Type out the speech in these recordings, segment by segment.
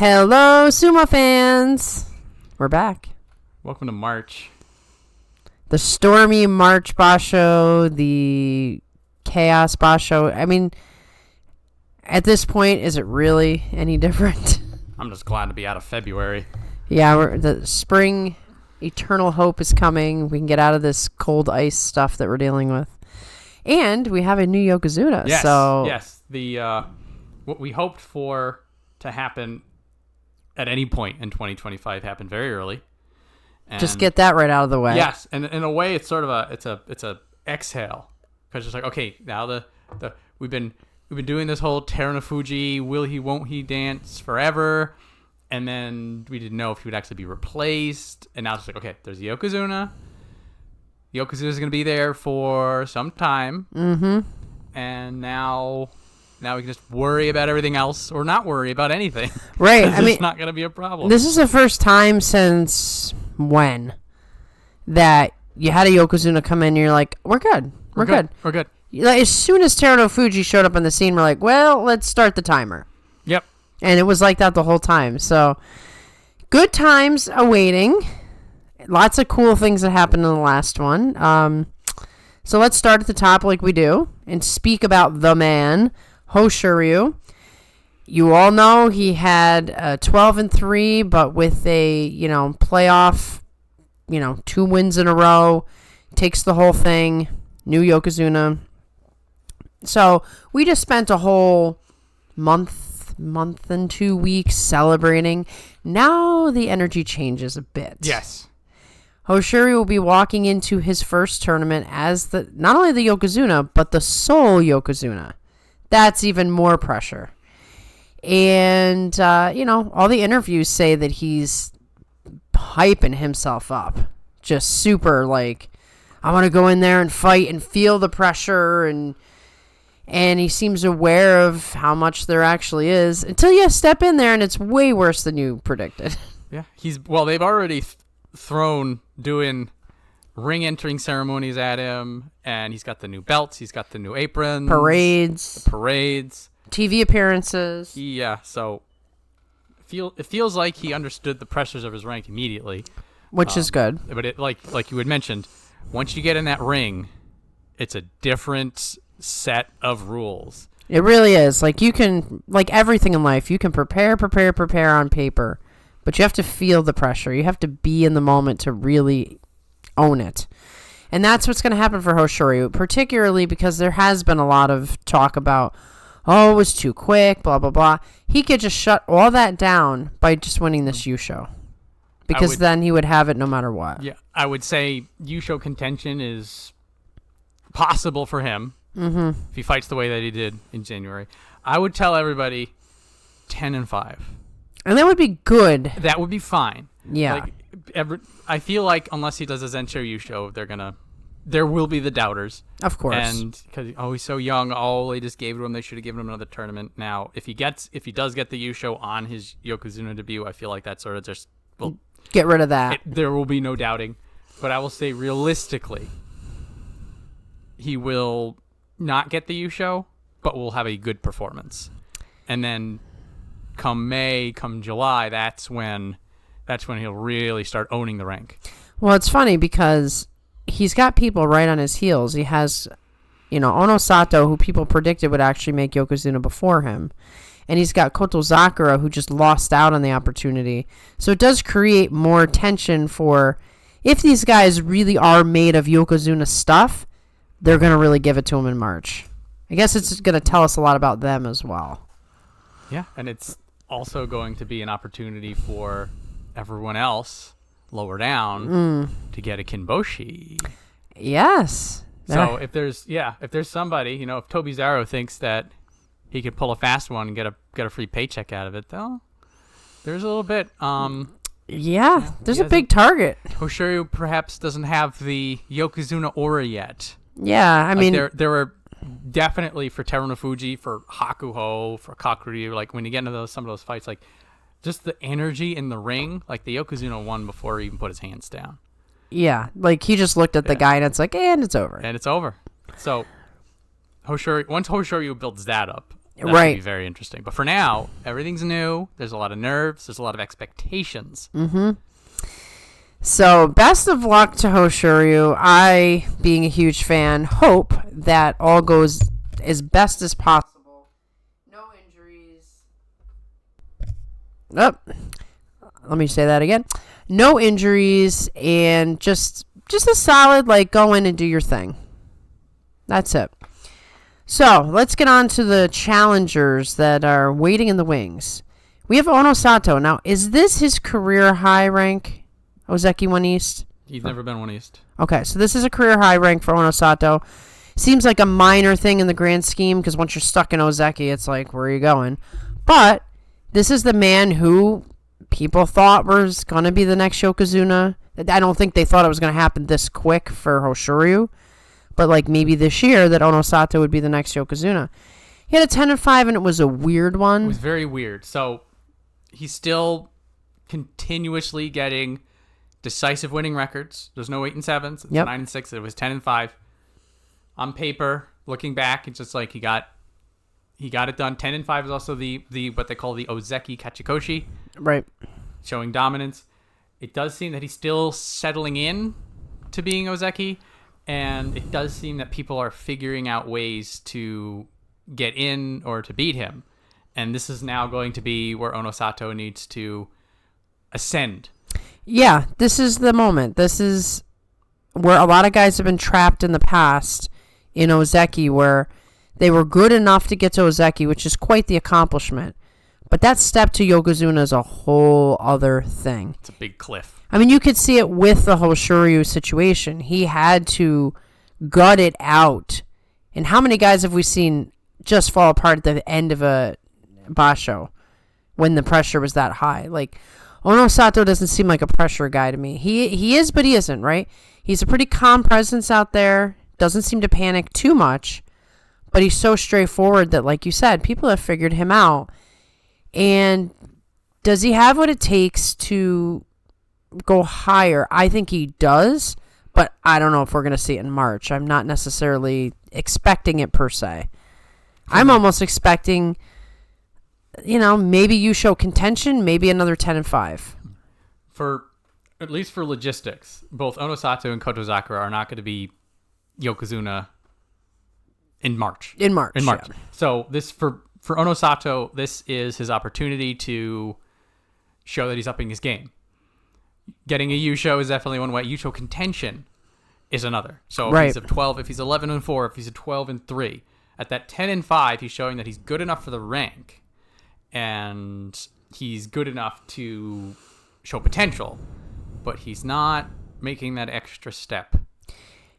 Hello, Sumo fans. We're back. Welcome to March. The stormy March Basho, the chaos Basho. I mean, at this point, is it really any different? I'm just glad to be out of February. Yeah, the spring eternal hope is coming. We can get out of this cold ice stuff that we're dealing with. And we have a new Yokozuna. Yes, so yes. The what we hoped for to happen at any point in 2025 happened very early. And just get that right out of the way. Yes, and in a way, it's sort of it's a exhale, because it's like, okay, now the we've been doing this whole Terunofuji will he won't he dance forever, and then we didn't know if he would actually be replaced, and now it's like, okay, there's Yokozuna. Yokozuna's going to be there for some time, and now we can just worry about everything else or not worry about anything. Right. I mean, it's not going to be a problem. This is the first time since when that you had a Yokozuna come in and you're like, we're good. We're good. Like, as soon as Terunofuji showed up on the scene, we're like, well, let's start the timer. Yep. And it was like that the whole time. So good times awaiting. Lots of cool things that happened in the last one. So let's start at the top like we do and speak about the man, Hoshoryu. You all know he had 12-3, but with a, playoff, 2 wins in a row, takes the whole thing, new Yokozuna. So we just spent a whole month and 2 weeks celebrating. Now the energy changes a bit. Yes. Hoshoryu will be walking into his first tournament as not only the Yokozuna, but the sole Yokozuna. That's even more pressure. And, all the interviews say that he's hyping himself up. Just super, like, I want to go in there and fight and feel the pressure. And he seems aware of how much there actually is. Until you step in there and it's way worse than you predicted. Yeah. They've already thrown doing ring entering ceremonies at him, and he's got the new belts, he's got the new aprons, parades, TV appearances. So it feels like he understood the pressures of his rank immediately, which is good. But it like you had mentioned, once you get in that ring, it's a different set of rules. It really is. Like, you can, like everything in life, you can prepare on paper, but you have to feel the pressure. You have to be in the moment to really own it. And that's what's going to happen for Hoshoryu, particularly because there has been a lot of talk about, it was too quick, blah, blah, blah. He could just shut all that down by just winning this Yusho. Because then he would have it no matter what. Yeah, I would say Yusho contention is possible for him if he fights the way that he did in January. I would tell everybody 10-5. And that would be good. That would be fine. Yeah. I feel like unless he does a Zensho Yusho, there will be the doubters. Of course. And because he's so young, they just gave it to him. They should have given him another tournament. Now, if he does get the Yusho on his Yokozuna debut, I feel like that sort of just will get rid of that. There will be no doubting. But I will say realistically, he will not get the Yusho, but will have a good performance. And then come May, come July, that's when he'll really start owning the rank. Well, it's funny because he's got people right on his heels. He has, Onosato, who people predicted would actually make Yokozuna before him. And he's got Kotozakura, who just lost out on the opportunity. So it does create more tension for, if these guys really are made of Yokozuna stuff, they're going to really give it to him in March. I guess it's going to tell us a lot about them as well. Yeah, and it's also going to be an opportunity for everyone else lower down to get a Kinboshi. Yes. So if there's somebody, if Tobizaru thinks that he could pull a fast one and get a free paycheck out of it, though, there's a little bit. There's a big target. Hoshoryu perhaps doesn't have the Yokozuna aura yet. Yeah, I mean, there were definitely for Terunofuji, for Hakuho, for Kakuryu, like when you get into some of those fights, like just the energy in the ring, like the Yokozuna won before he even put his hands down. Yeah, like he just looked at the guy and it's like, and it's over. So once Hoshoryu builds that up, That should be very interesting. But for now, everything's new. There's a lot of nerves. There's a lot of expectations. Mm-hmm. So, best of luck to Hoshoryu. I, being a huge fan, hope that all goes as best as possible. No injuries. Oh, let me say that again. No injuries, and just a solid, go in and do your thing. That's it. So, let's get on to the challengers that are waiting in the wings. We have Onosato. Now, is this his career high rank? Ozeki 1 East? He's never been 1 East. Okay, so this is a career high rank for Onosato. Seems like a minor thing in the grand scheme, because once you're stuck in Ozeki, it's like, where are you going? But this is the man who people thought was going to be the next Yokozuna. I don't think they thought it was going to happen this quick for Hoshoryu. But maybe this year that Onosato would be the next Yokozuna. He had a 10-5, and it was a weird one. It was very weird. So he's still continuously getting decisive winning records. There's no 8 and 7s. It's 9 and 6. It was 10 and 5. On paper, looking back, it's just he got it done. 10 and 5 is also the what they call the Ozeki Kachikoshi. Right. Showing dominance. It does seem that he's still settling in to being Ozeki. And it does seem that people are figuring out ways to get in or to beat him. And this is now going to be where Onosato needs to ascend. Yeah, this is the moment. This is where a lot of guys have been trapped in the past in Ozeki, where they were good enough to get to Ozeki, which is quite the accomplishment. But that step to Yokozuna is a whole other thing. It's a big cliff. I mean, you could see it with the Hoshoryu situation. He had to gut it out. And how many guys have we seen just fall apart at the end of a basho when the pressure was that high? Onosato doesn't seem like a pressure guy to me. He is, but he isn't, right? He's a pretty calm presence out there. Doesn't seem to panic too much. But he's so straightforward that, like you said, people have figured him out. And does he have what it takes to go higher? I think he does, but I don't know if we're going to see it in March. I'm not necessarily expecting it per se. I'm almost expecting, maybe you show contention, maybe another 10 and 5. At least for logistics, both Onosato and Kotozakura are not going to be Yokozuna in March. Yeah. So this for Onosato, this is his opportunity to show that he's upping his game. Getting a Yusho is definitely one way. Yusho contention is another. So if he's a 12, if he's 11 and 4, if he's a 12 and 3, at that 10 and 5, he's showing that he's good enough for the rank, and he's good enough to show potential, but he's not making that extra step.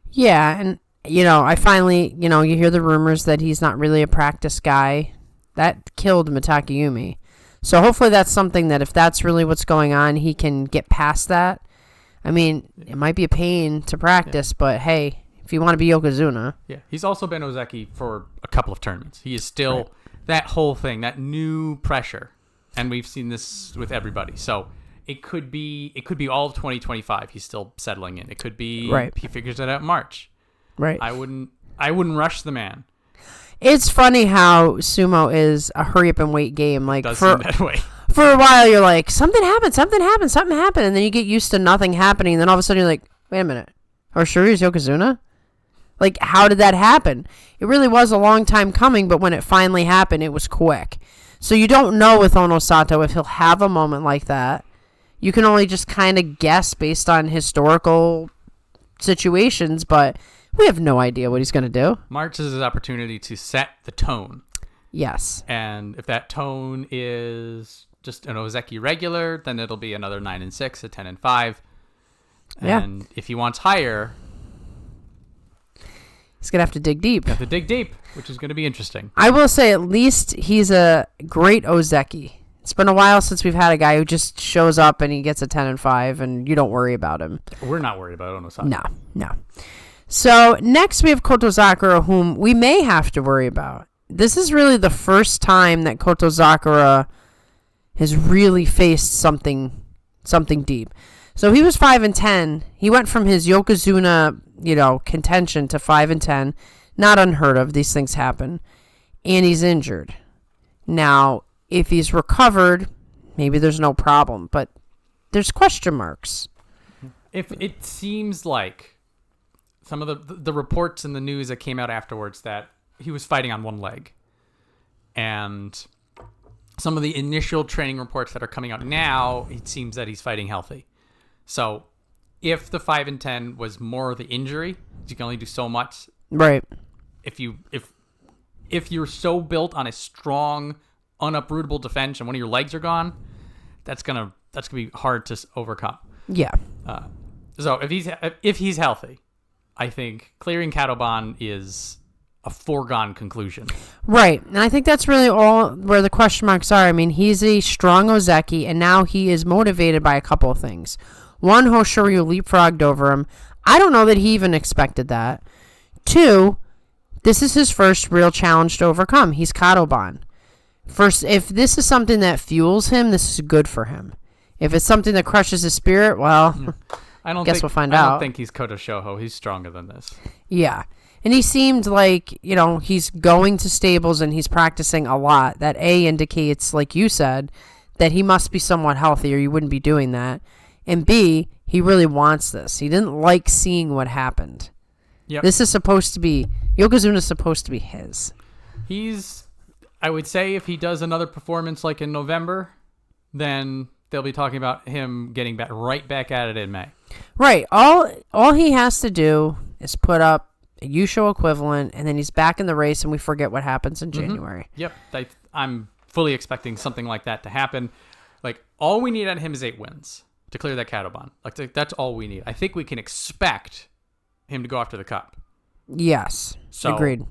Yeah, and I finally, you hear the rumors that he's not really a practice guy. That killed Mitakayumi. So hopefully that's something that if that's really what's going on, he can get past that. I mean, it might be a pain to practice, but hey, if you want to be Yokozuna. Yeah, he's also been Ozeki for a couple of tournaments. He is still that whole thing, that new pressure. And we've seen this with everybody. So it could be all of 2025 he's still settling in. It could be he figures it out in March. Right. I wouldn't rush the man. It's funny how sumo is a hurry up and wait game. Does seem that way. For a while, you're like, something happened, and then you get used to nothing happening, and then all of a sudden you're like, wait a minute, Hoshoryu's Yokozuna? How did that happen? It really was a long time coming, but when it finally happened, it was quick. So you don't know with Onosato if he'll have a moment like that. You can only just kind of guess based on historical situations, but we have no idea what he's going to do. March is his opportunity to set the tone. Yes. And if that tone is just an Ozeki regular, then it'll be another 9 and 6, a 10 and 5. And if he wants higher, he's going to have to dig deep. Which is going to be interesting. I will say at least he's a great Ozeki. It's been a while since we've had a guy who just shows up and he gets a 10 and 5 and you don't worry about him. We're not worried about Onosato. No. So next we have Kotozakura, whom we may have to worry about. This is really the first time that Kotozakura has really faced something deep. So he was 5 and 10. He went from his Yokozuna, contention to 5 and 10. Not unheard of. These things happen. And he's injured. Now, if he's recovered, maybe there's no problem, but there's question marks. If it seems like some of the reports in the news that came out afterwards that he was fighting on one leg, and some of the initial training reports that are coming out now, it seems that he's fighting healthy. So if the 5 and 10 was more the injury, you can only do so much. Right. If you're so built on a strong, unuprootable defense and one of your legs are gone, that's gonna be hard to overcome. Yeah. So if he's healthy, I think clearing Katoban is a foregone conclusion. Right. And I think that's really all where the question marks are. I mean, he's a strong Ozeki, and now he is motivated by a couple of things. One, Hoshoryu leapfrogged over him. I don't know that he even expected that. Two, this is his first real challenge to overcome. He's Katoban. First, if this is something that fuels him, this is good for him. If it's something that crushes his spirit, well, we'll find out. I don't think he's Koto Shoho. He's stronger than this. Yeah. And he seemed like, he's going to stables and he's practicing a lot. That A indicates, like you said, that he must be somewhat healthy or you wouldn't be doing that. And B, he really wants this. He didn't like seeing what happened. Yep. This is supposed to be, Yokozuna's supposed to be his. I would say if he does another performance like in November, then they'll be talking about him getting right back at it in May. Right. All he has to do is put up a Yusho equivalent, and then he's back in the race, and we forget what happens in January. Yep. I'm fully expecting something like that to happen. Like, all we need on him is 8 wins to clear that Katoban. Like, that's all we need. I think we can expect him to go after the cup. Yes. So, agreed.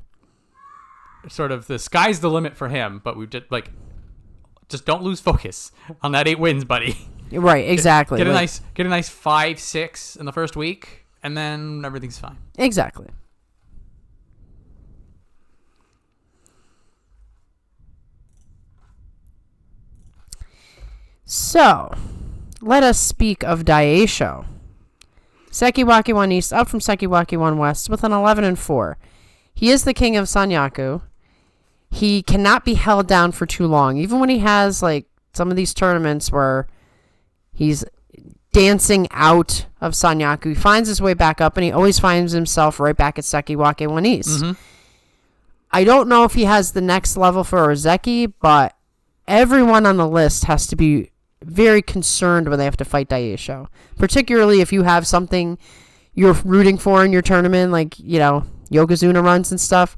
Sort of the sky's the limit for him, but we just don't lose focus on that 8 wins, buddy. Right, exactly. Get a nice 5-6 in the first week, and then everything's fine. Exactly. So, let us speak of Daieisho. Sekiwaki 1 East up from Sekiwaki 1 West with an 11-4. He is the king of Sanyaku. He cannot be held down for too long. Even when he has like some of these tournaments where he's dancing out of Sanyaku, he finds his way back up and he always finds himself right back at Sekiwaki 1 East. Mm-hmm. I don't know if he has the next level for Ozeki, but everyone on the list has to be very concerned when they have to fight Daieisho. Particularly if you have something you're rooting for in your tournament, like, Yokozuna runs and stuff.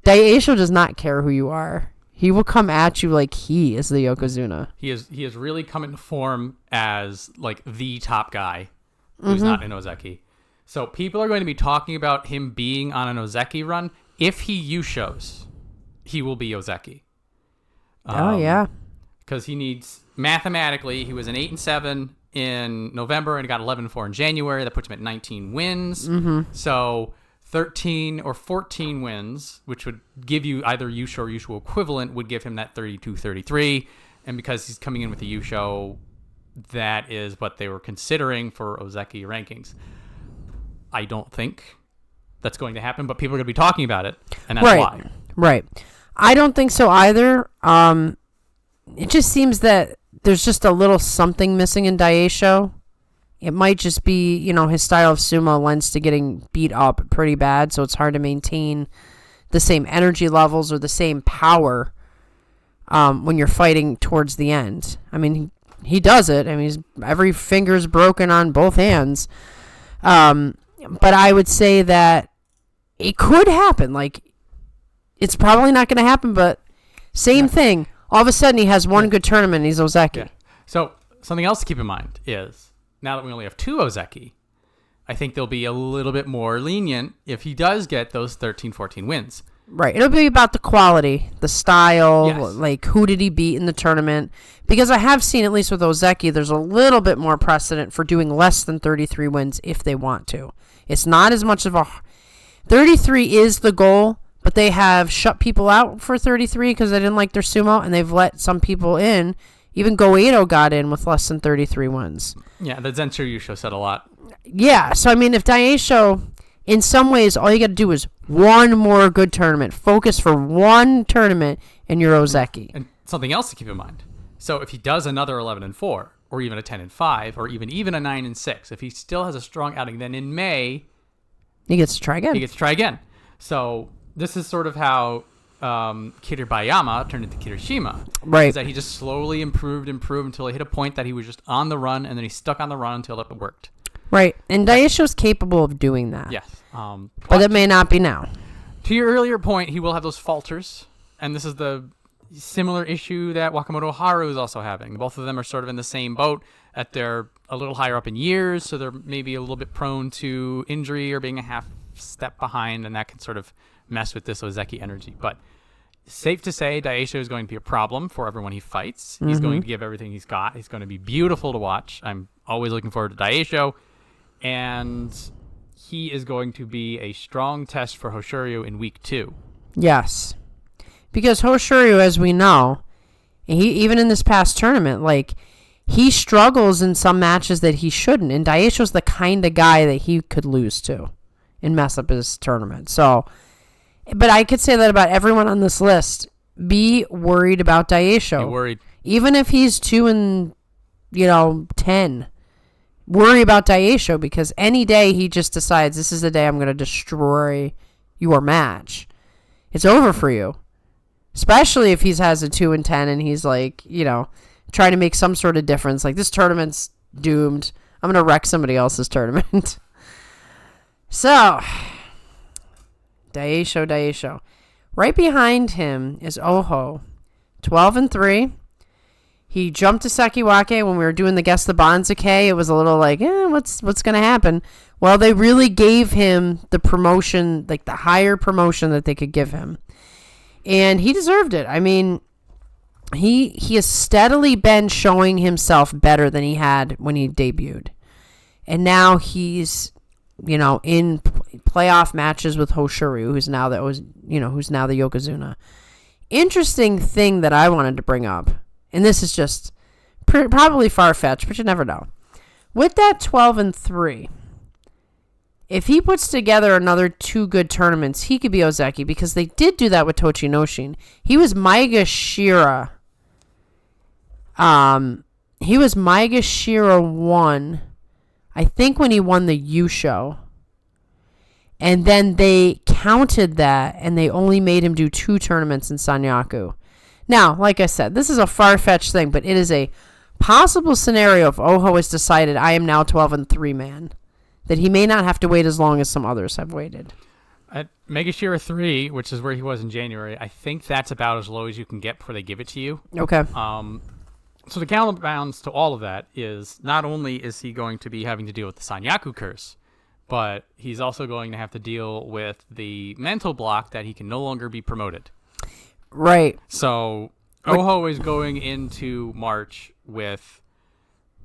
Daieisho does not care who you are. He will come at you like he is the Yokozuna. He has really come into form as like the top guy who's not an Ozeki. So people are going to be talking about him being on an Ozeki run. If he Yushos, he will be Ozeki. Yeah. Because he needs, mathematically, he was an 8-7 in November and got 11-4 in January. That puts him at 19 wins. Mm-hmm. So 13 or 14 wins, which would give you either Yusho or Yusho equivalent, would give him that 32-33. And because he's coming in with the Yusho, that is what they were considering for Ozeki rankings. I don't think that's going to happen, but people are going to be talking about it, and that's why. Right. I don't think so either. It just seems that there's just a little something missing in Daieisho. It might just be, his style of sumo lends to getting beat up pretty bad, so it's hard to maintain the same energy levels or the same power when you're fighting towards the end. I mean, he does it. I mean, every finger's broken on both hands. But I would say that it could happen. Like, it's probably not going to happen, but same thing. All of a sudden, he has one good tournament, and he's Ozeki. Yeah. So, something else to keep in mind is, now that we only have 2 Ozeki, I think they'll be a little bit more lenient if he does get those 13-14 wins. Right. It'll be about the quality, the style, like who did he beat in the tournament. Because I have seen, at least with Ozeki, there's a little bit more precedent for doing less than 33 wins if they want to. It's not as much of a... 33 is the goal, but they have shut people out for 33 because they didn't like their sumo, and they've let some people in. Even Goeido got in with less than 33 wins. Yeah, the Zenshu Yusho said a lot. Yeah, so I mean, if Daieisho, in some ways, all you got to do is one more good tournament. Focus for one tournament, and you're Ozeki. And something else to keep in mind. So if he does another 11-4, or even a 10-5, or even a 9-6, if he still has a strong outing, then in May he gets to try again. So this is sort of how Kiribayama turned into Kirishima. Right. Is that he just slowly improved until he hit a point that he was just on the run, and then he stuck on the run until it worked. Right. And Daieisho's capable of doing that. Yes. But it may not be now. To your earlier point, he will have those falters, and this is the similar issue that Wakamotoharu is also having. Both of them are sort of in the same boat, that they're a little higher up in years, so they're maybe a little bit prone to injury or being a half step behind, and that can sort of mess with this Ozeki energy. But safe to say, Daieisho is going to be a problem for everyone he fights. He's going to give everything he's got. He's going to be beautiful to watch. I'm always looking forward to Daieisho, and he is going to be a strong test for Hoshoryu in week 2. Yes. Because Hoshoryu, as we know, even in this past tournament, like, he struggles in some matches that he shouldn't. And Daieisho's the kind of guy that he could lose to and mess up his tournament. So, but I could say that about everyone on this list. Be worried about Daieisho. Be worried. Even if he's 2-10. Worry about Daieisho, because any day he just decides, this is the day I'm going to destroy your match, it's over for you. Especially if he has a 2-10 and he's like, trying to make some sort of difference. Like, this tournament's doomed. I'm going to wreck somebody else's tournament. So, Daieisho. Right behind him is Oho, 12-3. He jumped to Sekiwake when we were doing the Guess the Banzuke. It was a little like, what's going to happen? Well, they really gave him the promotion, like the higher promotion that they could give him. And he deserved it. I mean, he has steadily been showing himself better than he had when he debuted. And now he's, in playoff matches with Hoshoryu, who's now the Yokozuna. Interesting thing that I wanted to bring up, and this is just probably far-fetched, but you never know. With that 12-3, if he puts together another 2 good tournaments, he could be Ozeki, because they did do that with Tochinoshin. He was Maiga Shira. He was Maiga Shira 1, I think, when he won the Yusho. And then they counted that, and they only made him do 2 tournaments in Sanyaku. Now, like I said, this is a far-fetched thing, but it is a possible scenario if Oho has decided, I am now 12-3 man, that he may not have to wait as long as some others have waited. At Megashira 3, which is where he was in January, I think that's about as low as you can get before they give it to you. Okay. So the counterbalance to all of that is, not only is he going to be having to deal with the Sanyaku curse, but he's also going to have to deal with the mental block that he can no longer be promoted. Right. So Oho is going into March with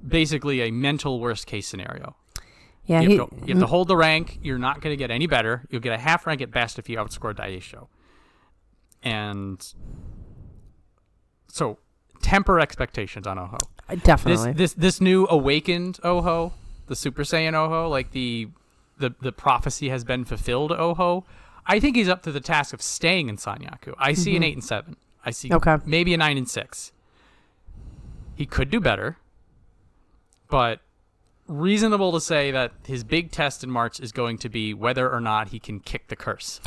basically a mental worst-case scenario. Yeah, you have to hold the rank. You're not going to get any better. You'll get a half rank at best if you outscore Daieisho. And so temper expectations on Oho. Definitely. This new awakened Oho, the Super Saiyan Oho, like the prophecy has been fulfilled Oho, I think he's up to the task of staying in Sanyaku. I see an 8-7. I see maybe a 9-6. He could do better, but reasonable to say that his big test in March is going to be whether or not he can kick the curse.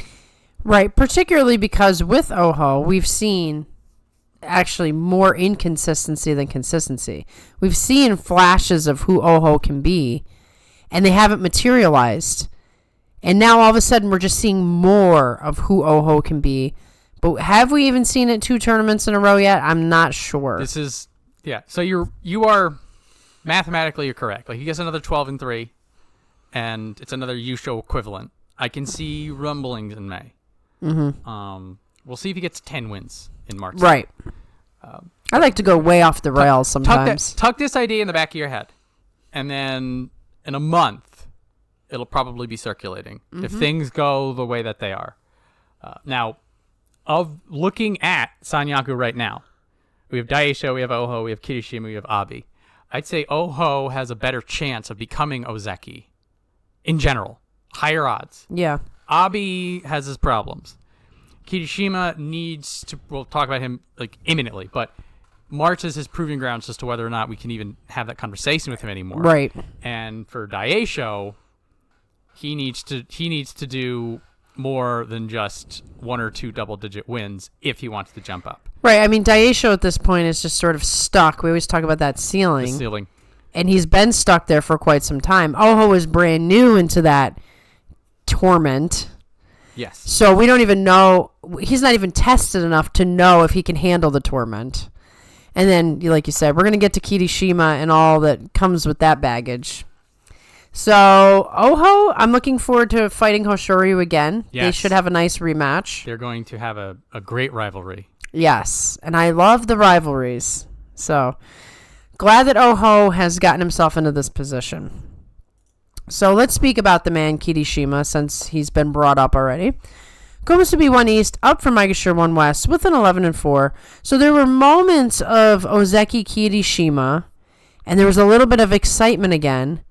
Right, particularly because with Oho, we've seen actually more inconsistency than consistency. We've seen flashes of who Oho can be, and they haven't materialized. And now all of a sudden we're just seeing more of who Oho can be. But have we even seen it 2 tournaments in a row yet? I'm not sure. So you are mathematically you're correct. Like, he gets another 12-3, and it's another Yusho equivalent. I can see rumblings in May. Mm-hmm. We'll see if he gets 10 wins in March. Right. I like to go way off the rails sometimes. Tuck this idea in the back of your head, and then in a month, it'll probably be circulating if things go the way that they are. Now, of looking at Sanyaku right now, we have Daieisho, we have Oho, we have Kirishima, we have Abi. I'd say Oho has a better chance of becoming Ozeki in general. Higher odds. Yeah. Abi has his problems. Kirishima needs to. We'll talk about him like imminently, but March is his proving grounds as to whether or not we can even have that conversation with him anymore. Right. And for Daieisho, he needs to do more than just 1 or 2 double-digit wins if he wants to jump up. Right. I mean, Daieisho at this point is just sort of stuck. We always talk about that ceiling. The ceiling. And he's been stuck there for quite some time. Oho is brand new into that torment. Yes. So we don't even know. He's not even tested enough to know if he can handle the torment. And then, like you said, we're going to get to Kirishima and all that comes with that baggage. So, Oho, I'm looking forward to fighting Hoshoryu again. Yes. They should have a nice rematch. They're going to have a great rivalry. Yes, and I love the rivalries. So, glad that Oho has gotten himself into this position. So, let's speak about the man Kirishima, since he's been brought up already. Komusubi 1 East, up from Maegashira 1 West, with an 11-4. So, there were moments of Ozeki Kirishima, and there was a little bit of excitement again.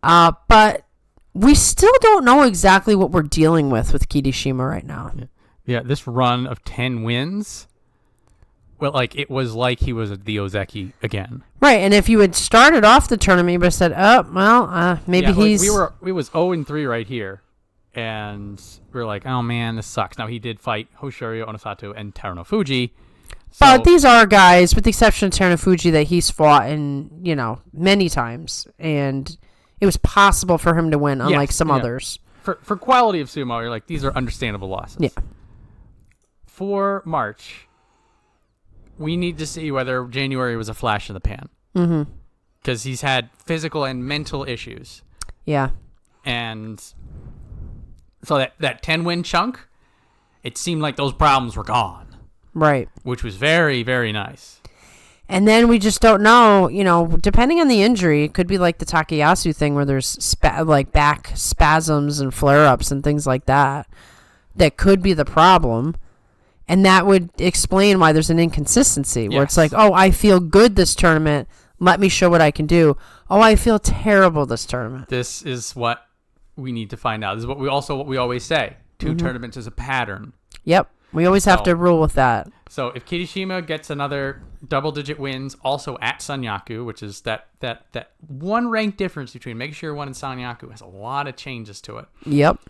But we still don't know exactly what we're dealing with Kirishima right now. Yeah, this run of 10 wins, well, like, it was like he was the Ozeki again. Right, and if you had started off the tournament, you would have said, oh, well, maybe he's... We was 0-3 right here, and we were like, oh, man, this sucks. Now, he did fight Hoshoryu, Onosato, and Takanosho. But these are guys, with the exception of Takanosho, that he's fought in, many times, and it was possible for him to win, unlike some others. For quality of sumo, you're like, these are understandable losses. Yeah. For March, we need to see whether January was a flash in the pan. Mm-hmm. Because he's had physical and mental issues. Yeah. And so that 10-win chunk, it seemed like those problems were gone. Right. Which was very, very nice. And then we just don't know, depending on the injury, it could be like the Takayasu thing where there's back spasms and flare-ups and things like that. That could be the problem. And that would explain why there's an inconsistency where it's like, oh, I feel good this tournament. Let me show what I can do. Oh, I feel terrible this tournament. This is what we need to find out. This is what we always say. 2 tournaments is a pattern. Yep. We always have to rule with that. So if Kirishima gets another double-digit wins also at Sanyaku, which is that 1 rank difference between Maegashira 1 and Sanyaku has a lot of changes to it. Yep.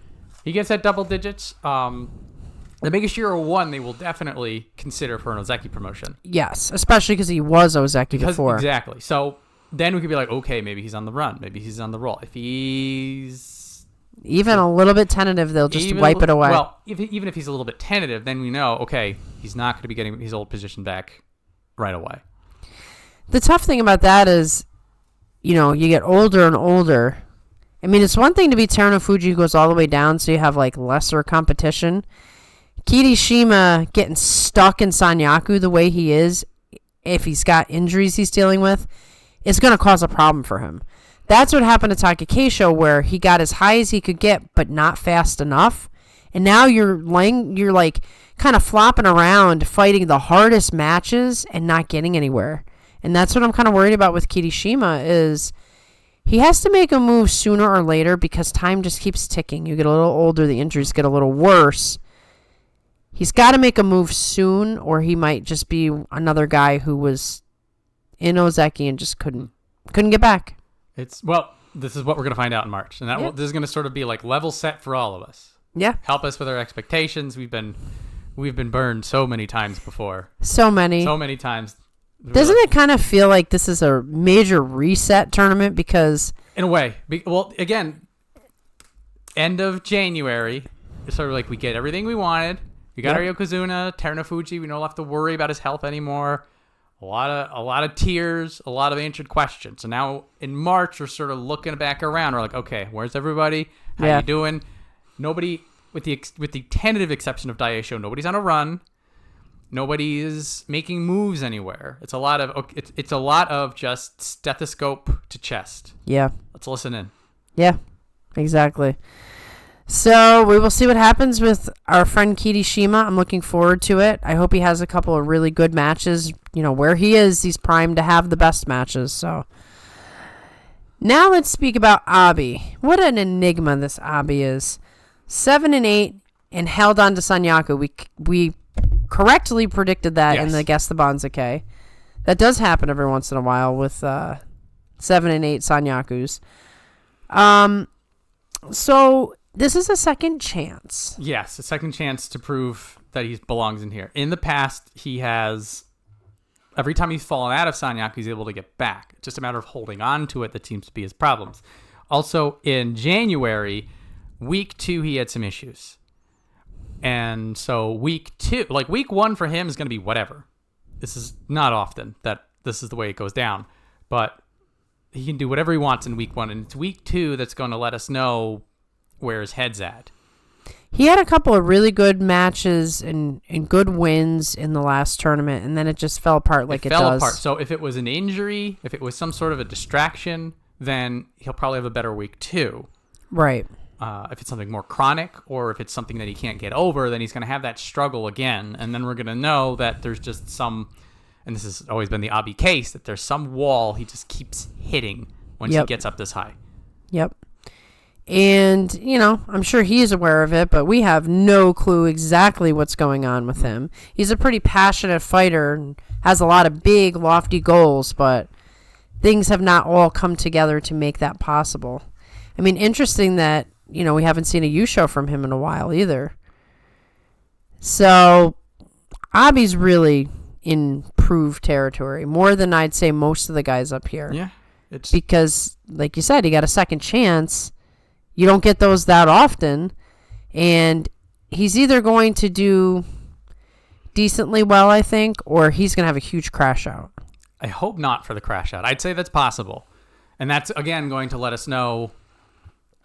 He gets that double digits. The Maegashira 1 they will definitely consider for an Ozeki promotion. Yes, especially because he was Ozeki before. Exactly. So then we could be like, okay, maybe he's on the run. Maybe he's on the roll. If he's... even a little bit tentative, they'll just wipe it away. Well, even if he's a little bit tentative, then we know, okay, he's not going to be getting his old position back right away. The tough thing about that is, you get older and older. I mean, it's one thing to be Terunofuji who goes all the way down, so you have, lesser competition. Kirishima getting stuck in Sanyaku the way he is, if he's got injuries he's dealing with, is going to cause a problem for him. That's what happened to Takakeisho, where he got as high as he could get, but not fast enough. And now you're kind of flopping around, fighting the hardest matches and not getting anywhere. And that's what I'm kind of worried about with Kirishima is he has to make a move sooner or later because time just keeps ticking. You get a little older, the injuries get a little worse. He's got to make a move soon, or he might just be another guy who was in Ozeki and just couldn't get back. This is what we're going to find out in March. And this is going to sort of be like level set for all of us. Yeah. Help us with our expectations. We've been burned so many times before. So many times. Doesn't it kind of feel like this is a major reset tournament? Because in a way, again, end of January, it's sort of like we get everything we wanted. We got our Yokozuna, Terunofuji. We don't have to worry about his health anymore. A lot of tears, a lot of answered questions. So now in March, we're sort of looking back around. We're like, okay, where's everybody? How you doing? Nobody, with the tentative exception of Daieisho, nobody's on a run. Nobody is making moves anywhere. It's a lot of just stethoscope to chest. Yeah. Let's listen in. Yeah, exactly. So we will see what happens with our friend Kirishima. I'm looking forward to it. I hope he has a couple of really good matches. Where he is, he's primed to have the best matches. So now let's speak about Abi. What an enigma this Abi is. 7-8 and held on to Sanyaku. We correctly predicted that in the Guess the Banzai. That does happen every once in a while with 7 and 8 Sanyakus. So this is a second chance. Yes, a second chance to prove that he belongs in here. In the past, he has... Every time he's fallen out of Sanyaku, he's able to get back. It's just a matter of holding on to it that seems to be his problems. Also, in January, week 2, he had some issues. And so week 1 for him is going to be whatever. This is not often that this is the way it goes down. But he can do whatever he wants in week 1. And it's week 2 that's going to let us know where his head's at. He had a couple of really good matches and good wins in the last tournament, and then it just fell apart it fell does. Apart. So if it was an injury, if it was some sort of a distraction, then he'll probably have a better week 2. Right. If it's something more chronic or if it's something that he can't get over, then he's going to have that struggle again. And then we're going to know that there's just some, and this has always been the Abi case, that there's some wall he just keeps hitting once he gets up this high. Yep. And, I'm sure he is aware of it, but we have no clue exactly what's going on with him. He's a pretty passionate fighter and has a lot of big, lofty goals, but things have not all come together to make that possible. I mean, interesting that, we haven't seen a Yusho from him in a while either. So, Abi's really in proved territory, more than I'd say most of the guys up here. Yeah. Because, like you said, he got a second chance. You don't get those that often, and he's either going to do decently well, I think, or he's going to have a huge crash out. I hope not for the crash out. I'd say that's possible. And that's, again, going to let us know,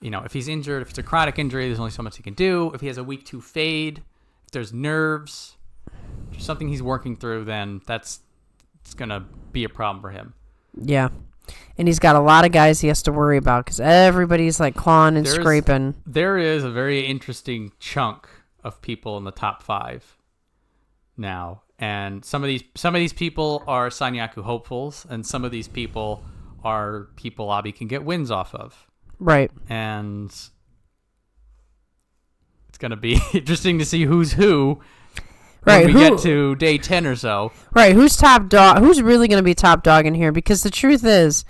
if he's injured, if it's a chronic injury, there's only so much he can do. If he has a week 2 fade, if there's nerves, if there's something he's working through, then it's going to be a problem for him. Yeah. And he's got a lot of guys he has to worry about because everybody's like clawing and scraping. There is a very interesting chunk of people in the top 5 now, and some of these people are Sanyaku hopefuls, and some of these people are people Abi can get wins off of. Right. And it's going to be interesting to see who's who. When we get to day 10 or so. Right, who's top dog? Who's really going to be top dog in here? Because the truth is,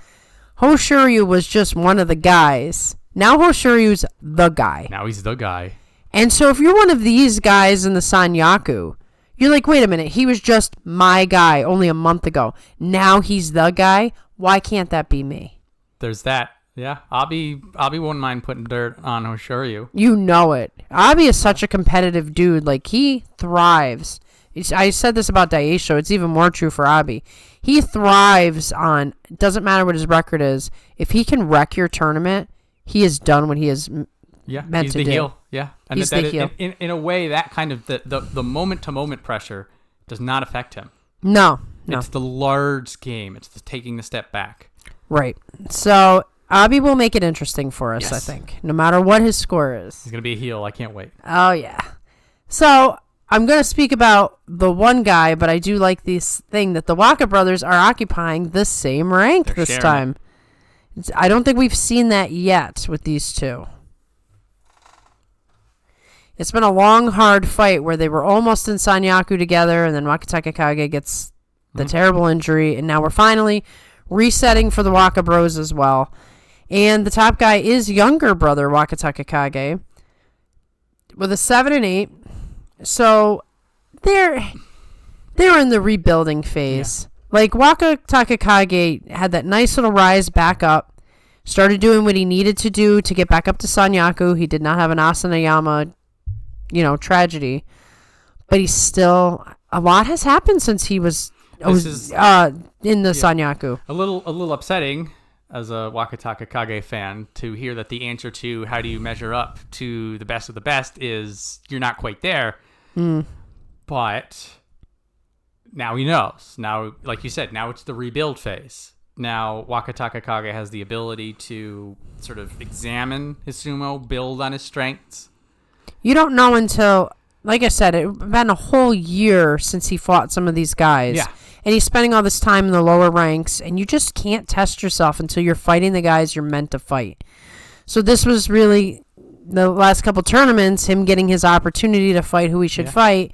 Hoshoryu was just one of the guys. Now Hoshoryu's the guy. Now he's the guy. And so if you're one of these guys in the Sanyaku, you're like, wait a minute, he was just my guy only a month ago. Now he's the guy? Why can't that be me? There's that. Yeah, Abi won't mind putting dirt on Hoshoryu. You know it. Abi is such a competitive dude. Like, he thrives. I said this about Daieisho. It's even more true for Abi. He thrives on, doesn't matter what his record is, if he can wreck your tournament, he has done what he is meant to do. He's the heel. Yeah. And he's the heel. In a way, that kind of, the moment-to-moment pressure does not affect him. No. It's the large game. It's the taking the step back. Right. So Abi will make it interesting for us, I think, no matter what his score is. He's going to be a heel. I can't wait. Oh, yeah. So I'm going to speak about the one guy, but I do like this thing that the Waka brothers are occupying the same rank this time. I don't think we've seen that yet with these two. It's been a long, hard fight where they were almost in Sanyaku together, and then Wakatakage gets the terrible injury, and now we're finally resetting for the Waka Bros as well. And the top guy is younger brother Wakatakage with a 7 and 8. So they're in the rebuilding phase. Yeah. Like, Wakatakage had that nice little rise back up, started doing what he needed to do to get back up to Sanyaku. He did not have an Asanayama, tragedy, but he's still, a lot has happened since he was in the Sanyaku. A little upsetting as a Wakatakage fan to hear that the answer to how do you measure up to the best of the best is you're not quite there. But now he knows. Now, like you said, now it's the rebuild phase. Now Wakatakage has the ability to sort of examine his sumo, build on his strengths. You don't know until, like I said, it's been a whole year since he fought some of these guys. Yeah. And he's spending all this time in the lower ranks, and you just can't test yourself until you're fighting the guys you're meant to fight. So this was really the last couple tournaments, him getting his opportunity to fight who he should fight,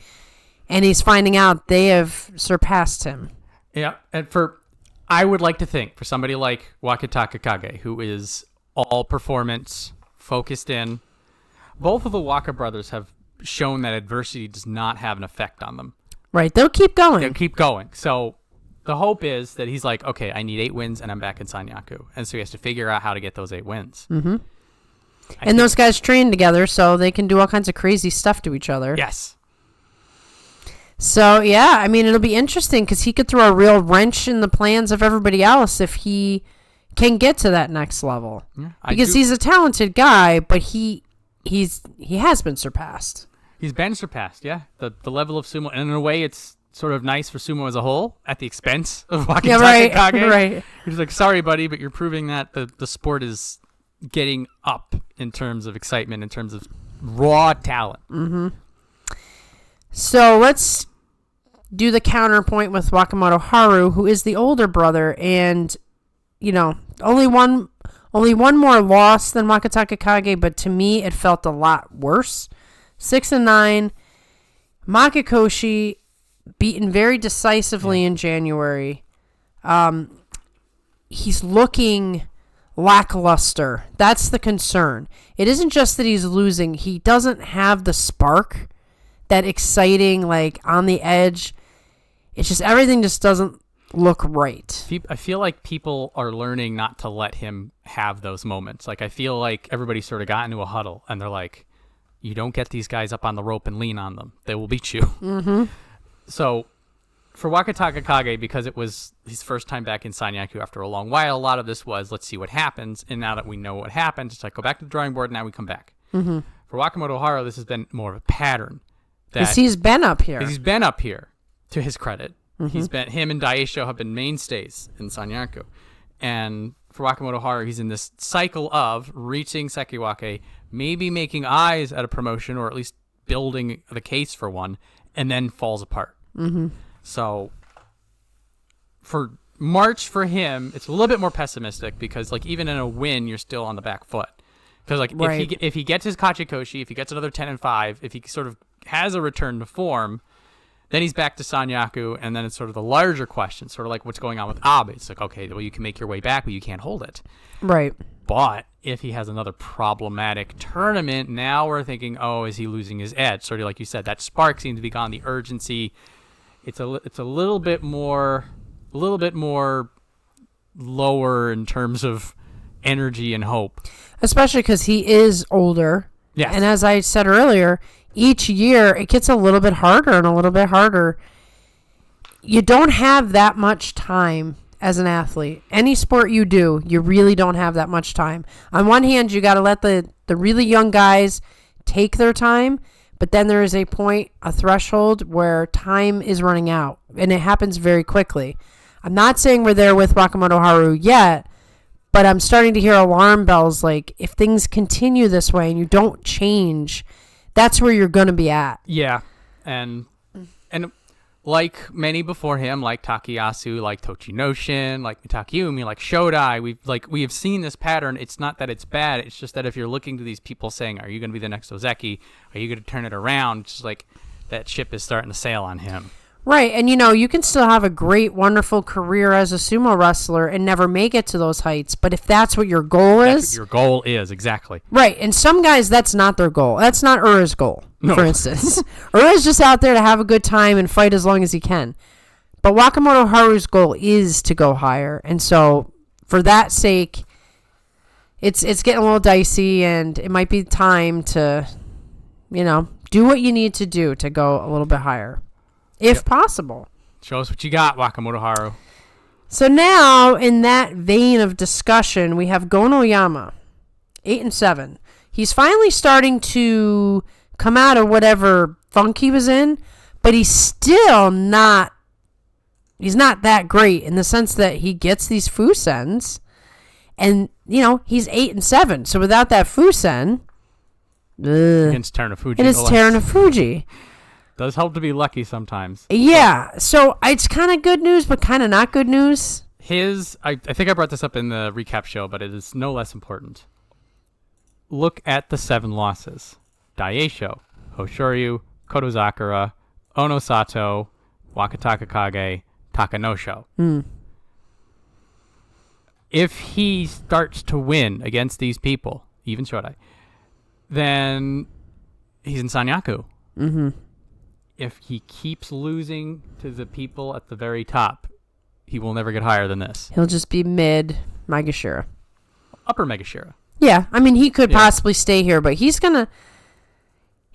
and he's finding out they have surpassed him. Yeah, and I would like to think for somebody like Wakatakage, who is all performance focused in, both of the Waka brothers have shown that adversity does not have an effect on them. Right, they'll keep going. They'll keep going. So the hope is that he's like, okay, I need 8 wins and I'm back in Sanyaku. And so he has to figure out how to get those 8 wins. Mm-hmm. And those guys train together so they can do all kinds of crazy stuff to each other. Yes. So, yeah, I mean, it'll be interesting because he could throw a real wrench in the plans of everybody else if he can get to that next level. Yeah, because he's a talented guy, but he has been surpassed. He's been surpassed, yeah. The level of sumo, and in a way, it's sort of nice for sumo as a whole at the expense of Wakatakage. Right. He's like, sorry, buddy, but you're proving that the sport is getting up in terms of excitement, in terms of raw talent. Mm-hmm. So let's do the counterpoint with Wakamotoharu, who is the older brother, and only one more loss than Wakatakage, but to me it felt a lot worse. 6-9. Makikoshi beaten very decisively in January. He's looking lackluster. That's the concern. It isn't just that he's losing. He doesn't have the spark, that exciting, like on the edge. It's just everything just doesn't look right. I feel like people are learning not to let him have those moments. Like I feel like everybody sort of got into a huddle and they're like, you don't get these guys up on the rope and lean on them. They will beat you. Mm-hmm. So for Wakatakage, because it was his first time back in Sanyaku after a long while, a lot of this was, let's see what happens. And now that we know what happened, it's like, go back to the drawing board. Now we come back. Mm-hmm. For Wakamotoharu, this has been more of a pattern. Because he's been up here. He's been up here, to his credit. Mm-hmm. Him and Daieisho have been mainstays in Sanyaku. And for Wakamotoharu, he's in this cycle of reaching Sekiwake, maybe making eyes at a promotion, or at least building the case for one, and then falls apart. Mm-hmm. So for March for him, it's a little bit more pessimistic because like even in a win, you're still on the back foot. Because like if he gets his Kachikoshi, if he gets another 10-5, if he sort of has a return to form, then he's back to Sanyaku, and then it's sort of the larger question, sort of like what's going on with Abe. It's like, okay, well, you can make your way back, but you can't hold it. Right. But if he has another problematic tournament, now we're thinking, oh, is he losing his edge? Sort of like you said, that spark seems to be gone, the urgency. It's a little bit more lower in terms of energy and hope. Especially because he is older. Yes. And as I said earlier, each year it gets a little bit harder and a little bit harder. You don't have that much time as an athlete. Any sport you do, you really don't have that much time. On one hand, you got to let the really young guys take their time, but then there is a threshold where time is running out, and it happens very quickly. I'm not saying we're there with Wakamotoharu yet, but I'm starting to hear alarm bells like if things continue this way and you don't change, that's where you're going to be at. Yeah. And like many before him, like Takayasu, like Tochinoshin, like Mitakeumi, like Shodai, we have seen this pattern. It's not that it's bad. It's just that if you're looking to these people saying, are you going to be the next Ozeki? Are you going to turn it around? It's just like that ship is starting to sail on him. Right. And, you can still have a great, wonderful career as a sumo wrestler and never make it to those heights. But if that's what your goal is. That's what your goal is, exactly. Right. And some guys, that's not their goal. That's not Ura's goal, for instance. Ura's just out there to have a good time and fight as long as he can. But Wakamotoharu's goal is to go higher. And so, for that sake, it's getting a little dicey, and it might be time to, do what you need to do to go a little bit higher. If possible. Show us what you got, Wakamotoharu. So now, in that vein of discussion, we have Gonoyama, 8-7. He's finally starting to come out of whatever funk he was in, but he's still not. He's not that great in the sense that he gets these fusens, and he's 8-7. So without that fusen, against Terunofuji, it is Terunofuji. Does help to be lucky sometimes. Yeah, so it's kind of good news, but kind of not good news. I think I brought this up in the recap show, but it is no less important. look at the 7 losses. Daieisho, Hoshoryu, Kotozakura, Onosato, Wakatakage, Takanosho. If he starts to win against these people, even Shodai, then he's in Sanyaku. If he keeps losing to the people at the very top, he will never get higher than this. He'll just be mid Maegashira. Upper Megashira. Yeah, I mean, he could possibly stay here, but he's going to...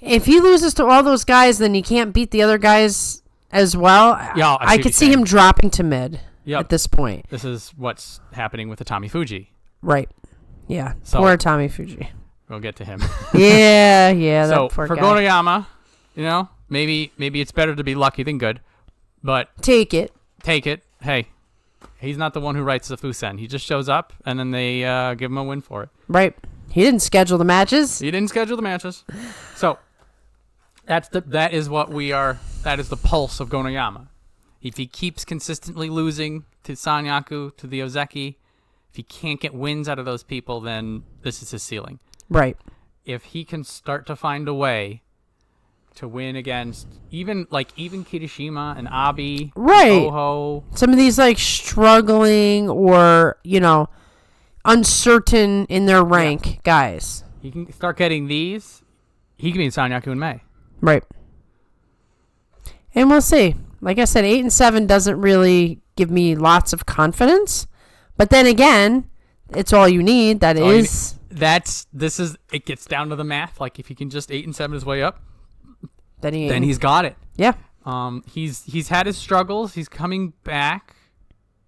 If he loses to all those guys, then he can't beat the other guys as well. Yeah, I could see him dropping to mid at this point. This is what's happening with the Tommy Fuji. Right. Yeah. So, poor Tommy Fuji. We'll get to him. Yeah. So that poor for guy. Gonoyama, maybe it's better to be lucky than good, but take it. Hey, he's not the one who writes the Fusen. He just shows up, and then they give him a win for it. Right. He didn't schedule the matches. So that is what we are. That is the pulse of Gonoyama. If he keeps consistently losing to Sanyaku, to the Ozeki, if he can't get wins out of those people, then this is his ceiling. Right. If he can start to find a way to win against even Kirishima and Abi, right? Oho, some of these struggling or uncertain in their rank guys. He can start getting these. He can be in Sanyaku in May. Right. And we'll see. Like I said, 8 and 7 doesn't really give me lots of confidence. But then again, it's all you need. It gets down to the math. Like if he can just 8 and 7 his way up, then he's got it. Yeah. He's had his struggles. He's coming back.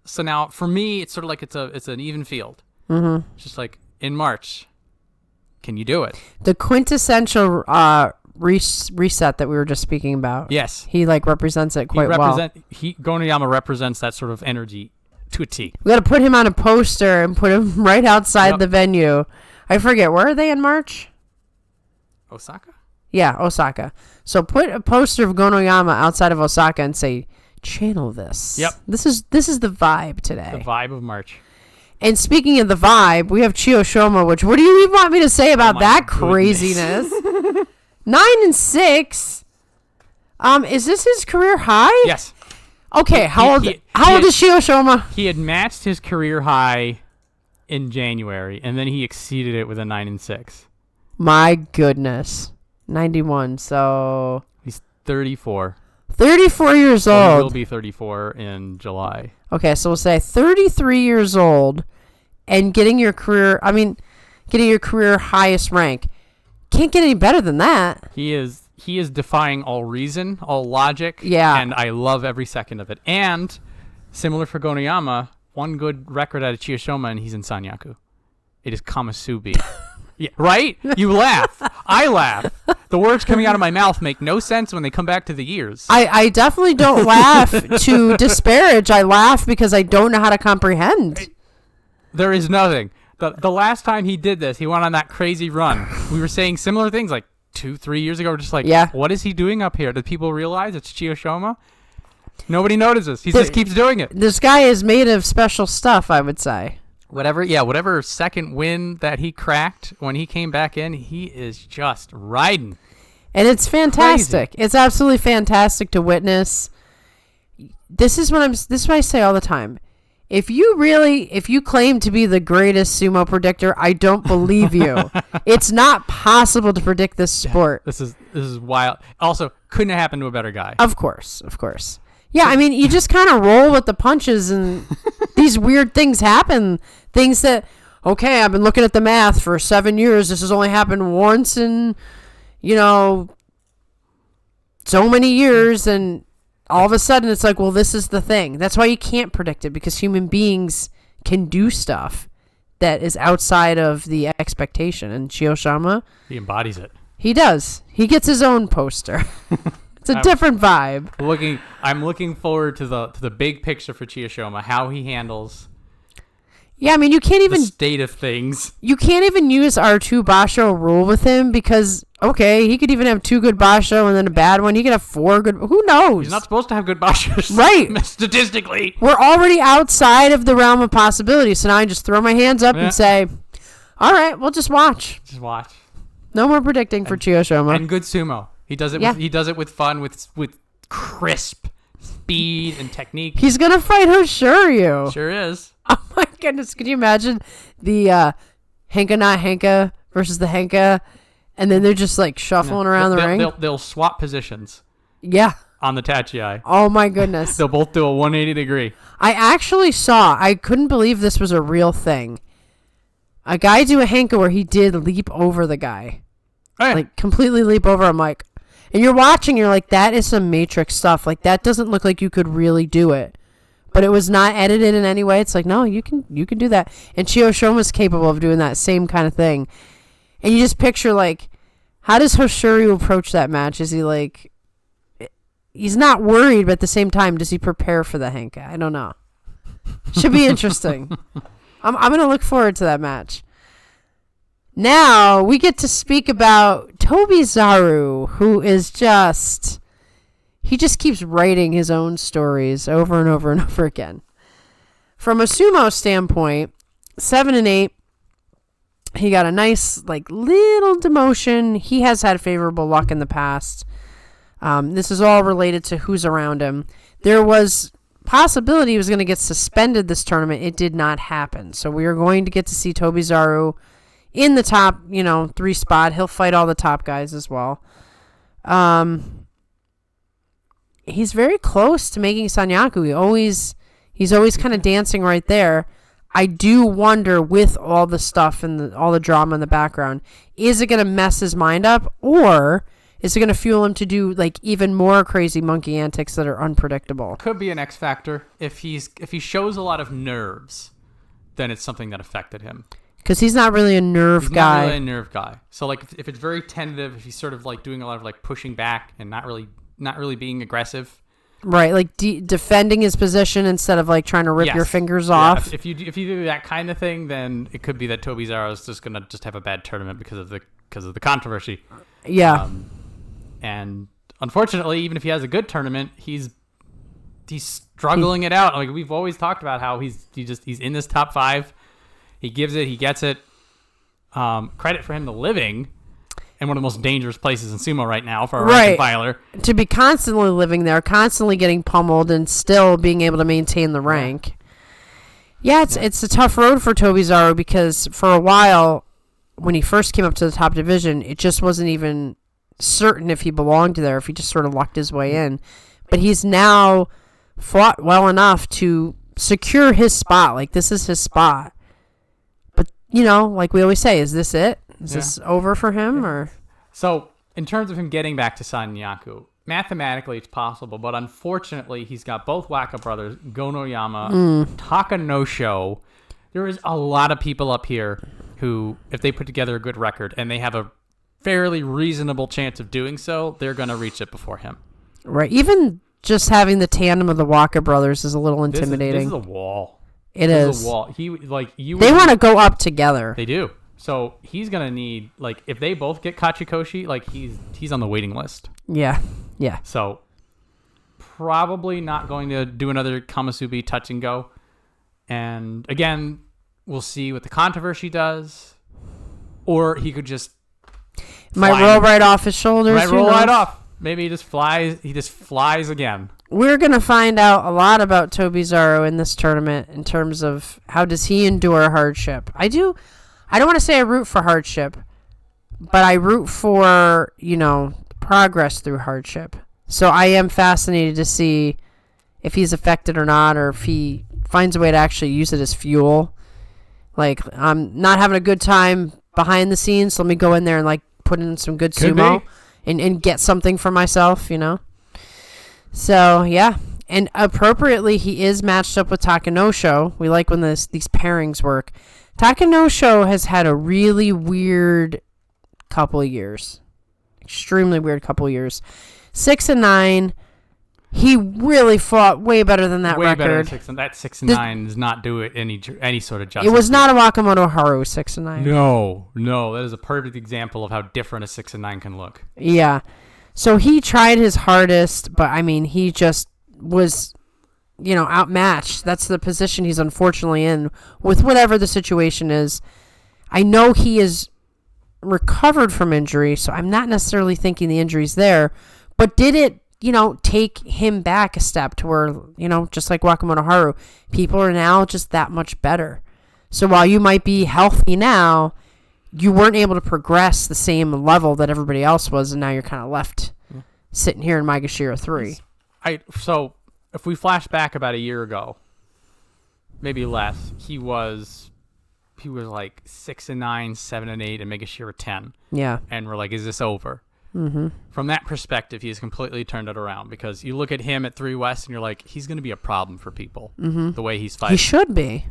So now for me, it's sort of like it's an even field. Mm-hmm. Just like in March, can you do it? The quintessential reset that we were just speaking about. Yes. He represents it quite well. Gonoyama represents that sort of energy to a T. We got to put him on a poster and put him right outside the venue. I forget, where are they in March? Osaka? Yeah, Osaka. So put a poster of Gonoyama outside of Osaka and say, channel this. Yep. This is the vibe today. The vibe of March. And speaking of the vibe, we have Chiyoshoma, which what do you even want me to say about that craziness? 9 and 6. Is this his career high? Yes. Okay, how old is Chiyoshoma? He had matched his career high in January, and then he exceeded it with a 9 and 6. My goodness. 91, so... He's 34. 34 years old. He will be 34 in July. Okay, so we'll say 33 years old and getting your career highest rank. Can't get any better than that. He is defying all reason, all logic. Yeah. And I love every second of it. And similar for Gonoyama, one good record out of Chiyoshoma, and he's in Sanyaku. It is Kamasubi. Yeah, right? You laugh. I laugh. The words coming out of my mouth make no sense when they come back to the ears. I definitely don't laugh to disparage. I laugh because I don't know how to comprehend. There is nothing. The last time he did this, he went on that crazy run. We were saying similar things 2-3 years ago. We're just what is he doing up here? Do people realize it's Chiyoshoma? Nobody notices. He just keeps doing it. This guy is made of special stuff, I would say. Whatever second win that he cracked when he came back in, he is just riding. And it's fantastic. Crazy. It's absolutely fantastic to witness. This is what I say all the time. If you claim to be the greatest sumo predictor, I don't believe you. It's not possible to predict this sport. This is wild. Also, couldn't have happened to a better guy. Of course. Yeah, I mean, you just kind of roll with the punches, and these weird things happen. Things that, okay, I've been looking at the math for 7 years. This has only happened once in, so many years, and all of a sudden it's well, this is the thing. That's why you can't predict it, because human beings can do stuff that is outside of the expectation. And Chiyoshima, he embodies it. He does. He gets his own poster. It's a different vibe. I'm looking forward to the big picture for Chiyoshoma, how he handles. Yeah, I mean, you can't even the state of things. You can't even use our 2 basho rule with him, because he could even have 2 good basho and then a bad one. He could have 4 good. Who knows? He's not supposed to have good bashos, right? Statistically, we're already outside of the realm of possibility. So now I just throw my hands up and say, All right, we'll just watch. Just watch. No more predicting for Chiyoshoma. And good sumo. He does it. He does it with fun, with crisp speed and technique. He's gonna fight Hoshoryu. Sure is. Oh my goodness! Could you imagine the Henka not Henka versus the Henka, and then they're just like shuffling around the ring? They'll swap positions. Yeah. On the tachiai. Oh my goodness. They'll both do a 180 degree. I actually saw. I couldn't believe this was a real thing. A guy do a Henka where he did leap over the guy. Hey. Like completely leap over. I'm like, and you're watching. You're like, that is some Matrix stuff. Like that doesn't look like you could really do it. But it was not edited in any way. It's like, no, you can do that. And Chiyoshoma's capable of doing that same kind of thing. And you just picture, like, how does Hoshoryu approach that match? Is he, like, he's not worried, but at the same time, does he prepare for the Henka? I don't know. Should be interesting. I'm going to look forward to that match. Now, we get to speak about Tobizaru, who is just... He just keeps writing his own stories over and over and over again. From a sumo standpoint, 7 and 8, he got a nice, like, little demotion. He has had favorable luck in the past. This is all related to who's around him. There was possibility he was going to get suspended this tournament. It did not happen. So we are going to get to see Tobizaru in the top, 3 spot. He'll fight all the top guys as well. He's very close to making Sanyaku. He's always kind of dancing right there. I do wonder, with all the stuff and all the drama in the background, is it going to mess his mind up, or is it going to fuel him to do like even more crazy monkey antics that are unpredictable? Could be an X factor. If he shows a lot of nerves, then it's something that affected him. Because he's not really a nerve guy. Not really a nerve guy. So like if it's very tentative, if he's sort of like doing a lot of like pushing back and not really being aggressive. Right, like defending his position instead of like trying to rip your fingers off. If you do that kind of thing, then it could be that Tobizaru is just gonna have a bad tournament because of the controversy. Yeah. And unfortunately, even if he has a good tournament, he's struggling it out. Like we've always talked about how he's in this top 5. He gives it, he gets it. Credit for him to living in one of the most dangerous places in sumo right now for a rank and filer. To be constantly living there, constantly getting pummeled, and still being able to maintain the rank. Yeah, it's a tough road for Tobizaru, because for a while, when he first came up to the top division, it just wasn't even certain if he belonged there, if he just sort of lucked his way in. But he's now fought well enough to secure his spot. Like, this is his spot. But, like we always say, is this it? Is this over for him? Or so, in terms of him getting back to Sanyaku, mathematically it's possible, but unfortunately he's got both Waka brothers, Gonoyama, Takanosho. There is a lot of people up here who, if they put together a good record and they have a fairly reasonable chance of doing so, they're going to reach it before him. Right. Even just having the tandem of the Waka brothers is a little intimidating. This is a wall. This is a wall. They want to go up together. They do. So he's gonna need, like, if they both get Kachikoshi, like he's on the waiting list. Yeah. So probably not going to do another Kamasubi touch and go. And again, we'll see what the controversy does, or he could just roll right off his shoulders. Right off. Maybe he just flies. He just flies again. We're gonna find out a lot about Tobizaru in this tournament in terms of how does he endure hardship. I don't want to say I root for hardship, but I root for, progress through hardship. So I am fascinated to see if he's affected or not, or if he finds a way to actually use it as fuel. Like, I'm not having a good time behind the scenes, so let me go in there and, like, put in some good sumo and get something for myself, So, yeah. And appropriately, he is matched up with Takanosho. We like when these pairings work. Takanosho has had a really weird couple of years. Extremely weird couple of years. 6 and 9. He really fought way better than that record. Better than that 6 and 9 does not do it any sort of justice. It was not a Wakamotoharu 6 and 9. No, that is a perfect example of how different a 6 and 9 can look. Yeah. So he tried his hardest, but he just was outmatched. That's the position he's unfortunately in with whatever the situation is. I know he is recovered from injury, so I'm not necessarily thinking the injury's there, but did it, take him back a step to where, just like Wakamotoharu, people are now just that much better. So while you might be healthy now, you weren't able to progress the same level that everybody else was, and now you're kind of left sitting here in Maegashira 3. So if we flash back about a year ago, maybe less, he was like 6-9, 7-8, and Maegashira 10. Yeah. And we're like, is this over? Mm-hmm. From that perspective, he's completely turned it around, because you look at him at 3 West and you're like, he's going to be a problem for people, the way he's fighting. He should be.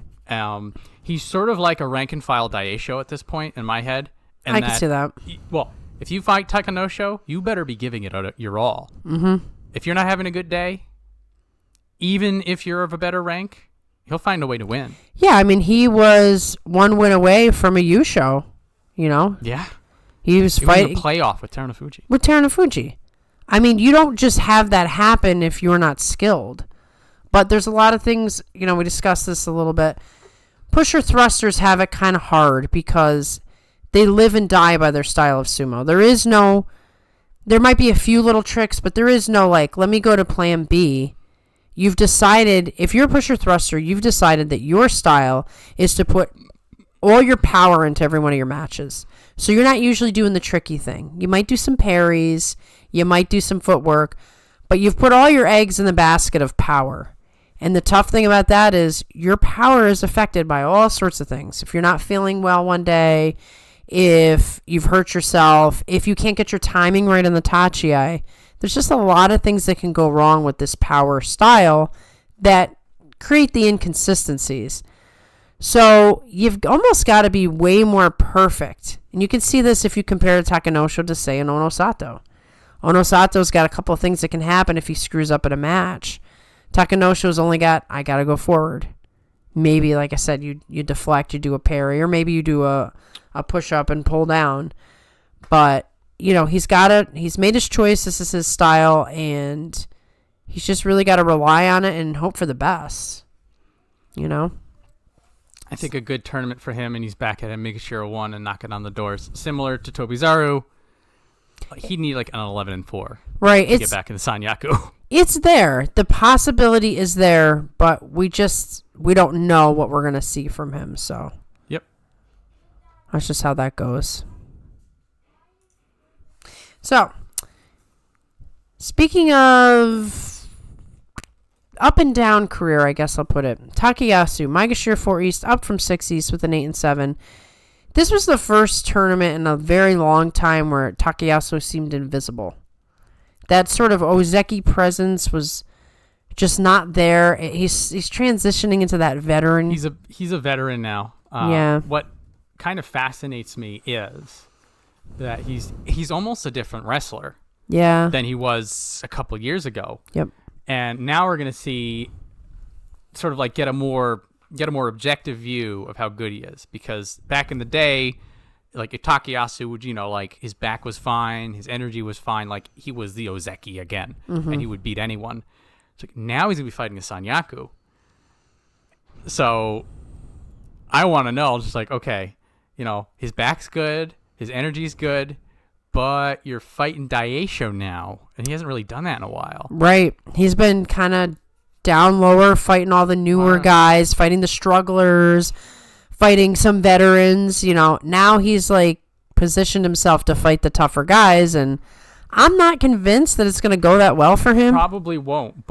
He's sort of like a rank and file Daieisho at this point in my head. And I can see that. Well, if you fight Takanosho, you better be giving it your all. Mm-hmm. If you're not having a good day, even if you're of a better rank, he'll find a way to win. Yeah, I mean, he was 1 win away from a Yusho, Yeah. He was fighting a playoff with Terunofuji. With Terunofuji. I mean, you don't just have that happen if you're not skilled. But there's a lot of things, we discussed this a little bit. Pusher thrusters have it kind of hard because they live and die by their style of sumo. There might be a few little tricks, but there is no, like, let me go to plan B. You've decided, if you're a pusher thruster, you've decided that your style is to put all your power into every one of your matches. So you're not usually doing the tricky thing. You might do some parries, you might do some footwork, but you've put all your eggs in the basket of power. And the tough thing about that is your power is affected by all sorts of things. If you're not feeling well one day, if you've hurt yourself, if you can't get your timing right on the tachi, there's just a lot of things that can go wrong with this power style that create the inconsistencies. So you've almost got to be way more perfect. And you can see this if you compare Takanosho to, say, an Onosato. Onosato's got a couple of things that can happen if he screws up at a match. Takanosho's only got, I got to go forward. Maybe, like I said, you deflect, you do a parry, or maybe you do a push-up and pull down. But, he's made his choice. This is his style, and he's just really got to rely on it and hope for the best. I think a good tournament for him, and he's back at Maegashira 1 and knocking on the doors. Similar to Tobizaru, he'd need like an 11-4 right, to get back in the Sanyaku. It's there. The possibility is there, but we don't know what we're going to see from him. So yep, that's just how that goes. So, speaking of up and down career, I guess I'll put it. Takayasu, Maegashira 4 East, up from 6 East with an 8-7. This was the first tournament in a very long time where Takayasu seemed invisible. That sort of Ozeki presence was just not there. He's transitioning into that veteran. He's a veteran now. Yeah. What kind of fascinates me is that he's almost a different wrestler. Yeah. Than he was a couple years ago. Yep. And now we're gonna see, sort of like get a more objective view of how good he is, because back in the day, like Takayasu would, like his back was fine, his energy was fine, like he was the Ozeki again, and he would beat anyone. It's like now he's gonna be fighting a Sanyaku. So I want to know, just like, okay, his back's good, his energy's good, but you're fighting Daieisho now, and he hasn't really done that in a while. Right. He's been kind of down lower, fighting all the newer guys, fighting the strugglers, fighting some veterans. Now he's like positioned himself to fight the tougher guys, and I'm not convinced that it's going to go that well for him. Probably won't,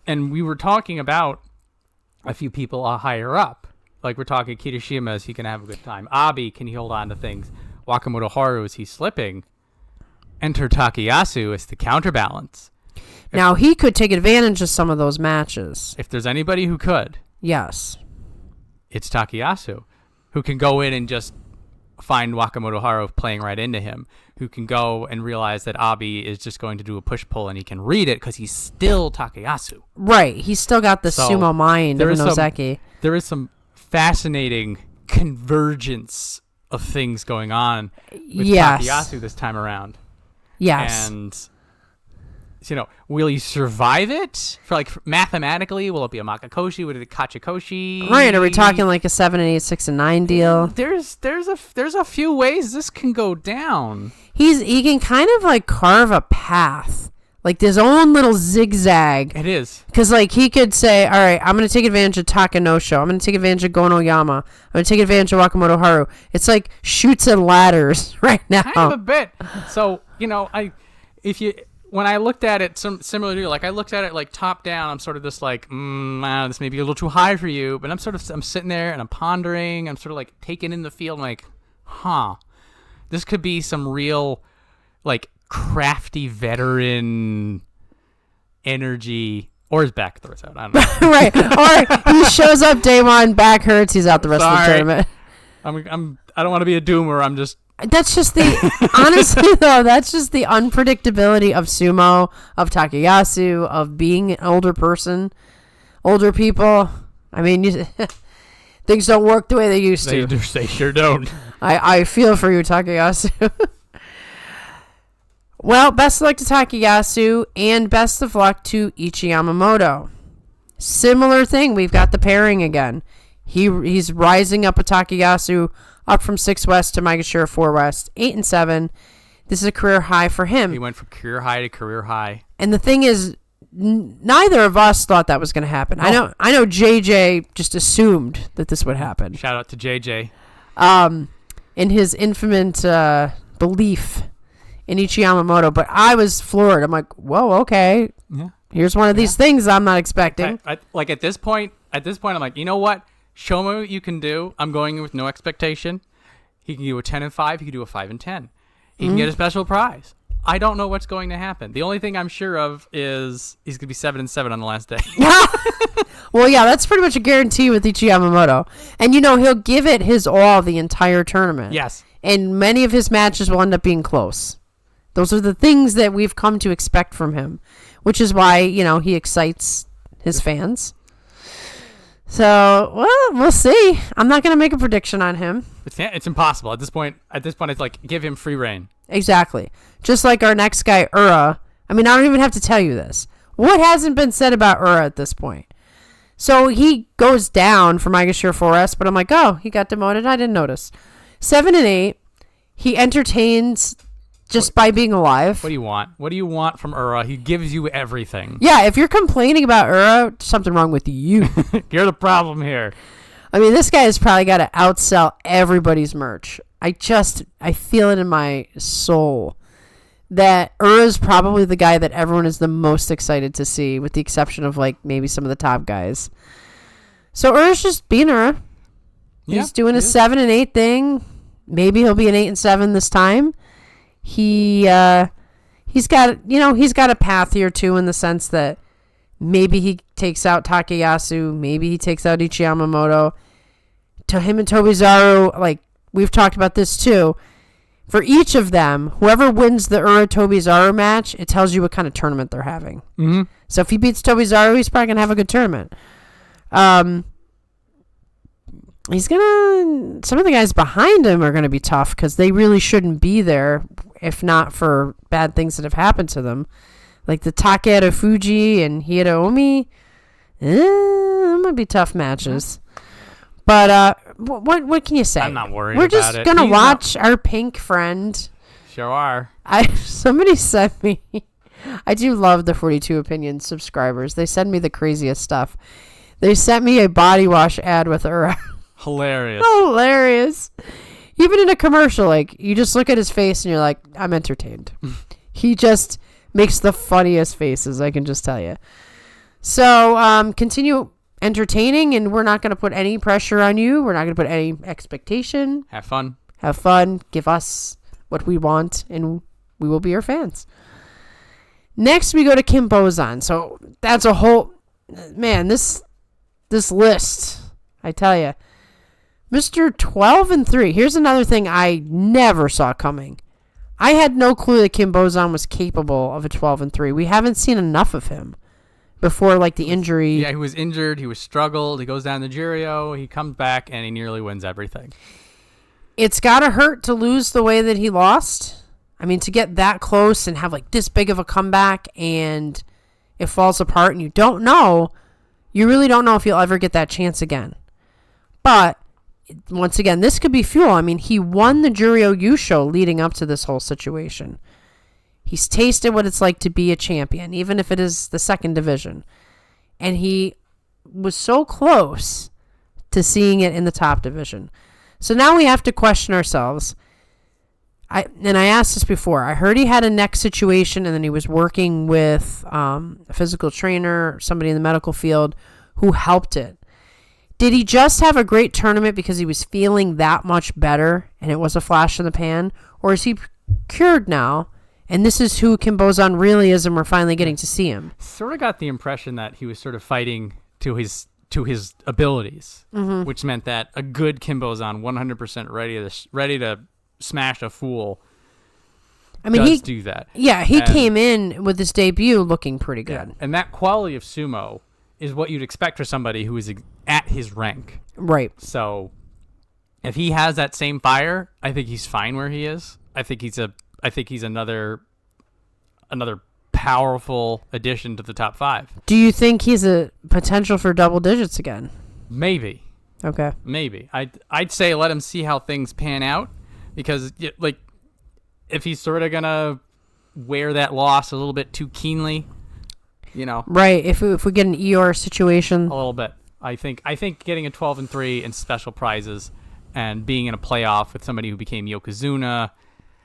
and we were talking about a few people higher up. Like we're talking Kirishima, is he can have a good time? Abi, can he hold on to things? Wakamotoharu, is he slipping? Enter Takayasu as the counterbalance. Now, he could take advantage of some of those matches. If there's anybody who could, yes, it's Takayasu, who can go in and just find Wakamotoharu playing right into him, who can go and realize that Abi is just going to do a push-pull and he can read it because he's still Takayasu. Right. He's still got the sumo mind of an Ozeki. There is some fascinating convergence of things going on with Takayasu this time around. Yes. And will he survive it? For like mathematically, will it be a Makakoshi? Will it be a Kachikoshi? Right? Are we talking like a 7 and 8, 6 and 9 deal? There's a few ways this can go down. He can kind of like carve a path, like his own little zigzag. It is. Because like he could say, all right, I'm going to take advantage of Takanosho. I'm going to take advantage of Gonoyama. I'm going to take advantage of Wakamotoharu. It's like shoots and ladders right now. Kind of a bit. So when I looked at it, similar to you, like I looked at it like top down, I'm sort of just like, this may be a little too high for you. But I'm sitting there and I'm pondering. I'm sort of like taking in the field, like, this could be some real, like, crafty veteran energy. Or his back throws out. I don't know. Right. Or he shows up day one, back hurts, he's out the rest of the tournament. I don't want to be a doomer. I'm just. That's just honestly though, that's just the unpredictability of sumo, of Takayasu, of being an older person, older people. I mean, things don't work the way they used to. They sure don't. I feel for you, Takayasu. Well, best of luck to Takayasu, and best of luck to Ichiyamamoto. Similar thing, we've got the pairing again. He's rising up a Takayasu, up from 6 West to Maegashira 4 West, 8 and 7. This is a career high for him. He went from career high to career high. And the thing is, neither of us thought that was going to happen. No. I know JJ just assumed that this would happen. Shout out to JJ. In his infinite belief in Ichiyamamoto, but I was floored. I'm like, whoa, okay. Yeah. Here's one of these things I'm not expecting. Like at this point, I'm like, you know what? Show me what you can do. I'm going in with no expectation. He can do a 10 and 5. He can do a 5 and 10. He can get a special prize. I don't know what's going to happen. The only thing I'm sure of is he's going to be 7 and 7 on the last day. Well, yeah, that's pretty much a guarantee with Ichiyamamoto. And, he'll give it his all the entire tournament. Yes. And many of his matches will end up being close. Those are the things that we've come to expect from him, which is why, he excites his fans. So, well, we'll see. I'm not going to make a prediction on him. It's impossible. At this point, it's like, give him free reign. Exactly. Just like our next guy, Ura. I mean, I don't even have to tell you this. What hasn't been said about Ura at this point? So he goes down for Maegashira 4S, but I'm like, oh, he got demoted. I didn't notice. 7 and 8. He entertains just by being alive. What do you want? What do you want from Ura? He gives you everything. Yeah, if you're complaining about Ura, something wrong with you. You're the problem here. I mean, this guy has probably got to outsell everybody's merch. I feel it in my soul that Ura's probably the guy that everyone is the most excited to see, with the exception of like maybe some of the top guys. So Ura's just being Ura. He's doing a 7 and 8 thing. Maybe he'll be an 8 and 7 this time. He's got a path here too, in the sense that maybe he takes out Takayasu, maybe he takes out Ichiyamamoto. To him and Tobizaru, like we've talked about this too. For each of them, whoever wins the Ura Tobizaru match, it tells you what kind of tournament they're having. Mm-hmm. So if he beats Tobizaru, he's probably gonna have a good tournament. Some of the guys behind him are gonna be tough because they really shouldn't be there if not for bad things that have happened to them, like the Takeru Fuji and Hiromi. Them would be tough matches. But what can you say? I'm not worried We're about just it. gonna watch our pink friend. Sure are. Somebody sent me. I do love the 42 Opinions subscribers. They send me the craziest stuff. They sent me a body wash ad with Ura. Hilarious. Hilarious. Even in a commercial, like, you just look at his face and you're like, I'm entertained. He just makes the funniest faces, I can just tell you. So, continue entertaining, and we're not going to put any pressure on you. We're not going to put any expectation. Have fun. Have fun. Give us what we want, and we will be your fans. Next, we go to Kinbozan. So, that's a whole... Man, this list, I tell you. Mr. 12 and 3. Here's another thing I never saw coming. I had no clue that Kinbozan was capable of a 12 and 3. We haven't seen enough of him before, like the injury. Yeah, he was injured. He was struggled. He goes down to Juryo. He comes back and he nearly wins everything. It's gotta hurt to lose the way that he lost. I mean, to get that close and have like this big of a comeback and it falls apart and you really don't know if you'll ever get that chance again. But once again, this could be fuel. I mean, he won the Juryo Yusho leading up to this whole situation. He's tasted what it's like to be a champion, even if it is the second division. And he was so close to seeing it in the top division. So now we have to question ourselves. I asked this before. I heard he had a neck situation and then he was working with a physical trainer, somebody in the medical field who helped it. Did he just have a great tournament because he was feeling that much better and it was a flash in the pan? Or is he cured now and this is who Kinbozan really is and we're finally getting to see him? Sort of got the impression that he was sort of fighting to his abilities, which meant that a good Kinbozan, 100% ready to smash a fool, he do that. Yeah, he came in with his debut looking pretty good. Yeah, and that quality of sumo is what you'd expect for somebody who is at his rank. Right. So if he has that same fire, I think he's fine where he is. I think he's another powerful addition to the top 5. Do you think he's a potential for double digits again? Maybe. Okay. Maybe. I'd say let him see how things pan out, because like if he's sort of gonna wear that loss a little bit too keenly, Right. If we get an Eeyore situation, a little bit. I think getting a 12-3 and special prizes and being in a playoff with somebody who became Yokozuna.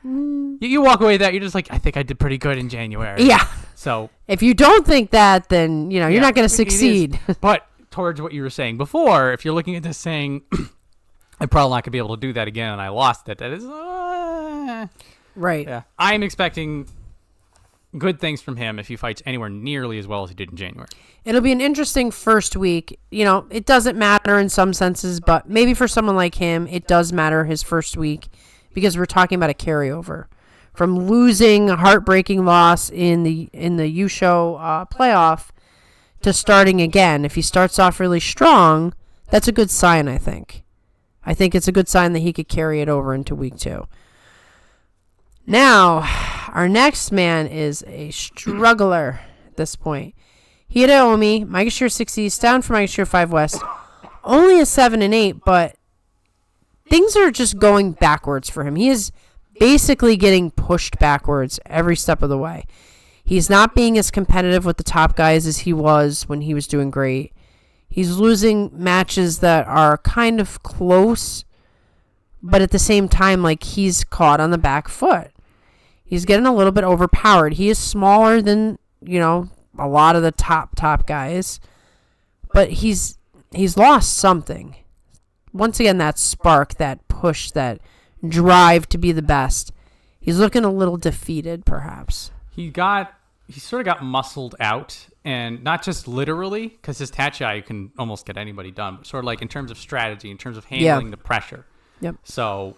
You walk away with that, you're just like, I think I did pretty good in January. Yeah. So if you don't think that, then you're not going to succeed. But towards what you were saying before, if you're looking at this saying, I'm probably not going to be able to do that again, and I lost it. That is right. Yeah. I'm expecting good things from him if he fights anywhere nearly as well as he did in January. It'll be an interesting first week. It doesn't matter in some senses, but maybe for someone like him, it does matter his first week. Because we're talking about a carryover from losing a heartbreaking loss in the Yusho playoff to starting again. If he starts off really strong, that's a good sign, I think. I think it's a good sign that he could carry it over into week 2. Now, our next man is a struggler at this point. Hiromi, Maegashira 6 East, down from Maegashira 5 West. Only a 7 and 8, but things are just going backwards for him. He is basically getting pushed backwards every step of the way. He's not being as competitive with the top guys as he was when he was doing great. He's losing matches that are kind of close, but at the same time, like, he's caught on the back foot. He's getting a little bit overpowered. He is smaller than, a lot of the top guys, but he's lost something. Once again, that spark, that push, that drive to be the best. He's looking a little defeated, perhaps. He sort of got muscled out, and not just literally, because his tachi can almost get anybody done, but sort of like in terms of strategy, in terms of handling the pressure. Yep. So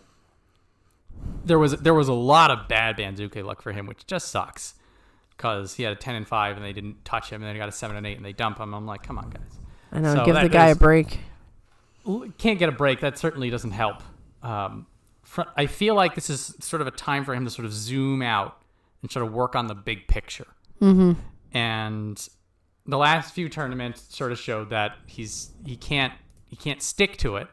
there was a lot of bad Banzuke luck for him, which just sucks, because he had a 10 and 5 and they didn't touch him, and then he got a 7 and 8 and they dump him. I'm like, come on, guys. I know, give the guy a break. Can't get a break. That certainly doesn't help. I feel like this is sort of a time for him to sort of zoom out and sort of work on the big picture. Mm-hmm. And the last few tournaments sort of showed that he can't stick to it.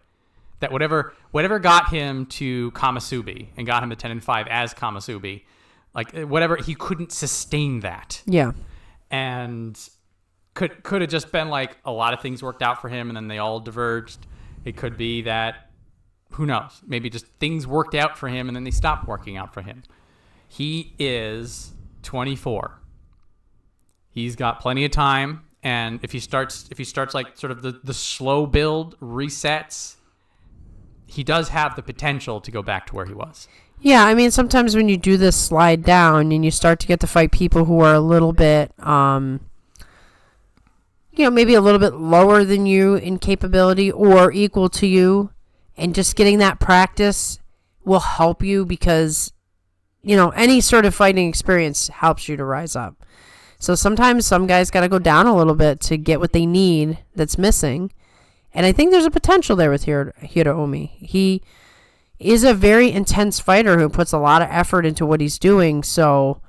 That whatever got him to Kamasubi and got him to 10 and 5 as Kamasubi, like whatever, he couldn't sustain that. Yeah. And could have just been like a lot of things worked out for him and then they all diverged. It could be that, who knows, maybe just things worked out for him and then they stopped working out for him. He is 24. He's got plenty of time, and if he starts like sort of the slow build resets, he does have the potential to go back to where he was. Yeah, I mean, sometimes when you do this slide down and you start to get to fight people who are a little bit, maybe a little bit lower than you in capability or equal to you, and just getting that practice will help you because, any sort of fighting experience helps you to rise up. So sometimes some guys got to go down a little bit to get what they need that's missing. And I think there's a potential there with Hiromi. He is a very intense fighter who puts a lot of effort into what he's doing. So,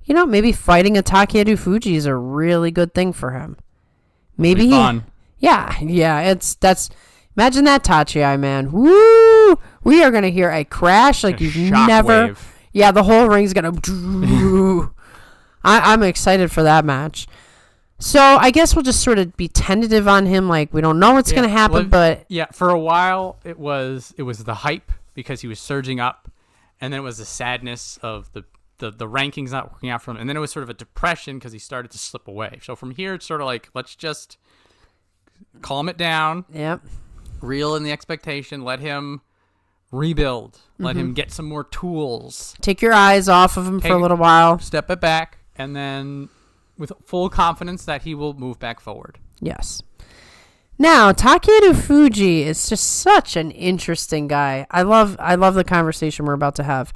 maybe fighting a Takeru Fuji is a really good thing for him. Maybe It'll be fun. Yeah. Imagine that, Tachi, man. Woo! We are gonna hear a crash like you've never. Wave. Yeah, the whole ring's gonna. I'm excited for that match. So I guess we'll just sort of be tentative on him. Like, we don't know what's gonna happen, but yeah, for a while it was the hype because he was surging up, and then it was the sadness of the rankings not working out for him, and then it was sort of a depression because he started to slip away. So from here, it's sort of like, let's just calm it down. Yep. Reel in the expectation. Let him rebuild. Let him get some more tools. Take your eyes off of him for a little while. Step it back, and then with full confidence that he will move back forward. Yes. Now, Takeru Fuji is just such an interesting guy. I love the conversation we're about to have.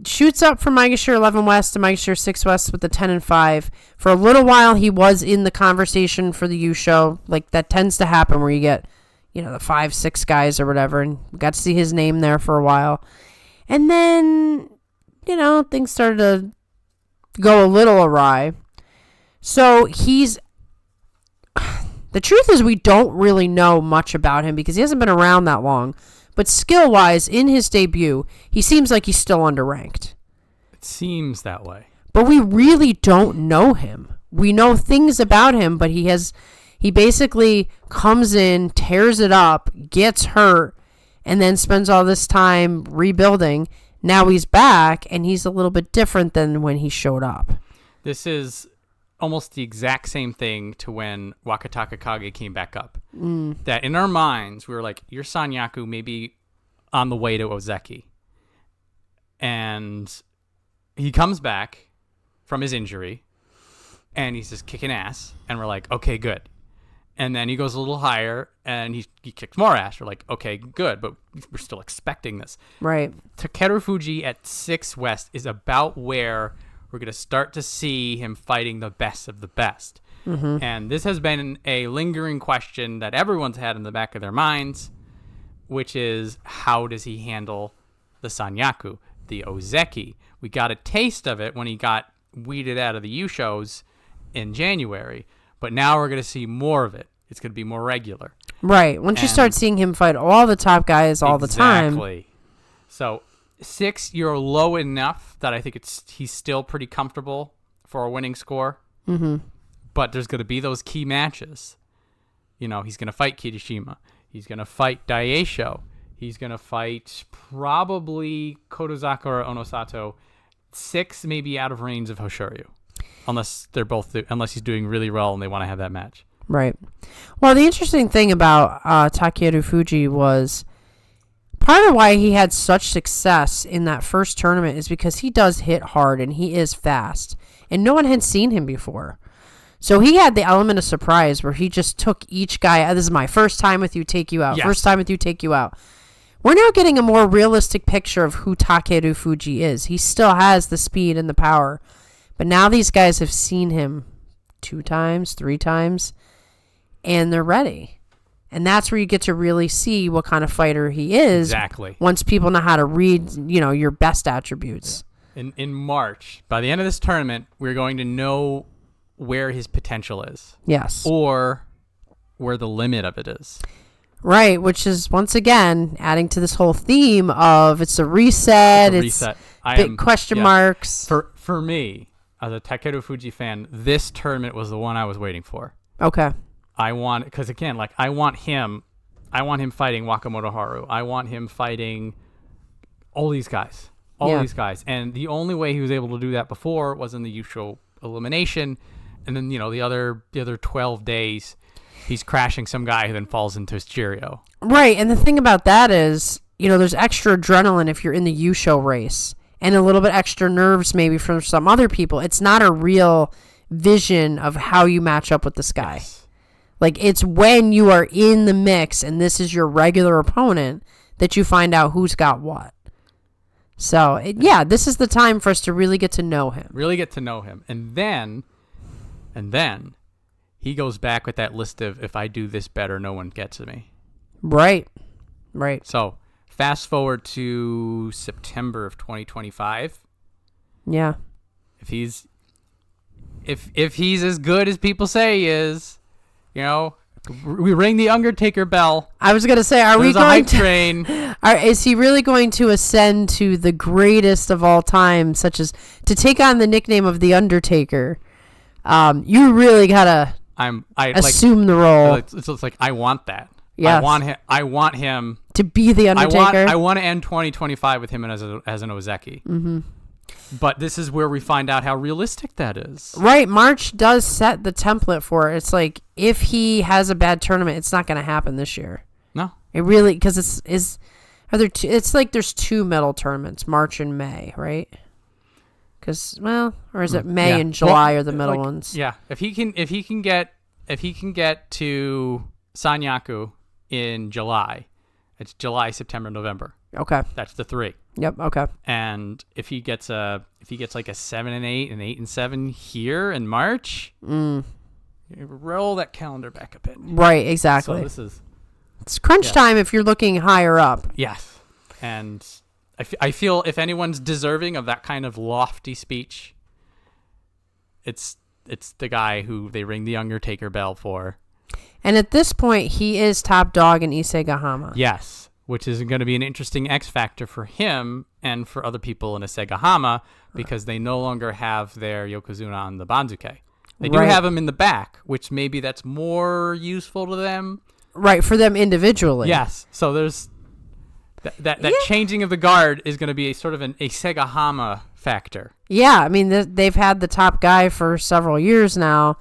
Shoots up from Maegashira 11 West to Maegashira 6 West with the 10 and 5. For a little while, he was in the conversation for the U show. Like, that tends to happen where you get, the 5, 6 guys or whatever. And we got to see his name there for a while. And then, things started to go a little awry. So the truth is we don't really know much about him because he hasn't been around that long. But skill-wise, in his debut, he seems like he's still underranked. It seems that way. But we really don't know him. We know things about him, but he basically comes in, tears it up, gets hurt, and then spends all this time rebuilding. Now he's back, and he's a little bit different than when he showed up. This is almost the exact same thing to when Wakatakage came back up. That in our minds, we were like, your Sanyaku may be on the way to Ozeki. And he comes back from his injury, and he's just kicking ass, and we're like, okay, good. And then he goes a little higher, and he kicks more ass. We're like, okay, good, but we're still expecting this. Right. Takeru Fuji at 6 West is about where we're going to start to see him fighting the best of the best. Mm-hmm. And this has been a lingering question that everyone's had in the back of their minds, which is, how does he handle the Sanyaku, the Ozeki? We got a taste of it when he got weeded out of the U shows in January, but now we're going to see more of it. It's going to be more regular. Right. Once you start seeing him fight all the top guys all the time. Exactly. So 6, you're low enough that I think he's still pretty comfortable for a winning score. Mm-hmm. But there's going to be those key matches. He's going to fight Kirishima. He's going to fight Daieisho. He's going to fight probably Kotozakura or Onosato. 6 may be out of range of Hoshoryu. Unless he's doing really well and they want to have that match. Right. Well, the interesting thing about Takeru Fuji was part of why he had such success in that first tournament is because he does hit hard and he is fast. And no one had seen him before. So he had the element of surprise where he just took each guy. This is my first time with you, take you out. Yes. First time with you, take you out. We're now getting a more realistic picture of who Takeru Fuji is. He still has the speed and the power. But now these guys have seen him 2 times, 3 times, and they're ready. And that's where you get to really see what kind of fighter he is. Exactly. Once people know how to read, your best attributes. In March, by the end of this tournament, we're going to know where his potential is. Yes. Or where the limit of it is. Right, which is, once again, adding to this whole theme of it's a reset. It's big question marks. For me, as a Takeru Fuji fan, this tournament was the one I was waiting for. Okay. Because again, I want him fighting Wakamotoharu. I want him fighting all these guys. These guys. And the only way he was able to do that before was in the Yusho elimination. And then, the other 12 days, he's crashing some guy who then falls into his Cheerio. Right. And the thing about that is, there's extra adrenaline if you're in the Yusho race. And a little bit extra nerves maybe from some other people. It's not a real vision of how you match up with this guy. Yes. Like, it's when you are in the mix and this is your regular opponent that you find out who's got what. So, this is the time for us to really get to know him. And then he goes back with that list of, if I do this better, no one gets me. Right. So fast forward to September of 2025. Yeah. If he's as good as people say he is, we ring the Undertaker bell. I was gonna say, are we There's a going hype to? train. Is he really going to ascend to the greatest of all time, such as to take on the nickname of the Undertaker? You really gotta assume the role. It's like I want that. Yes. I want him to be the Undertaker. I want to end 2025 with him as an Ozeki. Mm-hmm. But this is where we find out how realistic that is. Right, March does set the template for it. It's like if he has a bad tournament, it's not going to happen this year. No, it really because it's like there's two medal tournaments, March and May, right? Because or is it May and July are the medal ones? Yeah, if he can get to Sanyaku in July, it's July, September, November. Okay, that's the 3. Yep. Okay. And if he gets like a 7 and 8 and 8 and 7 here in March, roll that calendar back a bit. Right. Exactly. So it's crunch time if you're looking higher up. Yes, and I feel if anyone's deserving of that kind of lofty speech, it's the guy who they ring the Undertaker bell for. And at this point, he is top dog in Isegahama. Yes. Which is going to be an interesting X factor for him and for other people in Isegahama because they no longer have their Yokozuna on the Banzuke. They do have him in the back, which maybe that's more useful to them. Right, for them individually. Yes. So there's that changing of the guard is going to be a sort of an Isegahama factor. Yeah, I mean, they've had the top guy for several years now.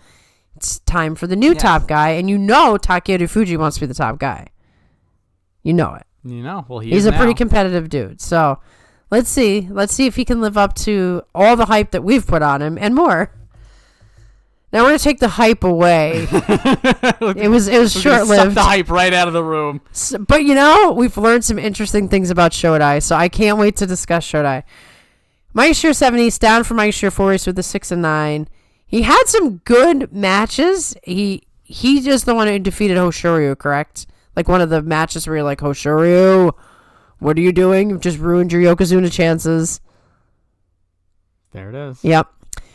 It's time for the new top guy, and Takeru Fuji wants to be the top guy. You know it. Well, he's a pretty competitive dude. So let's see if he can live up to all the hype that we've put on him and more. Now we're gonna take the hype away. It was short lived. Suck the hype right out of the room. So, but we've learned some interesting things about Shodai, so I can't wait to discuss Shodai. Maegashira 7 East down from Maegashira 4 East with the 6 and 9. He had some good matches. He just the one who defeated Hoshoryu, correct? Like one of the matches where you're like, Hoshoryu, what are you doing? You've just ruined your Yokozuna chances. There it is. Yep.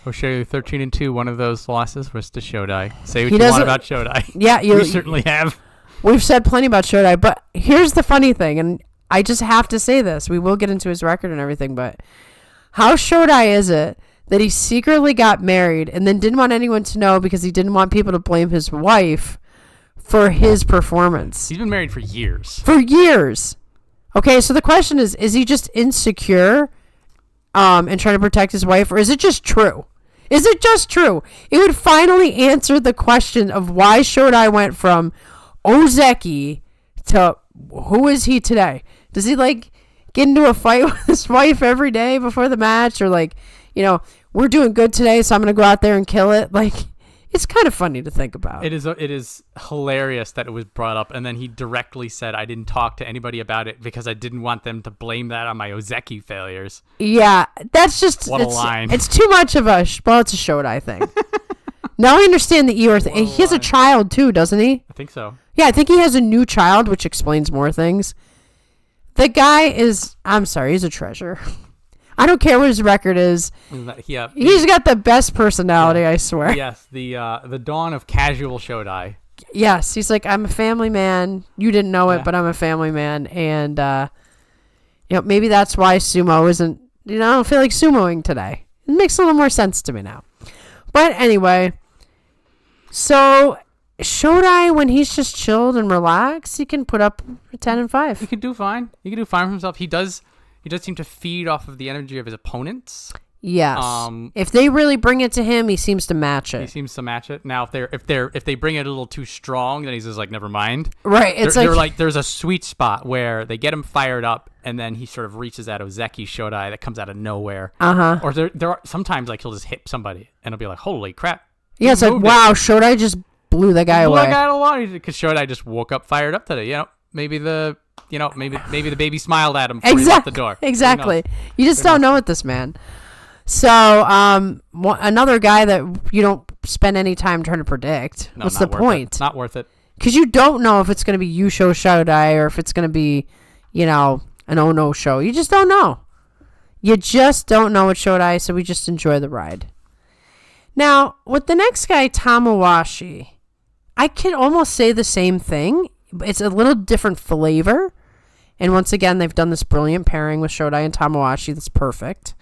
Hoshoryu 13-2. One of those losses was to Shodai. Say what you want about Shodai. Yeah, we certainly have. We've said plenty about Shodai, but here's the funny thing, and I just have to say this. We will get into his record and everything, but how Shodai is it that he secretly got married and then didn't want anyone to know because he didn't want people to blame his wife for his performance? He's been married for years. Okay, so the question is he just insecure and trying to protect his wife, or is it just true? It would finally answer the question of why Shodai went from Ozeki to who is he today? Does he get into a fight with his wife every day before the match, or we're doing good today, so I'm going to go out there and kill it? It's kind of funny to think about. It is hilarious that it was brought up, and then he directly said, I didn't talk to anybody about it because I didn't want them to blame that on my Ozeki failures. Yeah, that's just... What a line. It's too much of it's a Shodai thing. Now I understand the Eeyore thing. He has a child, too, doesn't he? I think so. Yeah, I think he has a new child, which explains more things. The guy is... I'm sorry, he's a treasure. I don't care what his record is. Yeah, he's got the best personality, I swear. Yes, the dawn of casual Shodai. Yes, he's like, I'm a family man. You didn't know it, but I'm a family man, and maybe that's why sumo isn't. I don't feel like sumoing today. It makes a little more sense to me now. But anyway, so Shodai, when he's just chilled and relaxed, he can put up 10 and 5. He can do fine. He can do fine for himself. He does seem to feed off of the energy of his opponents. Yes. If they really bring it to him, he seems to match it. He seems to match it. Now, if they bring it a little too strong, then he's just like, never mind. Right. It's there's a sweet spot where they get him fired up, and then he sort of reaches that Ozeki Shodai that comes out of nowhere. Or there are sometimes he'll just hit somebody, and it'll be like, holy crap. Yeah, it's like, wow, Shodai just blew that guy away. Because Shodai just woke up fired up today. Maybe the baby smiled at him before he left the door. Exactly. You just don't know with this man. So, another guy that you don't spend any time trying to predict. No, what's the point? Not worth it. Because you don't know if it's going to be Yusho Shodai or if it's going to be, an Ono show. You just don't know. You just don't know with Shodai, so we just enjoy the ride. Now, with the next guy, Tamawashi, I could almost say the same thing. It's a little different flavor. And once again, they've done this brilliant pairing with Shodai and Tamawashi. That's perfect.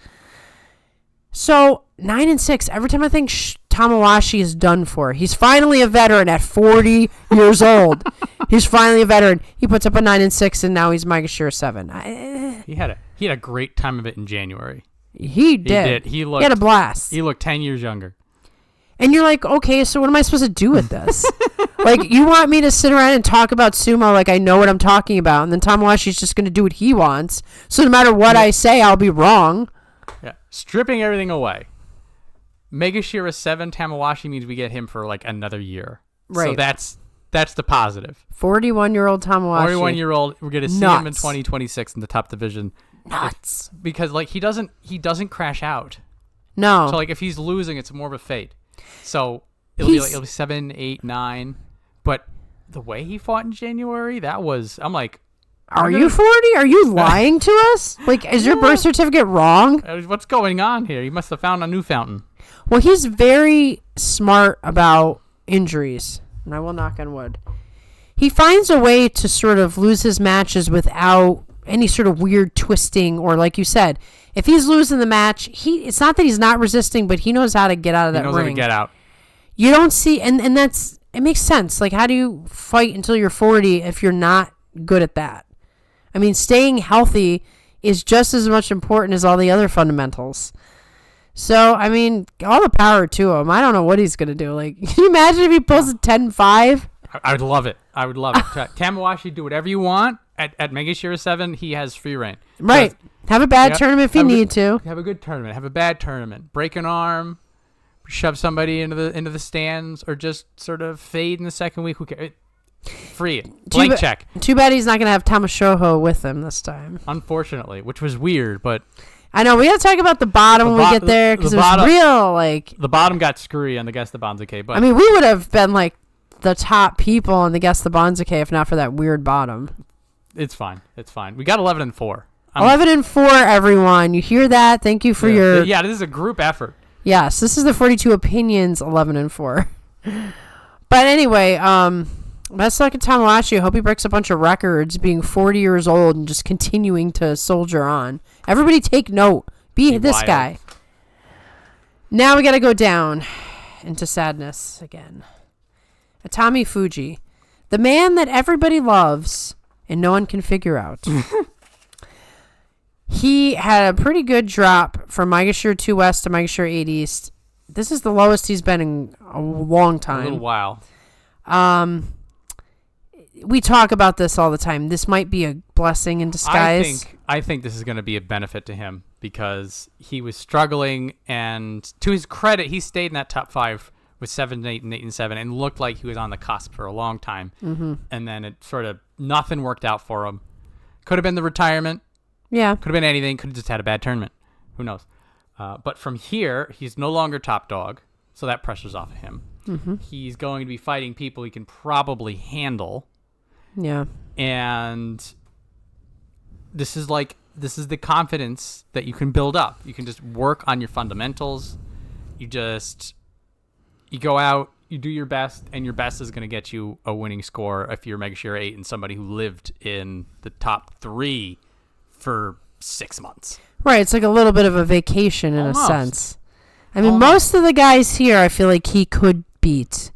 So, 9 and 6, every time I think Tamawashi is done for, he's finally a veteran at 40 years old. He's finally a veteran. He puts up a 9 and 6, and now he's Maegashira 7. He had a great time of it in January. He did. He had a blast. He looked 10 years younger. And you're like, okay, so what am I supposed to do with this? Like, you want me to sit around and talk about sumo like I know what I'm talking about, and then Tamawashi's just going to do what he wants. So no matter what I say, I'll be wrong. Yeah. Stripping everything away. Maegashira 7 Tamawashi means we get him for like another year. Right. So that's the positive. 41-year-old Tamawashi. 41-year-old. We're going to see him in 2026 in the top division. Nuts. Because like he doesn't crash out. No. So like if he's losing, it's more of a fade. So it'll be 7, 8, 9. But the way he fought in January, I'm like, are you 40? Are you lying to us? Like, is your birth certificate wrong? What's going on here? He must have found a new fountain. Well, he's very smart about injuries, and I will knock on wood. He finds a way to sort of lose his matches without any sort of weird twisting, or like you said, if he's losing the match, it's not that he's not resisting, but he knows how to get out of that ring. He knows how to get out. You don't see, and it makes sense. Like, how do you fight until you're 40 if you're not good at that? I mean, staying healthy is just as much important as all the other fundamentals. So, I mean, all the power to him. I don't know what he's going to do. Like, can you imagine if he pulls a 10-5? I would love it. Tamawashi, do whatever you want. At Maegashira 7, he has free reign. Right. Have a bad tournament if you need to. Have a good tournament. Have a bad tournament. Break an arm. Shove somebody into the stands, or just sort of fade in the second week. Who cares? Free it. Blank check. Too bad he's not going to have Tamashoho with him this time. Unfortunately, which was weird, but I know we got to talk about the bottom when we get there, because it was real. Like, the bottom got screwy on the Guess the Banzuke, but I mean, we would have been like the top people on the Guess the Banzuke if not for that weird bottom. It's fine. We got 11 and 4. 11 and 4, everyone. You hear that? Thank you for your. Yeah, this is a group effort. Yes, this is the 42 Opinions 11 and 4. But anyway, best luck at Tamawashi. I hope he breaks a bunch of records, being 40 years old and just continuing to soldier on. Everybody take note. Be this wild guy. Now we got to go down into sadness again. Atami Fuji, the man that everybody loves and no one can figure out. He had a pretty good drop from Maegashira 2 West to Maegashira 8 East. This is the lowest he's been in a long time. A little while. We talk about this all the time. This might be a blessing in disguise. I think this is going to be a benefit to him because he was struggling, and to his credit, he stayed in that top 5 with 7 and 8 and 8 and 7 and looked like he was on the cusp for a long time. Mm-hmm. And then it sort of nothing worked out for him. Could have been the retirement. Yeah. Could have been anything. Could have just had a bad tournament. Who knows? But from here, he's no longer top dog, so that pressure's off of him. Mm-hmm. He's going to be fighting people he can probably handle. Yeah. And this is the confidence that you can build up. You can just work on your fundamentals. You go out, you do your best, and your best is going to get you a winning score if you're Maegashira 8 and somebody who lived in the top 3 for 6 months. Right, it's like a little bit of a vacation in a sense. I mean, most of the guys here, I feel like he could beat.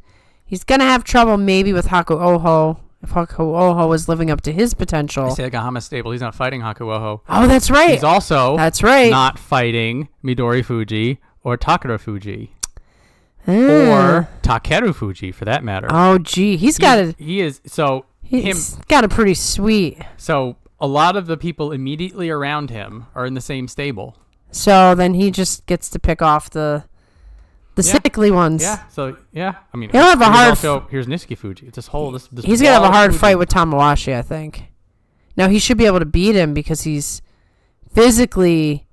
He's going to have trouble maybe with Haku Oho, if Haku Oho is living up to his potential. I say Gahama stable, he's not fighting Haku Oho. Oh, that's right. He's also not fighting Midori Fuji or Takara Fuji. Or Takeru Fuji, for that matter. Oh, gee. He's got a pretty sweet. So a lot of the people immediately around him are in the same stable. So then he just gets to pick off the sickly ones. Yeah. So I mean, he'll have a hard. Here's Nisuke Fuji. It's this whole this. He's gonna have a hard fight with Tamawashi, I think. Now he should be able to beat him because he's physically,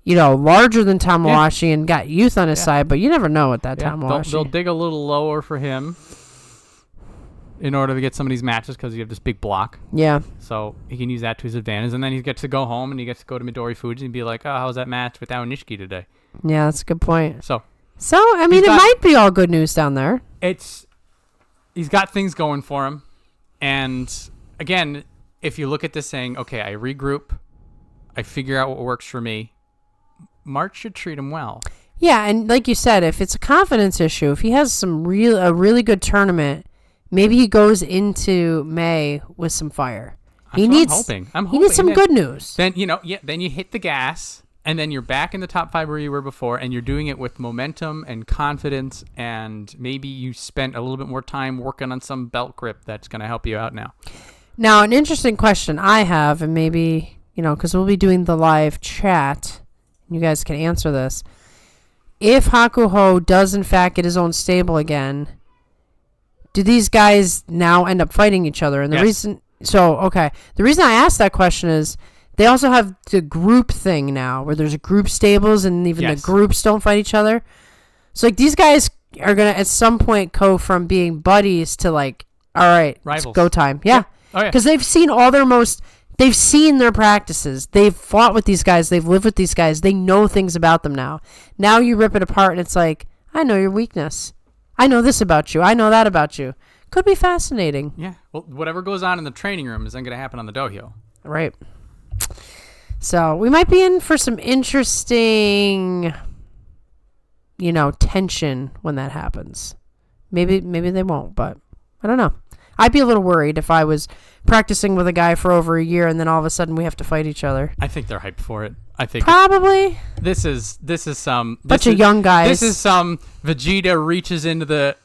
larger than Tamawashi and got youth on his side. But you never know with that Tamawashi. They'll dig a little lower for him. in order to get some of these matches because you have this big block. Yeah. So he can use that to his advantage. And then he gets to go home and he gets to go to Midori Fuji and be like, oh, how was that match with Aonishiki today? Yeah, that's a good point. So I mean, it might be all good news down there. He's got things going for him. And again, if you look at this saying, okay, I regroup, I figure out what works for me, March should treat him well. Yeah, and like you said, if it's a confidence issue, if he has a really good tournament, maybe he goes into May with some fire. I'm hoping. He needs some good news. Then then you hit the gas, and then you're back in the top 5 where you were before, and you're doing it with momentum and confidence, and maybe you spent a little bit more time working on some belt grip that's going to help you out now. Now, an interesting question I have, and maybe, because we'll be doing the live chat, you guys can answer this. If Hakuho does in fact get his own stable again, do these guys now end up fighting each other? And the reason I asked that question is they also have the group thing now where there's group stables and even the groups don't fight each other. So like these guys are going to at some point go from being buddies to like, all right, rivals. It's go time. Yeah. Oh, yeah. Because they've seen they've seen their practices. They've fought with these guys. They've lived with these guys. They know things about them now. Now you rip it apart and it's like, I know your weakness. I know this about you. I know that about you. Could be fascinating. Yeah. Well, whatever goes on in the training room is then going to happen on the dojo. Right. So we might be in for some interesting, tension when that happens. Maybe they won't, but I don't know. I'd be a little worried if I was practicing with a guy for over a year and then all of a sudden we have to fight each other. I think they're hyped for it. I think probably this is some bunch of young guys. This is some Vegeta reaches into the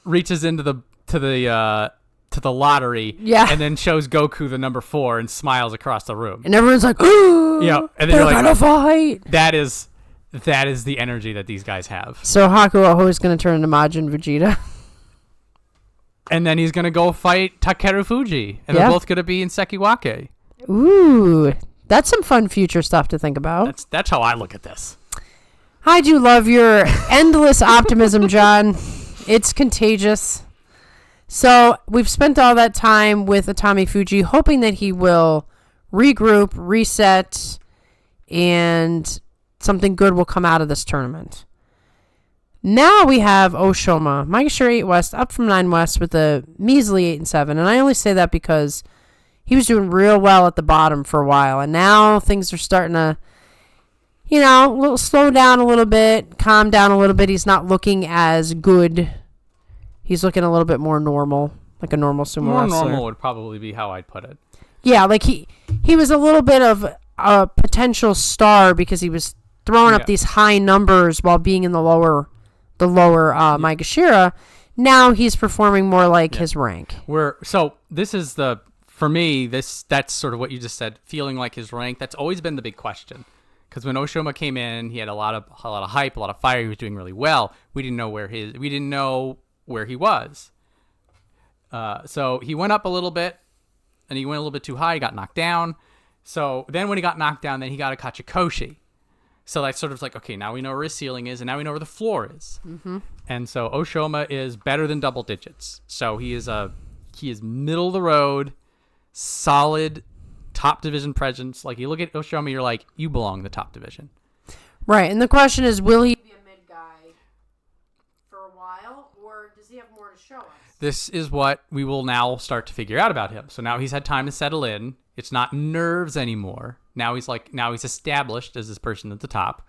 lottery, and then shows Goku the number 4 and smiles across the room, and everyone's like, "Ooh, and then they're gonna fight." That is the energy that these guys have. So Hakuho is gonna turn into Majin Vegeta. And then he's going to go fight Takeru Fuji. And they're both going to be in Sekiwake. Ooh, that's some fun future stuff to think about. That's how I look at this. I do love your endless optimism, John. It's contagious. So we've spent all that time with Atami Fuji, hoping that he will regroup, reset, and something good will come out of this tournament. Now we have Oshoma, Maegashira 8 West, up from 9 West with a measly 8 and 7. And I only say that because he was doing real well at the bottom for a while. And now things are starting to, slow down a little bit, calm down a little bit. He's not looking as good. He's looking a little bit more normal, like a normal sumo wrestler. More normal would probably be how I'd put it. Yeah, like he was a little bit of a potential star because he was throwing up these high numbers while being in the lower Maegashira. Now he's performing more like his rank. This is for me, that's sort of what you just said, feeling like his rank. That's always been the big question. Because when Oshoma came in, he had a lot of hype, a lot of fire. He was doing really well. We didn't know where he was. So he went up a little bit, and he went a little bit too high. He got knocked down. So then when he got knocked down, then he got a Kachikoshi. So that's sort of like, okay, now we know where his ceiling is, and now we know where the floor is. Mm-hmm. And so Oshoma is better than double digits. So he is middle of the road, solid top division presence. Like you look at Oshoma, you're like, you belong in the top division. Right, and the question is, will he be a mid guy for a while, or does he have more to show us? This is what we will now start to figure out about him. So now he's had time to settle in. It's not nerves anymore. Now he's established as this person at the top.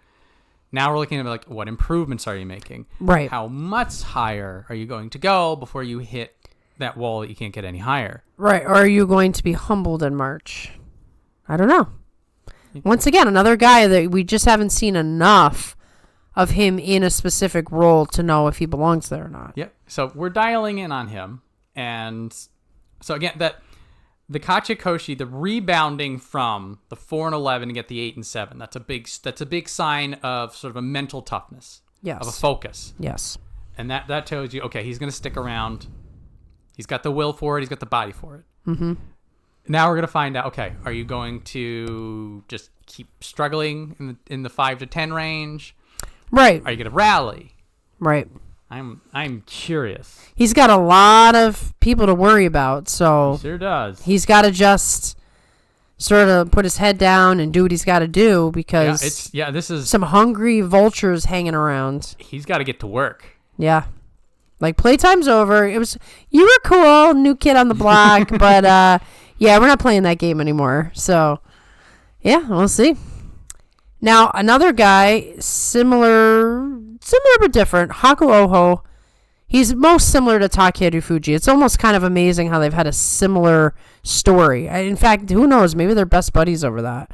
Now we're looking at like, what improvements are you making? Right. How much higher are you going to go before you hit that wall that you can't get any higher? Right. Or are you going to be humbled in March? I don't know. Once again, another guy that we just haven't seen enough of him in a specific role to know if he belongs there or not. Yep. So we're dialing in on him. And so again, the Kachikoshi, the rebounding from the 4 and 11 to get the 8 and 7, that's a big sign of sort of a mental toughness. Yes. Of a focus. Yes. And that tells you, okay, he's going to stick around. He's got the will for it. He's got the body for it. Mm-hmm. Now we're going to find out, okay, are you going to just keep struggling in the 5 to 10 range? Right. Are you going to rally? Right. I'm curious. He's got a lot of people to worry about, so He sure does. he's got to just sort of put his head down and do what he's got to do because this is some hungry vultures hanging around. he's got to get to work. Yeah. Like, playtime's over. You were cool, new kid on the block, but, yeah, we're not playing that game anymore. So, yeah, we'll see. Now, another guy, similar but different, Haku Oho. He's most similar to Takeru Fuji. It's almost kind of amazing how they've had a similar story. In fact, who knows? Maybe they're best buddies over that.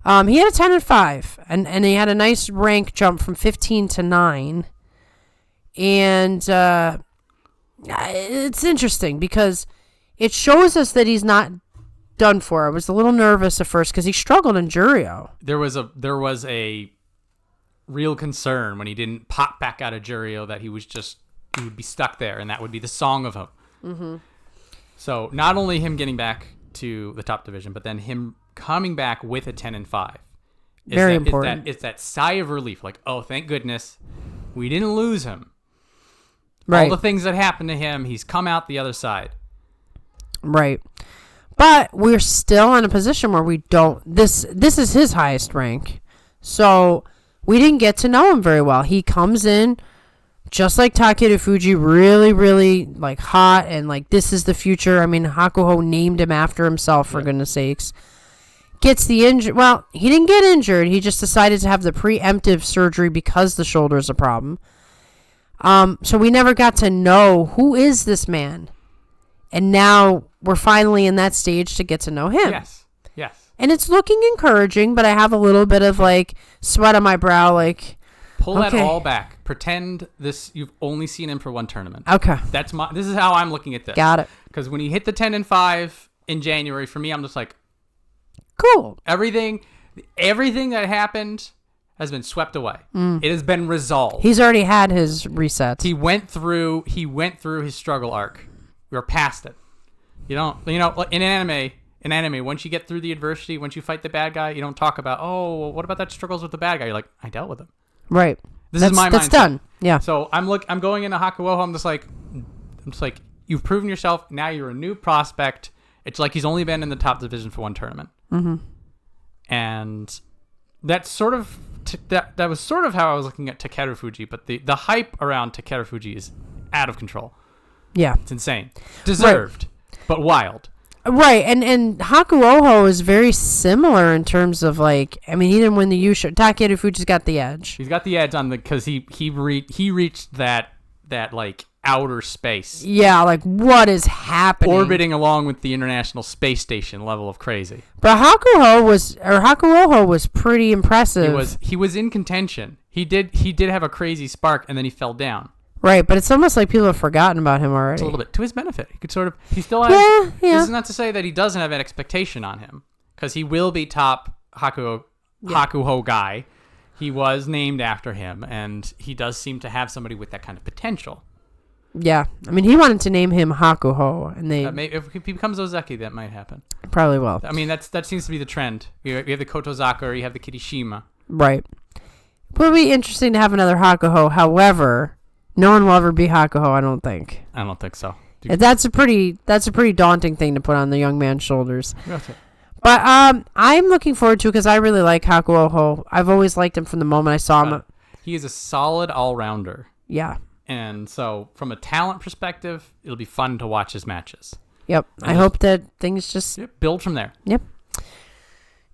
He had a 10 and 5, and he had a nice rank jump from 15 to 9. And it's interesting because it shows us that he's not done for. I was a little nervous at first because he struggled in Juryo. There was a real concern when he didn't pop back out of Juryo that he would be stuck there, and that would be the song of him. Mm-hmm. So not only him getting back to the top division, but then him coming back with a 10 and 5. Very important. It's that sigh of relief, like, oh, thank goodness we didn't lose him. Right. All the things that happened to him, he's come out the other side. Right. But we're still in a position where we don't... This is his highest rank. So we didn't get to know him very well. He comes in just like Takeru Fuji, really, really like hot and like this is the future. I mean, Hakuho named him after himself, for goodness sakes. Gets the injury. Well, he didn't get injured. He just decided to have the preemptive surgery because the shoulder is a problem. So we never got to know who is this man. And now we're finally in that stage to get to know him. Yes. And it's looking encouraging, but I have a little bit of like sweat on my brow, like pull that all back. Pretend you've only seen him for one tournament. Okay. This is how I'm looking at this. Got it. Because when he hit the 10 and 5 in January, for me, I'm just like, cool. Everything that happened has been swept away. It has been resolved. He's already had his reset. He went through his struggle arc. We're past it. In anime, once you get through the adversity, once you fight the bad guy, you don't talk about, oh, what about that struggles with the bad guy? You're like, I dealt with him. Right. This is my mindset. That's done. Yeah. So I'm going into Hakuoho. I'm just like, you've proven yourself. Now you're a new prospect. It's like he's only been in the top division for one tournament. Mm-hmm. And that's sort of that was sort of how I was looking at Takeru Fuji. But the hype around Takeru Fuji is out of control. Yeah. It's insane. Deserved, but wild. Right, and Hakuoho is very similar in terms of like, I mean, he didn't win the Yusho. Takeru Fuji's got the edge. He's got the edge on because he reached that like outer space. Yeah, like what is happening? Orbiting along with the International Space Station level of crazy. But Hakuoho was pretty impressive. He was in contention. He did have a crazy spark, and then he fell down. Right, but it's almost like people have forgotten about him already. It's a little bit to his benefit. He still has. Yeah. This is not to say that he doesn't have an expectation on him, because he will be top Hakuho guy. He was named after him, and he does seem to have somebody with that kind of potential. Yeah, I mean, he wanted to name him Hakuho, and if he becomes Ozeki, that might happen. Probably will. I mean, that seems to be the trend. You have the Kotozakura, you have the Kirishima. Right. It would be interesting to have another Hakuho. However, no one will ever be Hakuho, I don't think. I don't think so. That's a pretty daunting thing to put on the young man's shoulders. Okay. But I'm looking forward to it because I really like Hakuoho. I've always liked him from the moment I saw him. He is a solid all-rounder. Yeah. And so from a talent perspective, it'll be fun to watch his matches. Yep. I hope that things just... build from there. Yep.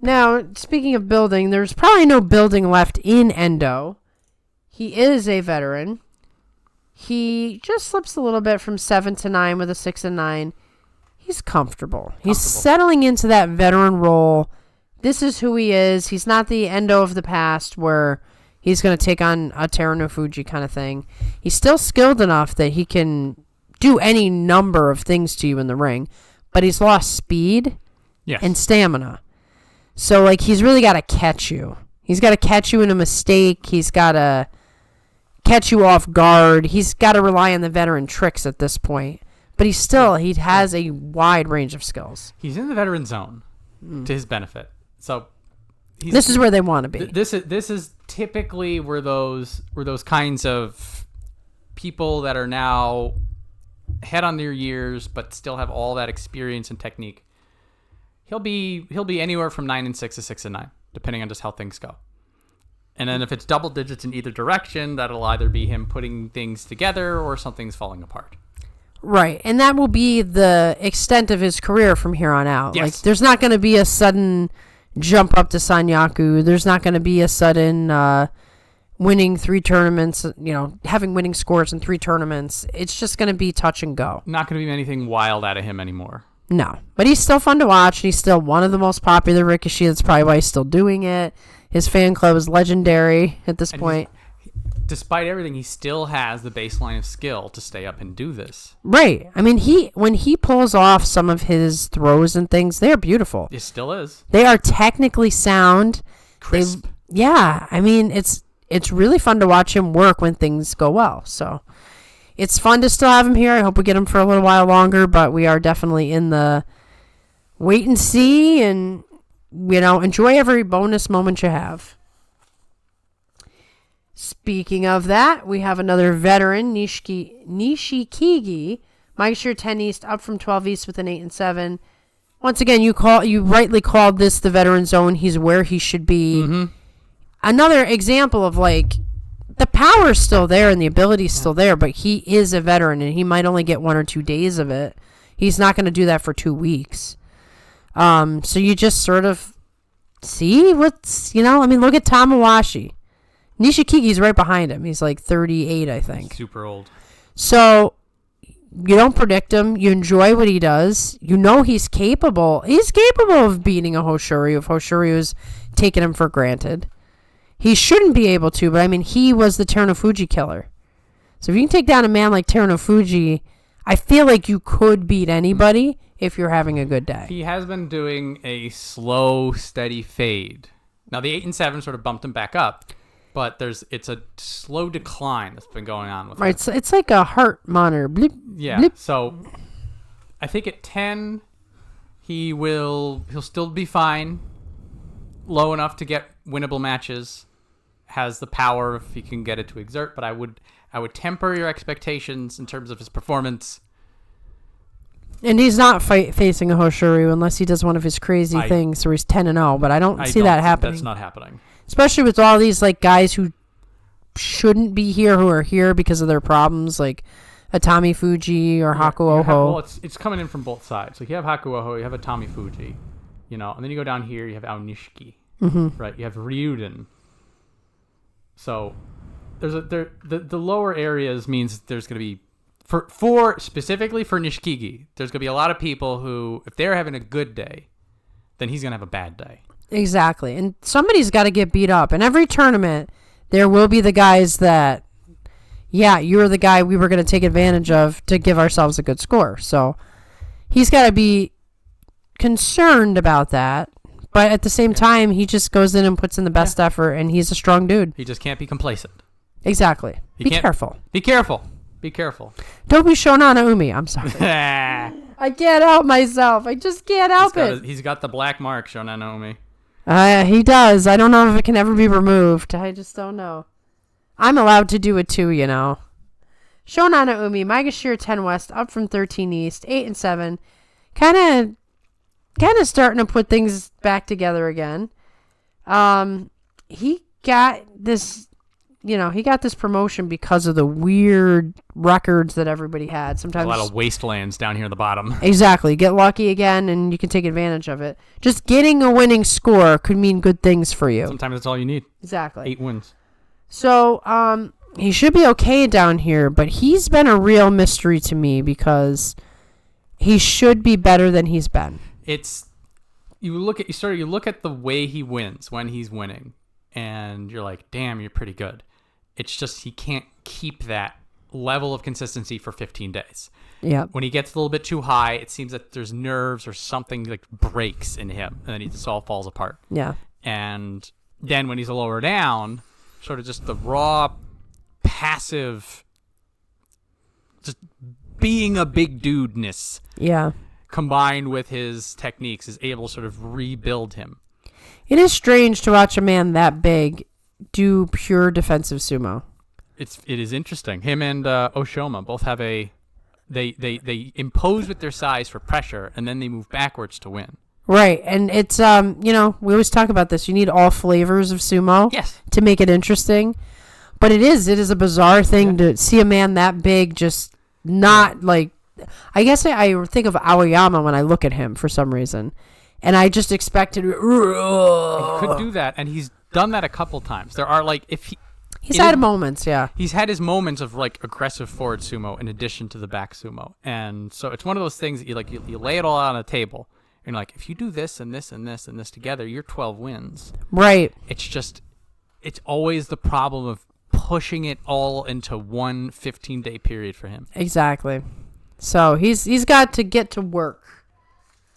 Now, speaking of building, there's probably no building left in Endo. He is a veteran. He just slips a little bit from 7 to 9 with a 6 and 9. He's comfortable. He's settling into that veteran role. This is who he is. He's not the Endo of the past where he's going to take on a Terunofuji kind of thing. He's still skilled enough that he can do any number of things to you in the ring, but he's lost speed and stamina. So, like, he's really got to catch you. He's got to catch you in a mistake. He's got to catch you off guard. He's got to rely on the veteran tricks at this point. But he has a wide range of skills. He's in the veteran zone to his benefit. So this is where they want to be. This is typically where those kinds of people that are now head on their years but still have all that experience and technique, he'll be anywhere from 9-6 to 6-9, depending on just how things go. And then if it's double digits in either direction, that'll either be him putting things together or something's falling apart. Right, and that will be the extent of his career from here on out. Yes. Like, there's not going to be a sudden jump up to Sanyaku. There's not going to be a sudden winning 3 tournaments, having winning scores in 3 tournaments. It's just going to be touch and go. Not going to be anything wild out of him anymore. No, but he's still fun to watch. He's still one of the most popular Rikishi. That's probably why he's still doing it. His fan club is legendary at this point. Despite everything, he still has the baseline of skill to stay up and do this. Right. I mean, when he pulls off some of his throws and things, they're beautiful. It still is. They are technically sound. Crisp. Yeah. I mean, it's really fun to watch him work when things go well. So it's fun to still have him here. I hope we get him for a little while longer, but we are definitely in the wait and see and, enjoy every bonus moment you have. Speaking of that, we have another veteran, Nishikigi, Maegashira 10 East, up from 12 East with an 8-7. Once again, you rightly called this the veteran zone. He's where he should be. Mm-hmm. Another example of the power is still there and the ability is still there, but he is a veteran and he might only get 1 or 2 days of it. He's not going to do that for 2 weeks. So you just sort of see what's, look at Tamawashi. Nishikigi's right behind him. He's like 38, I think. Super old. So you don't predict him. You enjoy what he does. He's capable. He's capable of beating a Hoshoryu if Hoshoryu's taken him for granted. He shouldn't be able to, but he was the Terunofuji killer. So if you can take down a man like Terunofuji, I feel like you could beat anybody if you're having a good day. He has been doing a slow, steady fade. Now the 8-7 sort of bumped him back up. But it's a slow decline that's been going on with him. Right, it's like a heart monitor. Bleep, yeah. bleep. So I think at 10 he'll still be fine. Low enough to get winnable matches. Has the power if he can get it to exert, but I would temper your expectations in terms of his performance. And he's not facing a Hoshoryu unless he does one of his crazy things where he's 10-0, but I don't see that happening. That's not happening. Especially with all these guys who shouldn't be here who are here because of their problems, like Atami Fuji or Hakuoho. Well, it's coming in from both sides. Like you have Hakuoho, you have Atami Fuji, and then you go down here, you have Aonishiki, right? You have Ryuden. So the lower areas means there's going to be for specifically for Nishikigi, there's going to be a lot of people who, if they're having a good day, then he's going to have a bad day. Exactly. And somebody's got to get beat up. In every tournament, there will be the guys that, you're the guy we were going to take advantage of to give ourselves a good score. So he's got to be concerned about that. But at the same time, he just goes in and puts in the best effort, and he's a strong dude. He just can't be complacent. Exactly. Be careful. Be careful. Be careful. Don't be Shonana Umi. I'm sorry. I can't help myself. I just can't help it. He's got the black mark, Shonanomi. He does. I don't know if it can ever be removed. I just don't know. I'm allowed to do it too, Shonana Umi, Maegashira 10 West, up from 13 East, 8-7. Kind of starting to put things back together again. He got this, he got this promotion because of the weird records that everybody had. Sometimes a lot of wastelands down here at the bottom. Exactly. Get lucky again, and you can take advantage of it. Just getting a winning score could mean good things for you. Sometimes that's all you need. Exactly. 8 wins. So, he should be okay down here, but he's been a real mystery to me because he should be better than he's been. You look at the way he wins when he's winning, and you're like, damn, you're pretty good. It's just he can't keep that level of consistency for 15 days. Yeah. When he gets a little bit too high, it seems that there's nerves or something breaks in him, and then he just all falls apart. Yeah. And then when he's lower down, sort of just the raw, passive, just being a big dude-ness. Yeah. Combined with his techniques is able to sort of rebuild him. It is strange to watch a man that big do pure defensive sumo. it is interesting. Him and Oshoma both have they impose with their size for pressure, and then they move backwards to win. Right, and it's we always talk about this. You need all flavors of sumo to make it interesting. But it is a bizarre thing to see a man that big just not like. I guess I think of Aoyama when I look at him for some reason, and I just expected. He could do that, and he's done that a couple times. There are like he's had moments, He's had his moments of like aggressive forward sumo in addition to the back sumo, and so it's one of those things that you lay it all out on a table, and like if you do this and this and this and this together, you're 12 wins. Right. It's always the problem of pushing it all into one 15-day period for him. Exactly. So he's got to get to work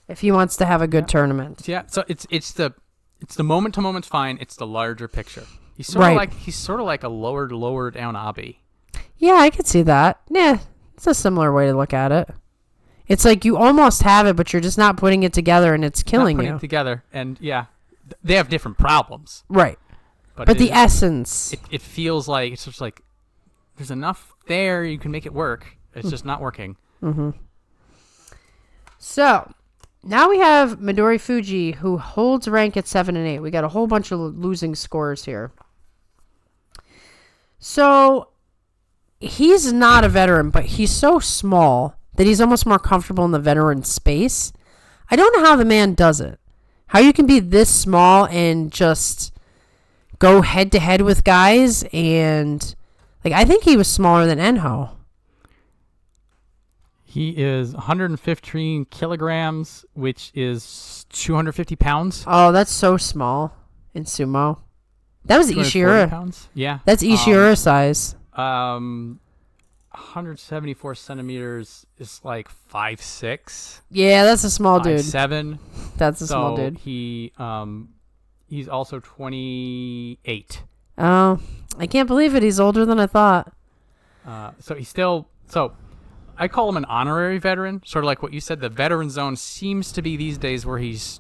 if he wants to have a good tournament. Yeah. So it's the moment to moment's fine. It's the larger picture. He's sort of like a lower down Abe. Yeah, I could see that. Yeah, it's a similar way to look at it. It's like you almost have it, but you're just not putting it together, and it's killing you. It together, and they have different problems. Right. But the essence. It feels like it's just like there's enough there you can make it work. It's just not working. Mm-hmm. So now we have Midori Fuji, who holds rank at 7 and 8. We got a whole bunch of losing scores here. So he's not a veteran, but he's so small that he's almost more comfortable in the veteran space. I don't know how the man does it. How you can be this small and just go head to head with guys, and like I think he was smaller than Enho. He is 115 kilograms, which is 250 pounds. Oh, that's so small in sumo. That was Ishihara. Pounds? Yeah. That's Ishihara size. 174 centimeters is like 5'6". Yeah, that's a small dude. 5'7". That's a small dude. He's also 28. Oh, I can't believe it. He's older than I thought. So he's still... So I call him an honorary veteran, sort of like what you said. The veteran zone seems to be these days where he's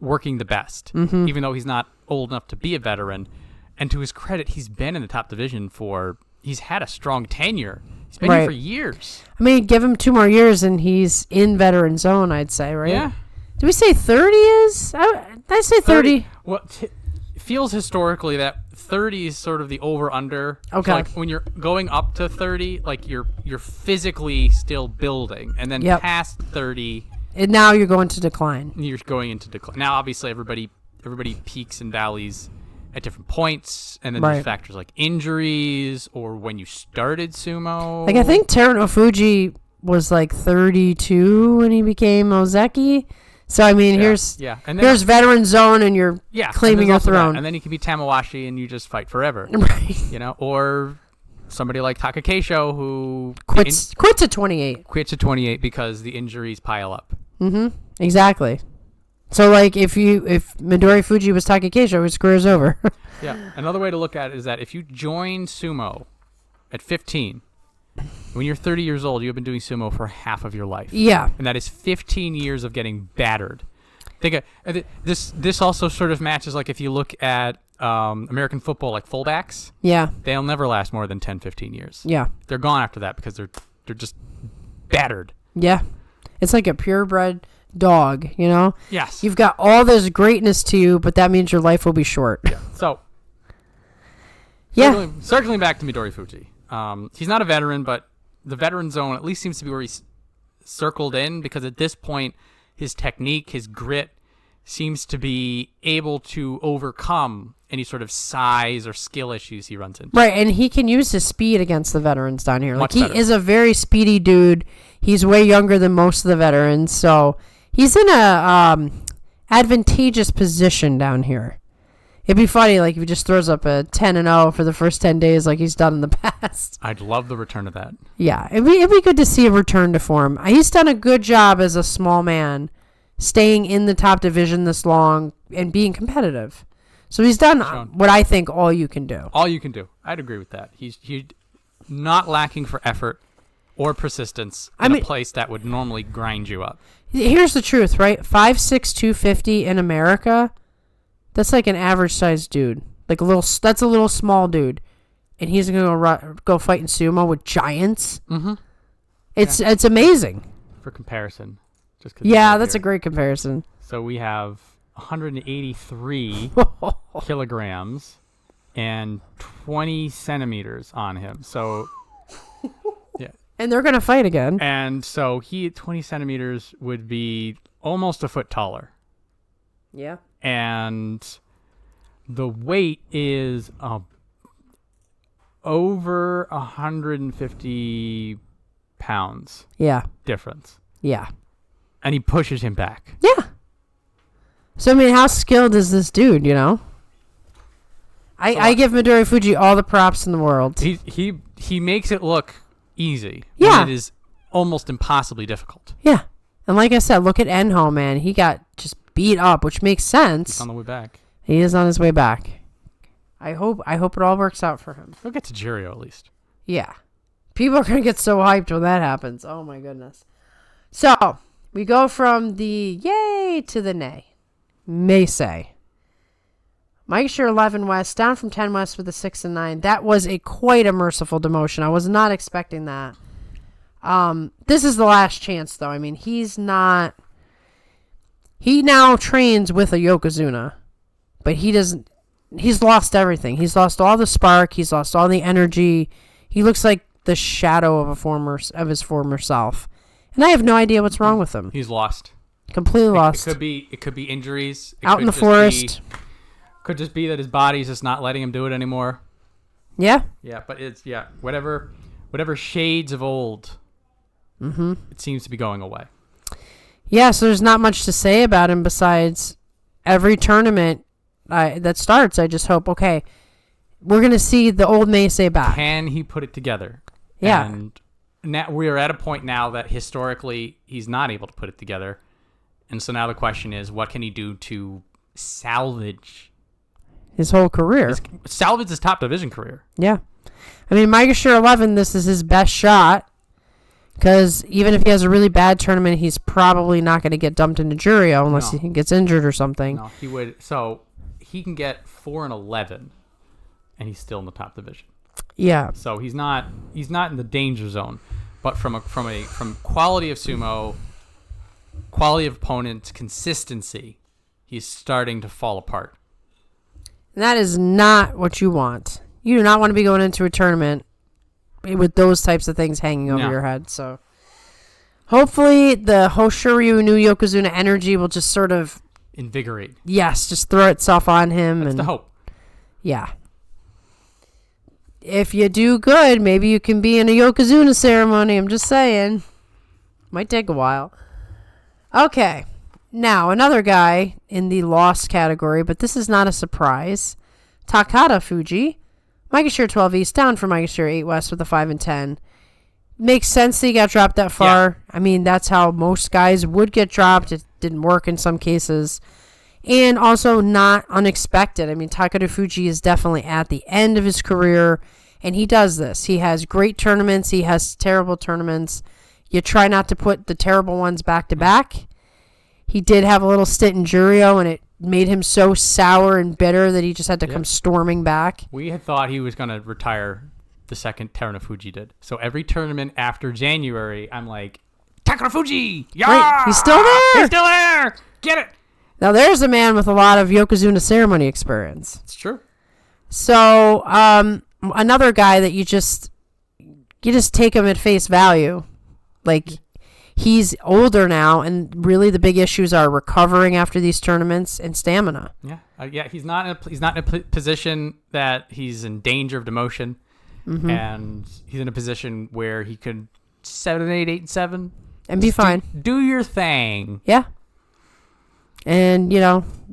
working the best, even though he's not old enough to be a veteran. And to his credit, he's been in the top division he's had a strong tenure. He's been here for years. I mean, give him 2 more years and he's in veteran zone, I'd say, right? Yeah. Do we say 30 is? I say 30. Well, it feels historically that 30 is sort of the over-under. Okay. So like when you're going up to 30, like you're physically still building. And then past 30... And now you're going to decline. You're going into decline. Now, obviously, everybody peaks and valleys at different points. And then there's factors like injuries or when you started sumo. Like, I think Teruno Fuji was like 32 when he became Ozeki. So, I mean, here's veteran zone and you're claiming your throne. And then you can be Tamawashi and you just fight forever. Right. Or somebody like Takakeisho who... Quits at 28. Quits at 28 because the injuries pile up. Mm-hmm. Exactly. So, like, if Midori Fuji was Takakeisho, his career's over. Yeah. Another way to look at it is that if you join sumo at 15... When you're 30 years old, you've been doing sumo for half of your life. Yeah. And that is 15 years of getting battered. Think this also sort of matches like if you look at American football, like fullbacks. Yeah. They'll never last more than 10, 15 years. Yeah. They're gone after that because they're just battered. Yeah. It's like a purebred dog, you know? Yes. You've got all this greatness to you, but that means your life will be short. Yeah. So, circling back to Midori Fuji. He's not a veteran, but the veteran zone at least seems to be where he's circled in because at this point, his technique, his grit seems to be able to overcome any sort of size or skill issues he runs into. Right, and he can use his speed against the veterans down here. Much he better. is a very speedy dude. He's way younger than most of the veterans, so he's in a advantageous position down here. It'd be funny, like, if he just throws up a 10-0 for the first 10 days like he's done in the past. I'd love the return of that. Yeah, it'd be good to see a return to form. He's done a good job as a small man, staying in the top division this long and being competitive. So he's done what I think all you can do. All you can do. I'd agree with that. He's not lacking for effort or persistence in a place that would normally grind you up. Here's the truth, right? 5'6", 250 in America... That's like an average sized dude. That's a little small dude. and he's going to go fight in sumo with giants. Mm-hmm. It's amazing. For comparison. Just 'cause Yeah, it's that's a here. great comparison. So we have 183 kilograms and 20 centimeters on him. So, yeah. And they're going to fight again. And so he at 20 centimeters would be almost a foot taller. Yeah. And the weight is over 150 pounds Yeah. difference. Yeah. And he pushes him back. Yeah. So, I mean, how skilled is this dude, you know? I give Midori Fuji all the props in the world. He makes it look easy. Yeah. When it is almost impossibly difficult. Yeah. And like I said, look at Enho, man. He got just beat up, which makes sense. He's on the way back. He is on his way back. I hope it all works out for him. He'll get to Jirio at least. Yeah. People are going to get so hyped when that happens. Oh, my goodness. So, we go from the yay to the nay. Meisei. Maegashira 11 West, down from 10 West with a 6 and 9. That was quite a merciful demotion. I was not expecting that. This is the last chance, though. I mean, he now trains with a Yokozuna, but he's lost everything. He's lost all the spark. He's lost all the energy. He looks like the shadow of his former self. And I have no idea what's wrong with him. He's lost. Completely lost. It could be injuries. It Out could in the just forest. Could just be that his body's just not letting him do it anymore. Yeah. Yeah, but it's whatever shades of old. Mm-hmm. It seems to be going away. Yeah, so there's not much to say about him besides every tournament that starts. I just hope, okay, we're going to see the old Meisei back. Can he put it together? Yeah. And now we are at a point now that historically he's not able to put it together. And so now the question is, what can he do to salvage His whole career. salvage his top division career? Yeah. I mean, Maegashira 11, this is his best shot. Because even if he has a really bad tournament, he's probably not going to get dumped into Jurio unless he gets injured or something. No, he would. So he can get 4-11, and he's still in the top division. Yeah. So he's not in the danger zone. But from quality of sumo, quality of opponents, consistency, he's starting to fall apart. And that is not what you want. You do not want to be going into a tournament with those types of things hanging over your head. So hopefully the Hoshoryu new Yokozuna energy will just sort of invigorate. Yes, just throw itself on him. That's the hope. Yeah. If you do good, maybe you can be in a Yokozuna ceremony. I'm just saying. Might take a while. Okay. Now, another guy in the lost category, but this is not a surprise. Takada Fuji. Maegashira 12 East, down from Maegashira 8 West with a 5 and 10. Makes sense that he got dropped that far. Yeah. I mean, that's how most guys would get dropped. It didn't work in some cases. And also not unexpected. I mean, Takada Fuji is definitely at the end of his career, and he does this. He has great tournaments. He has terrible tournaments. You try not to put the terrible ones back to back. He did have a little stint in Jurio, and it made him so sour and bitter that he just had to come storming back. We had thought he was going to retire the second Terunofuji did. So every tournament after January, I'm like, Takafuji! Yeah! Wait, he's still there? He's still there! Get it! Now, there's a man with a lot of Yokozuna ceremony experience. It's true. So, another guy that you just take him at face value. Like, he's older now, and really the big issues are recovering after these tournaments and stamina. Yeah, he's not in a position that he's in danger of demotion, and he's in a position where he could 7-8, 8-7, and be fine. Do your thing. Yeah, and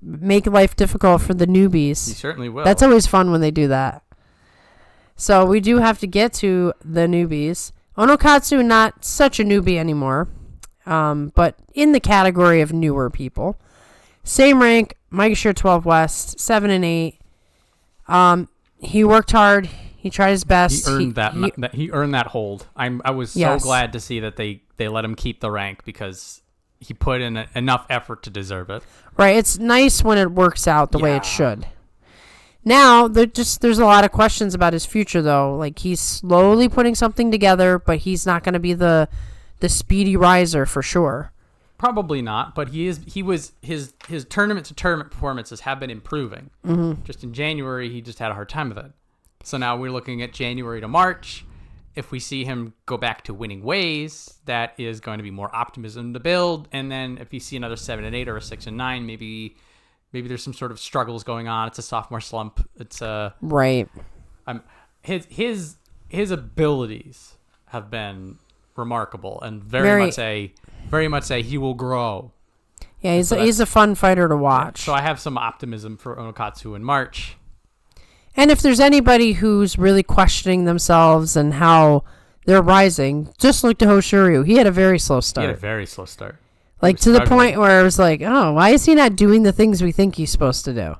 make life difficult for the newbies. He certainly will. That's always fun when they do that. So we do have to get to the newbies. Onokatsu, not such a newbie anymore, but in the category of newer people. Same rank, Maegashira 12 West, 7 and 8. He worked hard. He tried his best. He earned he earned that hold. I was so glad to see that they let him keep the rank because he put in enough effort to deserve it. Right. It's nice when it works out the way it should. Now, there's a lot of questions about his future, though. Like, he's slowly putting something together, but he's not going to be the speedy riser for sure. Probably not, but his tournament to tournament performances have been improving. Mm-hmm. Just in January, he just had a hard time of it. So now we're looking at January to March. If we see him go back to winning ways, that is going to be more optimism to build. And then if you see another 7-8 or a 6-9, maybe there's some sort of struggles going on. It's a sophomore slump. It's right. His abilities have been remarkable and very much say he will grow. Yeah, he's a fun fighter to watch. So I have some optimism for Onokatsu in March. And if there's anybody who's really questioning themselves and how they're rising, just look to Hoshoryu. He had a very slow start. Like, to the point where I was like, oh, why is he not doing the things we think he's supposed to do?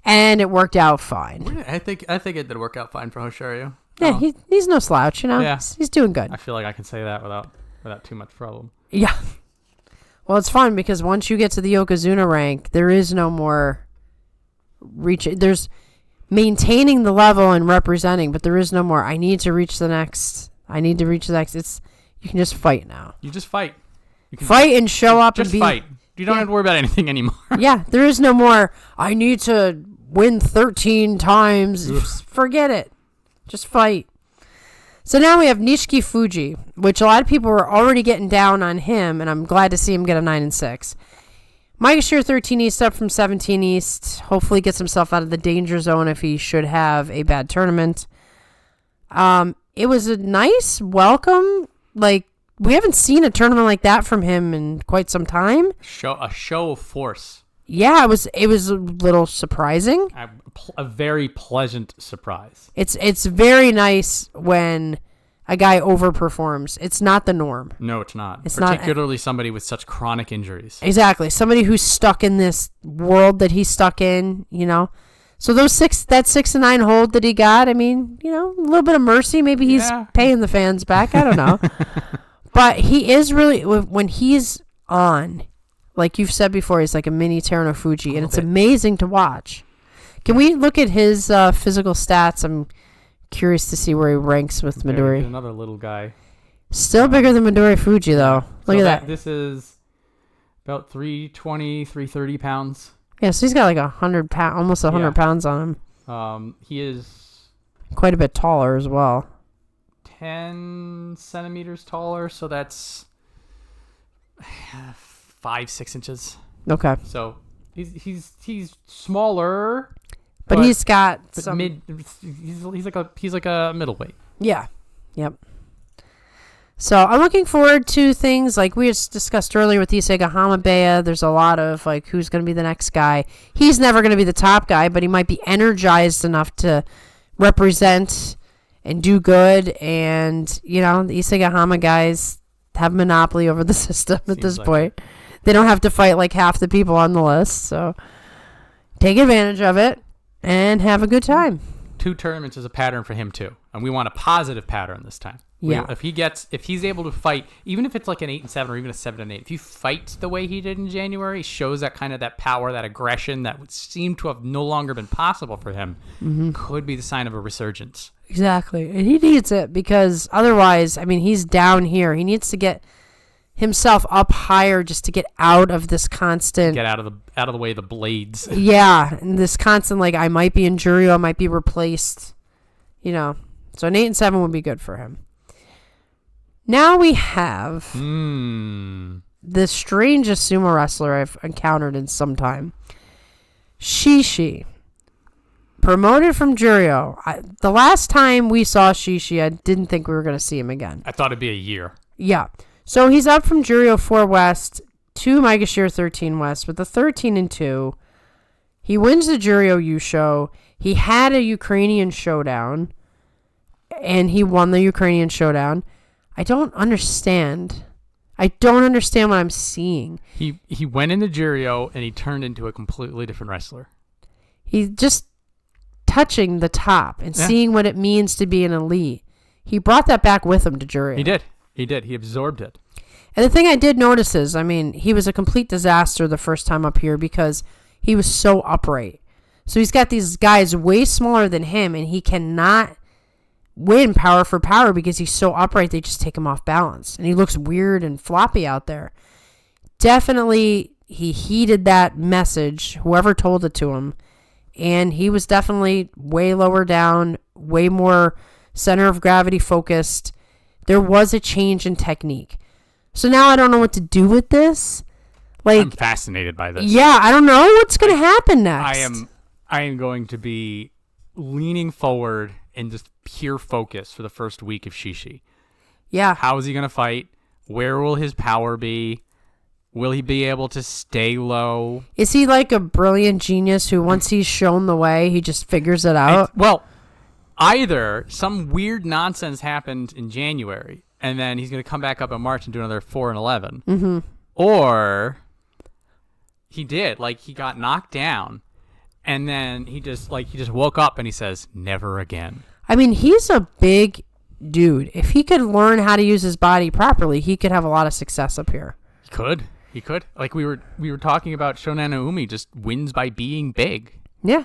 And it worked out fine. I think it did work out fine for Hoshoryu. Yeah, he's no slouch, you know? Yeah. He's doing good. I feel like I can say that without too much problem. Yeah. Well, it's fun because once you get to the Yokozuna rank, there is no more reaching. There's maintaining the level and representing, but there is no more, I need to reach the next. It's, you can just fight now. You just fight. You can fight and show up and be. Just fight. You don't have to worry about anything anymore. Yeah, there is no more, I need to win 13 times. Forget it. Just fight. So now we have Nishiki Fuji, which a lot of people were already getting down on him, and I'm glad to see him get a 9-6. Maegashira 13 East up from 17 East. Hopefully gets himself out of the danger zone if he should have a bad tournament. It was a nice welcome. Like, we haven't seen a tournament like that from him in quite some time. A show of force. Yeah, it was a little surprising. A very pleasant surprise. It's very nice when a guy overperforms. It's not the norm. No, it's not. It's particularly somebody with such chronic injuries. Exactly. Somebody who's stuck in this world that he's stuck in, you know. So that 6-9 hold that he got, I mean, you know, a little bit of mercy. Maybe he's paying the fans back. I don't know. But he is really, when he's on, like you've said before, he's like a mini Terunofuji, and it's amazing to watch. Can we look at his physical stats? I'm curious to see where he ranks with Midori. Another little guy. Still bigger than Midori Fuji, though. Look at that. This is about 320, 330 pounds. Yeah, so he's got like 100 pounds, almost 100 pounds on him. He is quite a bit taller as well. 10 centimeters taller, so that's 5-6 inches. Okay. So he's smaller, but he's got some he's like a middleweight. Yeah. Yep. So I'm looking forward to things like we just discussed earlier with Issei Hamabeya. There's a lot of like who's going to be the next guy. He's never going to be the top guy, but he might be energized enough to represent and do good. And you know, the Issei Hama guys have monopoly over the system at this point. They don't have to fight like half the people on the list, so take advantage of it and have a good time. 2 tournaments is a pattern for him too, and we want a positive pattern this time. Yeah. If he's able to fight, even if it's like an 8-7 or even a 7-8, if you fight the way he did in January, shows that kind of that power, that aggression that would seem to have no longer been possible for him, could be the sign of a resurgence. Exactly, and he needs it because otherwise, I mean, he's down here. He needs to get himself up higher just to get out of this constant. Get out of the way of the blades. Yeah, and this constant like I might be in Juryo, I might be replaced. You know, so an 8-7 would be good for him. Now we have the strangest sumo wrestler I've encountered in some time. Shishi. Promoted from Juryo. The last time we saw Shishi, I didn't think we were going to see him again. I thought it'd be a year. Yeah. So he's up from Juryo 4 West to Maegashira 13 West with a 13-2. He wins the Juryo Yusho. He had a Ukrainian showdown, and he won the Ukrainian showdown. I don't understand what I'm seeing. He went into Juryo, and he turned into a completely different wrestler. He's just touching the top and seeing what it means to be an elite. He brought that back with him to Juryo. He did. He absorbed it. And the thing I did notice is, I mean, he was a complete disaster the first time up here because he was so upright. So he's got these guys way smaller than him, and he cannot win power for power because he's so upright. They just take him off balance, and he looks weird and floppy out there. Definitely, he heeded that message, whoever told it to him, and he was definitely way lower down, way more center of gravity focused. There was a change in technique. So now I don't know what to do with this. Like, I'm fascinated by this. Yeah, I don't know what's going to happen next. I am going to be leaning forward in just pure focus for the first week of Shishi. Yeah. How is he going to fight? Where will his power be? Will he be able to stay low? Is he like a brilliant genius who, once he's shown the way, he just figures it out? Well, either some weird nonsense happened in January, and then he's going to come back up in March and do another 4 and 11. Mm-hmm. Or he did. Like, he got knocked down, and then he just woke up and he says, never again. I mean, he's a big dude. If he could learn how to use his body properly, he could have a lot of success up here. He could. Like, we were talking about Shonan Umi just wins by being big. Yeah.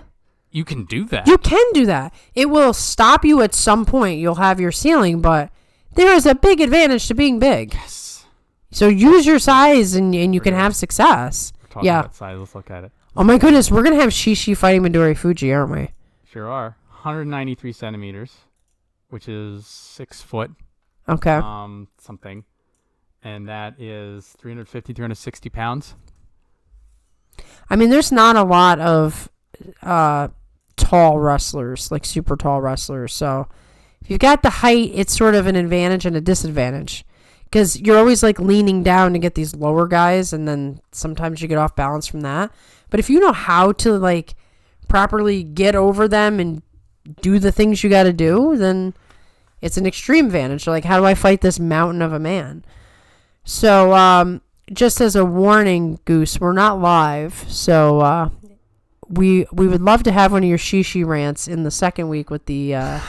You can do that. You can do that. It will stop you at some point. You'll have your ceiling, but there is a big advantage to being big. Yes. So use your size and you can have success. Talking Yeah. about size, let's look at it. Oh my goodness, we're going to have Shishi fighting Midori Fuji, aren't we? Sure are. 193 centimeters, which is 6 foot. Okay. Something. And that is 350, 360 pounds. I mean, there's not a lot of tall wrestlers, like super tall wrestlers. So if you've got the height, it's sort of an advantage and a disadvantage. Because you're always like leaning down to get these lower guys, and then sometimes you get off balance from that. But if you know how to like properly get over them and do the things you got to do, then it's an extreme advantage. Like, how do I fight this mountain of a man? So, just as a warning, Goose, we're not live. So, we would love to have one of your Shishi rants in the second week with the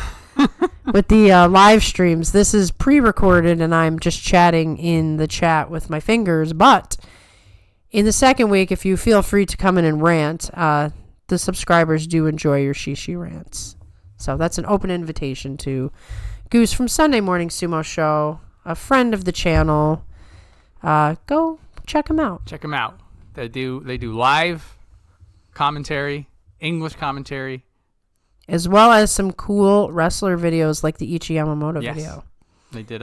with the live streams. This is pre-recorded, and I'm just chatting in the chat with my fingers. But in the second week, if you feel free to come in and rant, the subscribers do enjoy your Shishi rants. So that's an open invitation to Goose from Sunday Morning Sumo Show, a friend of the channel. Go check him out. Check them out. They do live commentary, English commentary, As well as some cool wrestler videos like the Ichiyamamoto Yes. video. They did.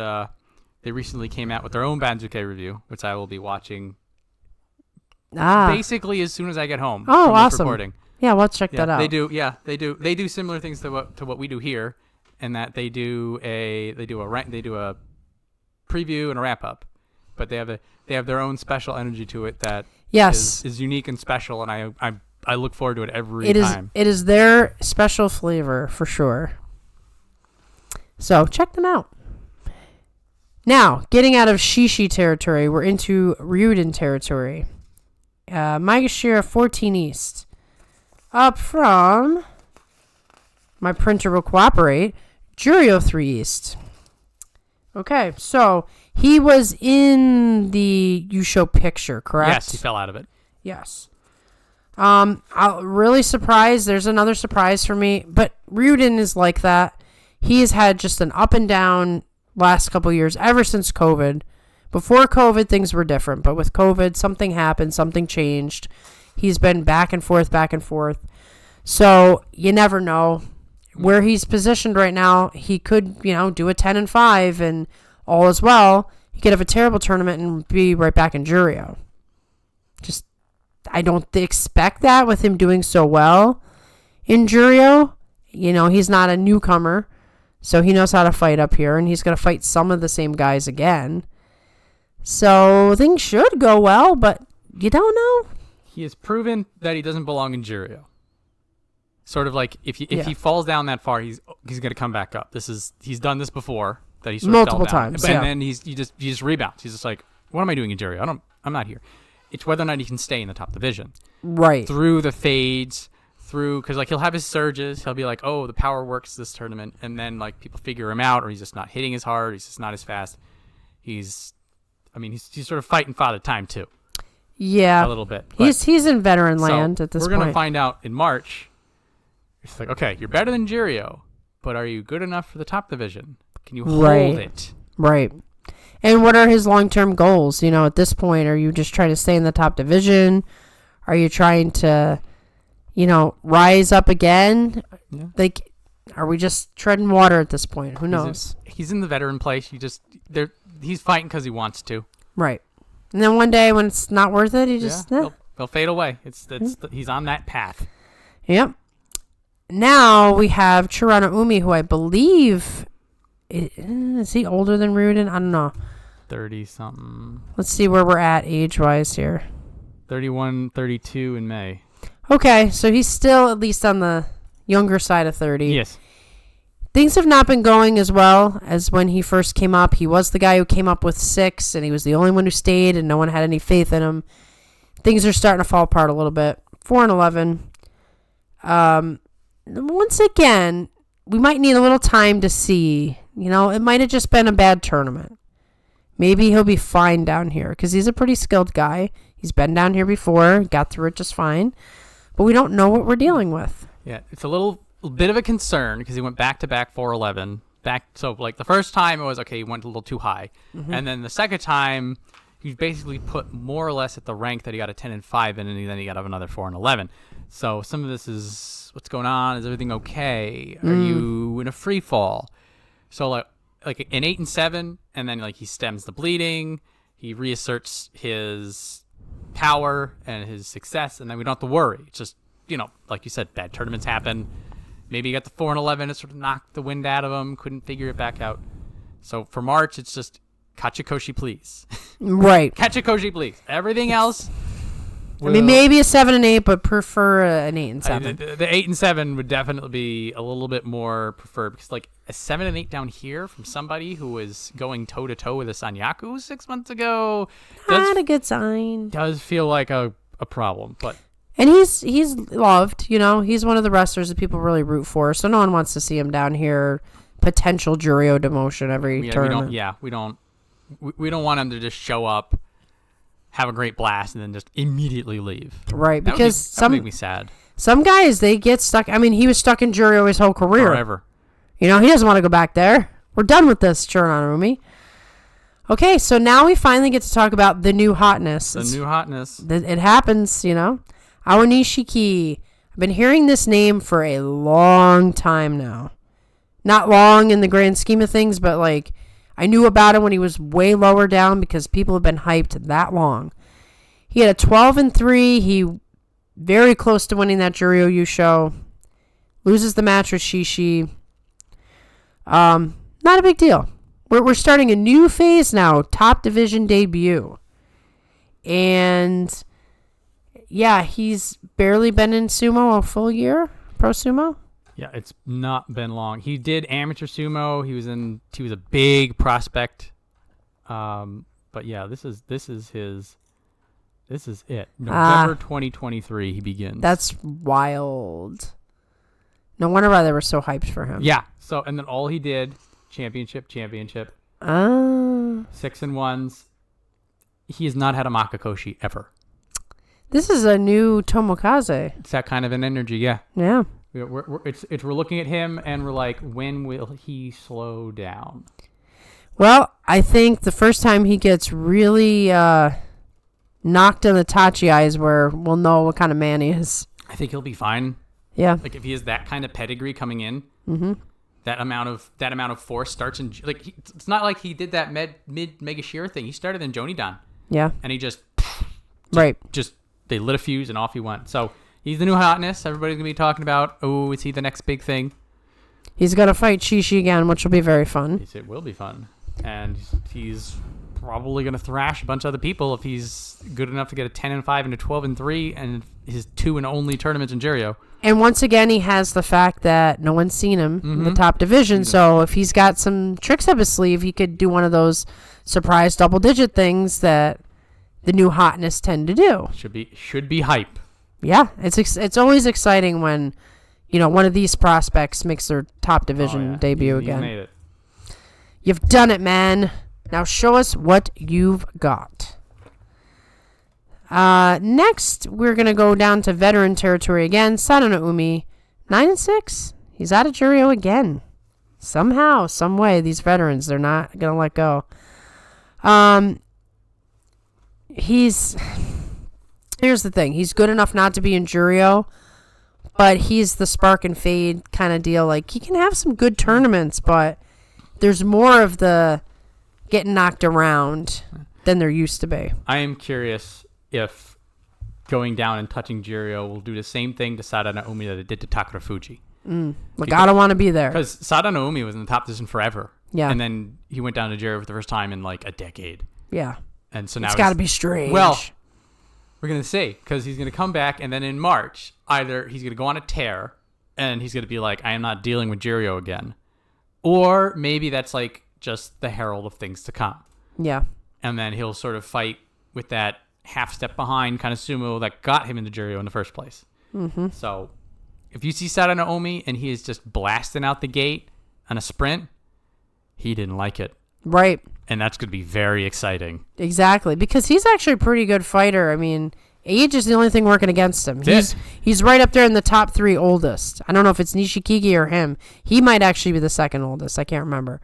They recently came out with their own Banzuke review, which I will be watching basically as soon as I get home. Oh, from this awesome. recording. Yeah, let's check that out. They do. Yeah, they do. They do similar things to what we do here, in that they do a preview and a wrap up, but they have their own special energy to it that is unique and special, and I look forward to it every time. It is their special flavor for sure. So check them out. Now, getting out of Shishi territory, we're into Ryuden territory. Maegashira 14 East. Up from, my printer will cooperate, Juryo 3 East. Okay, so he was in the Yusho picture, correct? Yes, he fell out of it. Yes. I'm really surprised. There's another surprise for me, but Ryuden is like that. He has had just an up and down last couple years, ever since COVID. Before COVID, things were different, but with COVID, something happened, something changed. He's been back and forth, back and forth. So you never know where he's positioned right now. He could, do a 10-5 and all is well. He could have a terrible tournament and be right back in Juryo. Just, I don't expect that with him doing so well in Juryo. He's not a newcomer, so he knows how to fight up here, and he's going to fight some of the same guys again. So things should go well, but you don't know. He has proven that he doesn't belong in Juryo. Sort of like if he falls down that far, he's going to come back up. He's done this before, that he sort multiple of fell down. times, and then he just rebounds. He's just like, what am I doing in Juryo? I'm not here. It's whether or not he can stay in the top division. Right. Through the fades, because he'll have his surges. He'll be like, oh, the power works this tournament, and then like people figure him out, or he's just not hitting as hard. He's just not as fast. He's sort of fighting father time too. Yeah, a little bit. He's in veteran land at this point. We're gonna find out in March It's like, okay, you're better than Jiraiya, but are you good enough for the top division? Can you Right. hold it? Right. And what are his long-term goals? You know, at this point, are you just trying to stay in the top division? Are you trying to, rise up again? Yeah. Like, are we just treading water at this point? Who knows? He's in the veteran place. He's fighting because he wants to. Right. And then one day when it's not worth it, he just... They'll fade away. He's on that path. Yep. Now we have Chirano Umi, who I believe... Is he older than Ryuden? I don't know. 30-something. Let's see where we're at age-wise here. 31, 32 in May. Okay, so he's still at least on the younger side of 30. Yes. Things have not been going as well as when he first came up. He was the guy who came up with 6, and he was the only one who stayed, and no one had any faith in him. Things are starting to fall apart a little bit. 4-11. Once again, we might need a little time to see. It might have just been a bad tournament. Maybe he'll be fine down here because he's a pretty skilled guy. He's been down here before, got through it just fine. But we don't know what we're dealing with. Yeah, it's a little bit of a concern because he went back-to-back 4-11. So, the first time it was, okay, he went a little too high. Mm-hmm. And then the second time, he basically put more or less at the rank that he got a 10-5 in, and then he got another 4-11. So some of this is, what's going on? Is everything okay? Are you in a free fall? So, like an 8-7, and then, he stems the bleeding. He reasserts his power and his success, and then we don't have to worry. It's just, like you said, bad tournaments happen. Maybe he got the 4-11, it sort of knocked the wind out of him, couldn't figure it back out. So for March, it's just Kachikoshi, please. Right. Kachikoshi, please. Everything else... maybe a 7 and 8, but prefer an 8 and 7. The 8 and 7 would definitely be a little bit more preferred because, a 7 and 8 down here from somebody who was going toe to toe with a Sanyaku 6 months ago, not a good sign. Does feel like a problem, but and he's loved. He's one of the wrestlers that people really root for. So no one wants to see him down here. Potential Juryo demotion every tournament. We don't want him to just show up, have a great blast, and then just immediately leave. Right, because that would make me sad. Some guys, they get stuck. I mean, he was stuck in Juryo his whole career. Forever. He doesn't want to go back there. We're done with this, Chirano. Okay, so now we finally get to talk about the new hotness. It happens, Aonishiki. I've been hearing this name for a long time now. Not long in the grand scheme of things, but I knew about him when he was way lower down because people have been hyped that long. He had a 12-3. He very close to winning that Juryo show. Loses the match with Shishi. Not a big deal. We're starting a new phase now. Top division debut. And yeah, he's barely been in sumo a full year. Pro sumo. Yeah, it's not been long. He did amateur sumo. He was a big prospect. But yeah, this is it. November 2023 he begins. That's wild. No wonder why they were so hyped for him. Yeah. So and then all he did, championship. 6-1s. He has not had a Makakoshi ever. This is a new Tomokaze. It's that kind of an energy, yeah. Yeah. We're looking at him and we're like, when will he slow down? Well, I think the first time he gets really knocked in the tachi eyes where we'll know what kind of man he is. I think he'll be fine. Yeah. If he has that kind of pedigree coming in, that amount of force starts in it's not like he did that mid Megashira thing. He started in Jonidan. Yeah. And he just they lit a fuse and off he went. So he's the new hotness. Everybody's gonna be talking about. Oh, is he the next big thing? He's gonna fight Shishi again, which will be very fun. It will be fun, and he's probably gonna thrash a bunch of other people if he's good enough to get a 10-5 and a 12-3 and his 2 and only tournaments in Juryo. And once again, he has the fact that no one's seen him in the top division. So if he's got some tricks up his sleeve, he could do one of those surprise double-digit things that the new hotness tend to do. Should be hype. Yeah, it's always exciting when, one of these prospects makes their top division debut again. Made it. You've done it, man. Now show us what you've got. Next, we're going to go down to veteran territory again. Sadano Umi, 9-6. He's out of Juryo again. Somehow, some way, these veterans, they're not going to let go. Here's the thing. He's good enough not to be in Juryo, but he's the spark and fade kind of deal. Like, he can have some good tournaments, but there's more of the getting knocked around than there used to be. I am curious if going down and touching Juryo will do the same thing to Sada Naomi that it did to Takarafuji. Like, I don't want to be there. Because Sada Naomi was in the top position forever. Yeah. And then he went down to Juryo for the first time in like a decade. Yeah. And so now it's got to be strange. Well, we're going to see, because he's going to come back, and then in March, either he's going to go on a tear, and he's going to be like, I am not dealing with Juryo again. Or maybe that's like just the herald of things to come. Yeah. And then he'll sort of fight with that half step behind kind of sumo that got him into Juryo in the first place. Mm-hmm. So if you see Sada Naomi and he is just blasting out the gate on a sprint, he didn't like it. Right. And that's going to be very exciting. Exactly. Because he's actually a pretty good fighter. I mean, age is the only thing working against him. He's right up there in the top 3 oldest. I don't know if it's Nishikigi or him. He might actually be the second oldest. I can't remember.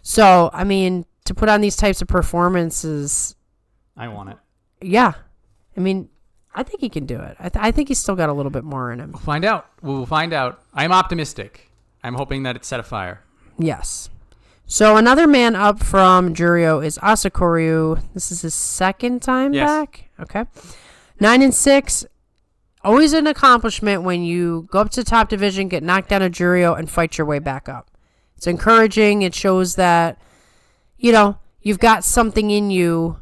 So, I mean, to put on these types of performances... I want it. Yeah. I mean, I think he can do it. I think he's still got a little bit more in him. We'll find out. We'll find out. I'm optimistic. I'm hoping that it's set afire. Yes. So another man up from Juryo is Hoshoryu. This is his second time back. Okay. 9-6. Always an accomplishment when you go up to top division, get knocked down a Juryo, and fight your way back up. It's encouraging. It shows that, you know, you've got something in you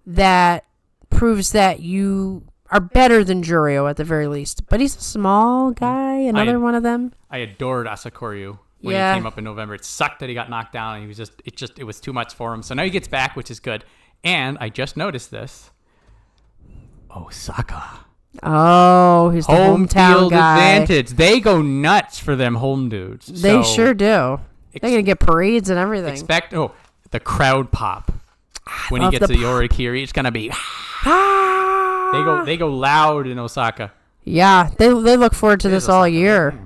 that proves that you are better than Juryo at the very least. But he's a small guy, another one of them. I adored Hoshoryu when he came up in November. It sucked that he got knocked down, and he was it was too much for him. So now he gets back, which is good. And I just noticed this. Osaka. Oh, he's the home hometown field guy. advantage. They go nuts for them home dudes. They sure do. They're going to get parades and everything. Expect the crowd pop when he gets to Yorikiri. It's going to be they go loud in Osaka. Yeah, they look forward to this all year.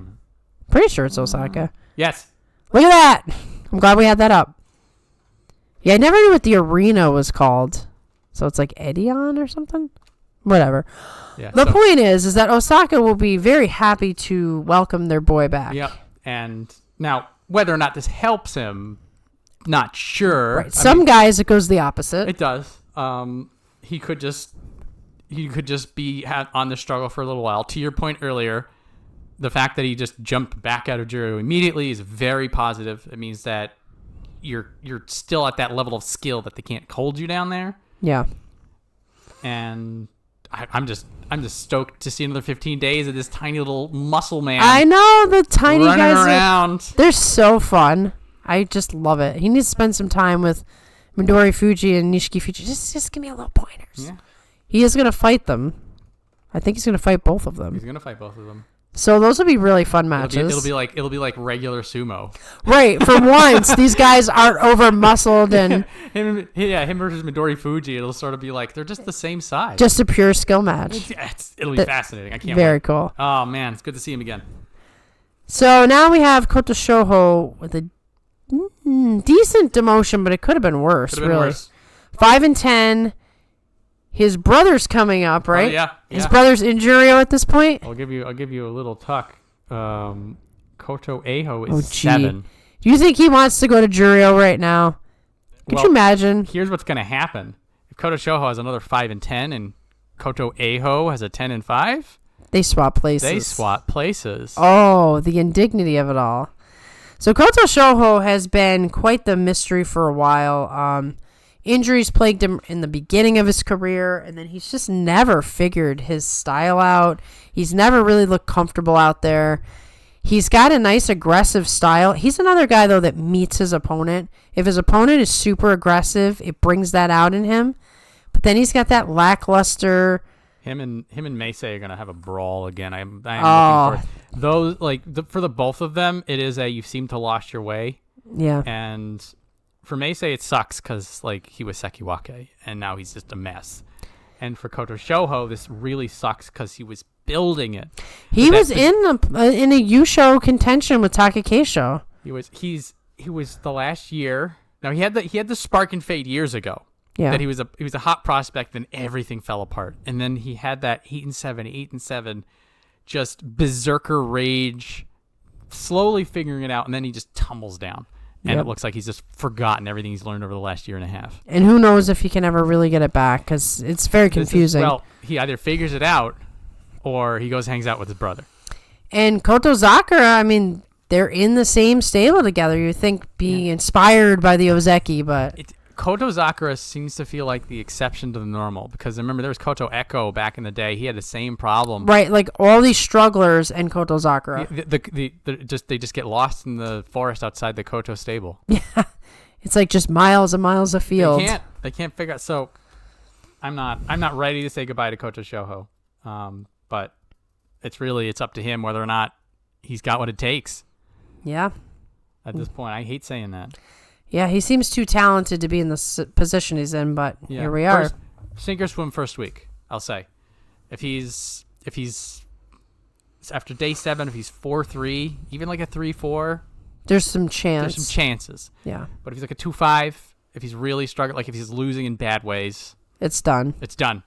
Pretty sure it's Osaka. Yes. Look at that. I'm glad we had that up. Yeah, I never knew what the arena was called. So it's like Edion or something? Whatever. Yeah, the point is that Osaka will be very happy to welcome their boy back. Yep. And now, whether or not this helps him, not sure. Right. Some guys, it goes the opposite. It does. He could just be on the struggle for a little while. To your point earlier, the fact that he just jumped back out of Juryo immediately is very positive. It means that you're still at that level of skill that they can't hold you down there. Yeah. And I'm just stoked to see another 15 days of this tiny little muscle man. I know, the tiny running guys around. They're so fun. I just love it. He needs to spend some time with Midori Fuji and Nishiki Fuji. Just give me a little pointers. Yeah. He is going to fight them. I think he's going to fight both of them. He's gonna fight both of them. So those will be really fun matches. It'll be like regular sumo. Right. For once, these guys aren't over muscled and him versus Midori Fuji. It'll sort of be like they're just the same size. Just a pure skill match. It'll be fascinating. I can't wait. Very cool. Oh man, it's good to see him again. So now we have Kotoshoho with a decent demotion, but it could have been worse. Could have been worse. 5-10. His brother's coming up, right? Oh, yeah. His brother's in Juryo at this point. I'll give you a little tuck. Koto Eiho is 7. Do you think he wants to go to Juryo right now? Could you imagine? Here's what's gonna happen: if Koto Shoho has another 5-10, and Koto Eiho has a 10-5, they swap places. Oh, the indignity of it all. So Koto Shoho has been quite the mystery for a while. Injuries plagued him in the beginning of his career, and then he's just never figured his style out. He's never really looked comfortable out there. He's got a nice aggressive style. He's another guy, though, that meets his opponent. If his opponent is super aggressive, it brings that out in him. But then he's got that lackluster... Him and Meisei are gonna have a brawl again. I'm looking for those for the both of them. It is you seem to lost your way. Yeah. And for Meisei, it sucks because he was Sekiwake and now he's just a mess. And for Koto Shoho, this really sucks because he was building it. He was in a Yusho contention with Takakeisho. He was the last year. Now he had the spark and fade years ago. Yeah. That he was a hot prospect, then everything fell apart. And then he had that 8-7, just berserker rage, slowly figuring it out, and then he just tumbles down. And it looks like he's just forgotten everything he's learned over the last year and a half. And who knows if he can ever really get it back, because it's very confusing. He either figures it out or he goes hangs out with his brother. And Kotozakura, I mean, they're in the same stable together. You think being inspired by the Ozeki, but... Kotozakura seems to feel like the exception to the normal, because remember there was Koto Echo back in the day. He had the same problem. Right, like all these strugglers and Kotozakura. They just get lost in the forest outside the Koto stable. Yeah, it's like just miles and miles of field. They can't figure out. So I'm not ready to say goodbye to Koto Shoho, but it's up to him whether or not he's got what it takes. Yeah. At this point, I hate saying that. Yeah, he seems too talented to be in the position he's in, but here we are. Sink or swim first week, I'll say. If he's after day 7, if he's 4-3, even like a 3-4, there's some chance. There's some chances. Yeah. But if he's like a 2-5, if he's really struggling, like if he's losing in bad ways, it's done. It's done.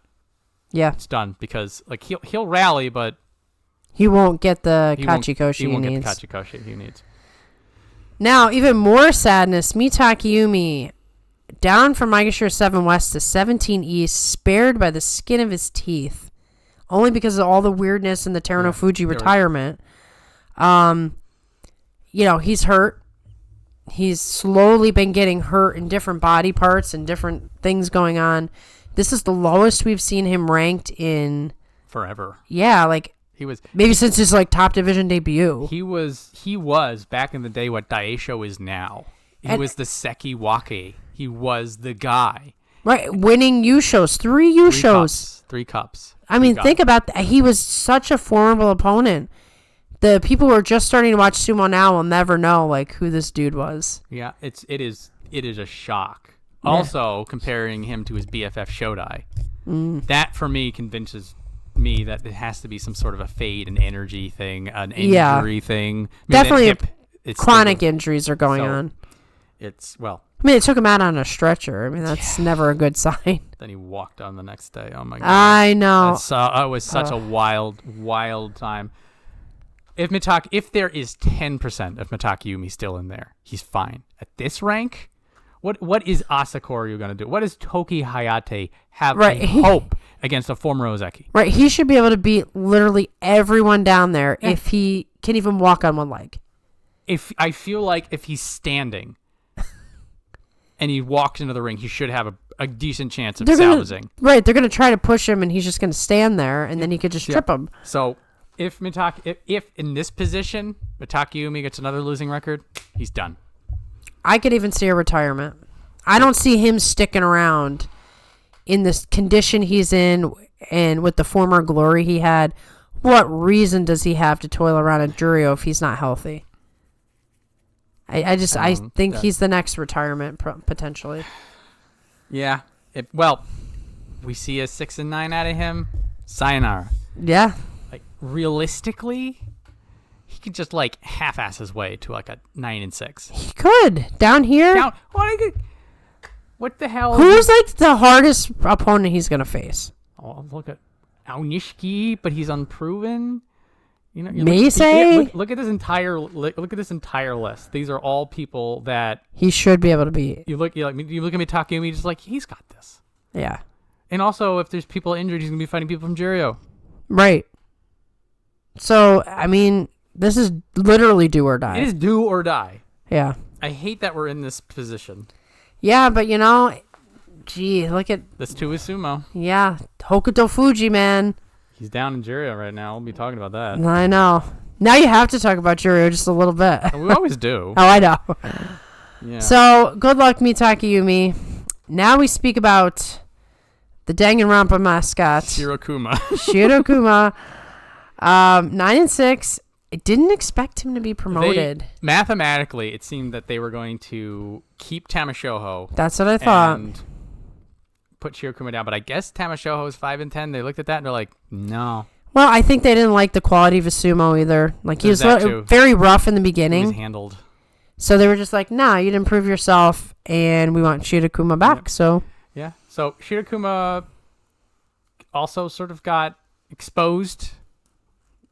Yeah. It's done, because like he'll rally, but he won't get the Kachikoshi he needs. He won't get the Kachikoshi he needs. Now, even more sadness, Mitakayumi, down from Maegashira 7 West to 17 East, spared by the skin of his teeth, only because of all the weirdness in the Terano Fuji retirement. He's hurt. He's slowly been getting hurt in different body parts and different things going on. This is the lowest we've seen him ranked in... forever. Yeah, like... He was maybe since his top division debut. He was back in the day what Daieisho is now. He was the Seki Wake. He was the guy. Right, winning Yushos, 3 Yushos. 3 cups. I mean, think about that. He was such a formidable opponent. The people who are just starting to watch sumo now will never know who this dude was. Yeah, it is a shock. Yeah. Also, comparing him to his BFF Shodai, that for me convinces me that it has to be some sort of a fade and energy thing, an injury thing. Definitely chronic injuries are going on. It's it took him out on a stretcher. I mean, that's never a good sign. Then he walked on the next day. Oh my god. I know. It was such a wild time. If there is 10% of Mitakayumi still in there, he's fine. At this rank, what is Asakoryu going to do? What does Toki Hayate have hope against a former Ozeki? Right, he should be able to beat literally everyone down there if he can even walk on one leg. I feel like if he's standing and he walks into the ring, he should have a decent chance of salvaging. Right, they're going to try to push him, and he's just going to stand there, and then he could just trip him. So if in this position Mitakayumi gets another losing record, he's done. I could even see a retirement. I don't see him sticking around in this condition he's in and with the former glory he had. What reason does he have to toil around at Juryo if he's not healthy? I think he's the next retirement potentially. Yeah. We see a 6 and 9 out of him. Sayonara. Yeah. Realistically, he could just half-ass his way to a 9 and 6. He could down here. What the hell? Who's the hardest opponent he's gonna face? Oh, look at Aonishiki, but he's unproven. Meisei. Look at this entire list. These are all people that he should be able to beat. You look at Mitakayumi, just he's got this. Yeah. And also, if there's people injured, he's gonna be fighting people from Juryo. Right. So I mean, this is literally do or die. It is do or die. Yeah. I hate that we're in this position. Yeah, but gee, look at this too is sumo. Yeah, Hokuto Fuji, man. He's down in Juryo right now. We'll be talking about that. I know. Now you have to talk about Juryo just a little bit. We always do. Oh, I know. Yeah. So, good luck, Mitakayumi. Now we speak about the Danganronpa mascot. Shirokuma. 9 and 6. I didn't expect him to be promoted. Mathematically, it seemed that they were going to keep Tamashoho. That's what I thought. And put Shirokuma down. But I guess Tamashoho is 5 and 10. They looked at that and they're like, no. Well, I think they didn't like the quality of his sumo either. Like, he There's was that too. very rough in the He was beginning. handled. So they were just like, nah, you didn't prove yourself, and we want Shirakuma back. Yep. So Yeah. So Shirakuma also sort of got exposed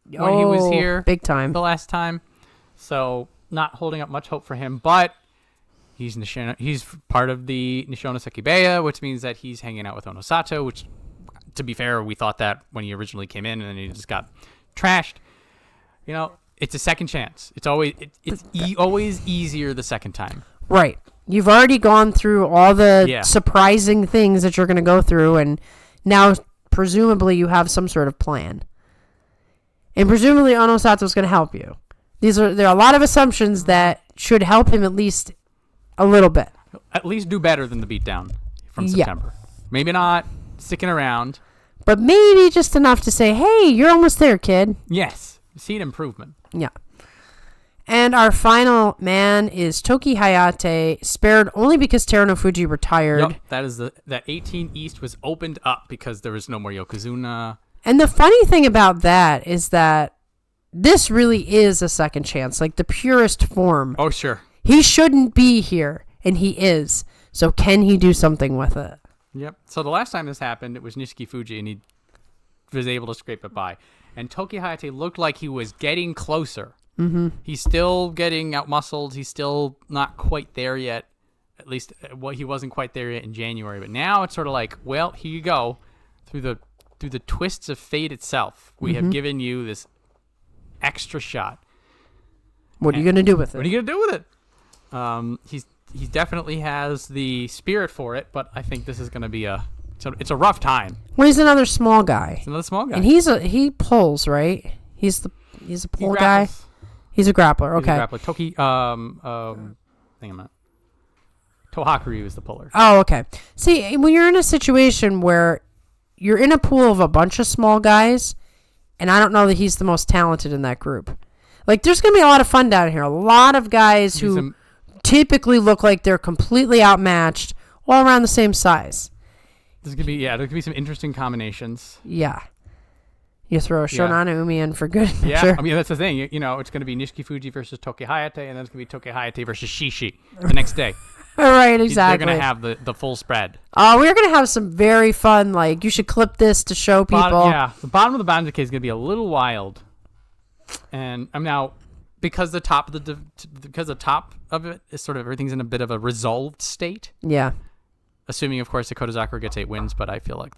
when he was here big time. the last time. So not holding up much hope for him, but he's part of the Nishona Sekibeya, which means that he's hanging out with Onosato, which, to be fair, we thought that when he originally came in, and then he just got trashed. You know, it's a second chance. It's always always easier the second time. Right. You've already gone through all the Yeah. surprising things that you're going to go through, and now presumably you have some sort of plan. And presumably Onosato's going to help you. There are a lot of assumptions that should help him at least a little bit. At least do better than the beatdown from September. Maybe not sticking around. But maybe just enough to say, hey, you're almost there, kid. Yes. See an improvement. Yeah. And our final man is Toki Hayate, spared only because Terunofuji retired. Yep, that is that 18 East was opened up because there was no more Yokozuna. And the funny thing about that is that this really is a second chance, like the purest form. Oh, sure. He shouldn't be here, and he is. So can he do something with it? Yep. So the last time this happened, it was Nishiki Fuji, and he was able to scrape it by. And Toki Hayate looked like he was getting closer. Mm-hmm. He's still getting outmuscled. He's still not quite there yet. At least, he wasn't quite there yet in January. But now it's sort of like, well, here you go. Through the twists of fate itself, we have given you this extra shot. What are you going to do with it? What are you going to do with it? He definitely has the spirit for it, but I think this is going to be it's a rough time. Well, he's another small guy. It's another small guy. And he pulls, right? He's a pull guy. grapples. He's a grappler. Okay. He's a grappler. Toki, hang on a minute. Tohakuryu is the puller. Oh, okay. See, when you're in a situation where you're in a pool of a bunch of small guys, and I don't know that he's the most talented in that group. Like, there's going to be a lot of fun down here. A lot of guys who typically look like they're completely outmatched, all around the same size. There's gonna be some interesting combinations. Yeah. You throw a Shonana Umi in for good measure. Yeah, I mean, that's the thing. You know, it's going to be Nishiki Fuji versus Toki Hayate, and then it's going to be Toki Hayate versus Shishi the next day. All right, exactly. They're going to have the full spread. We're going to have some very fun, like, you should clip this to show people. The bottom of the Banzuke is going to be a little wild. And I'm now, because the top of it is sort of, everything's in a bit of a resolved state. Yeah. Assuming, of course, that Kotozakura gets 8 wins, but I feel like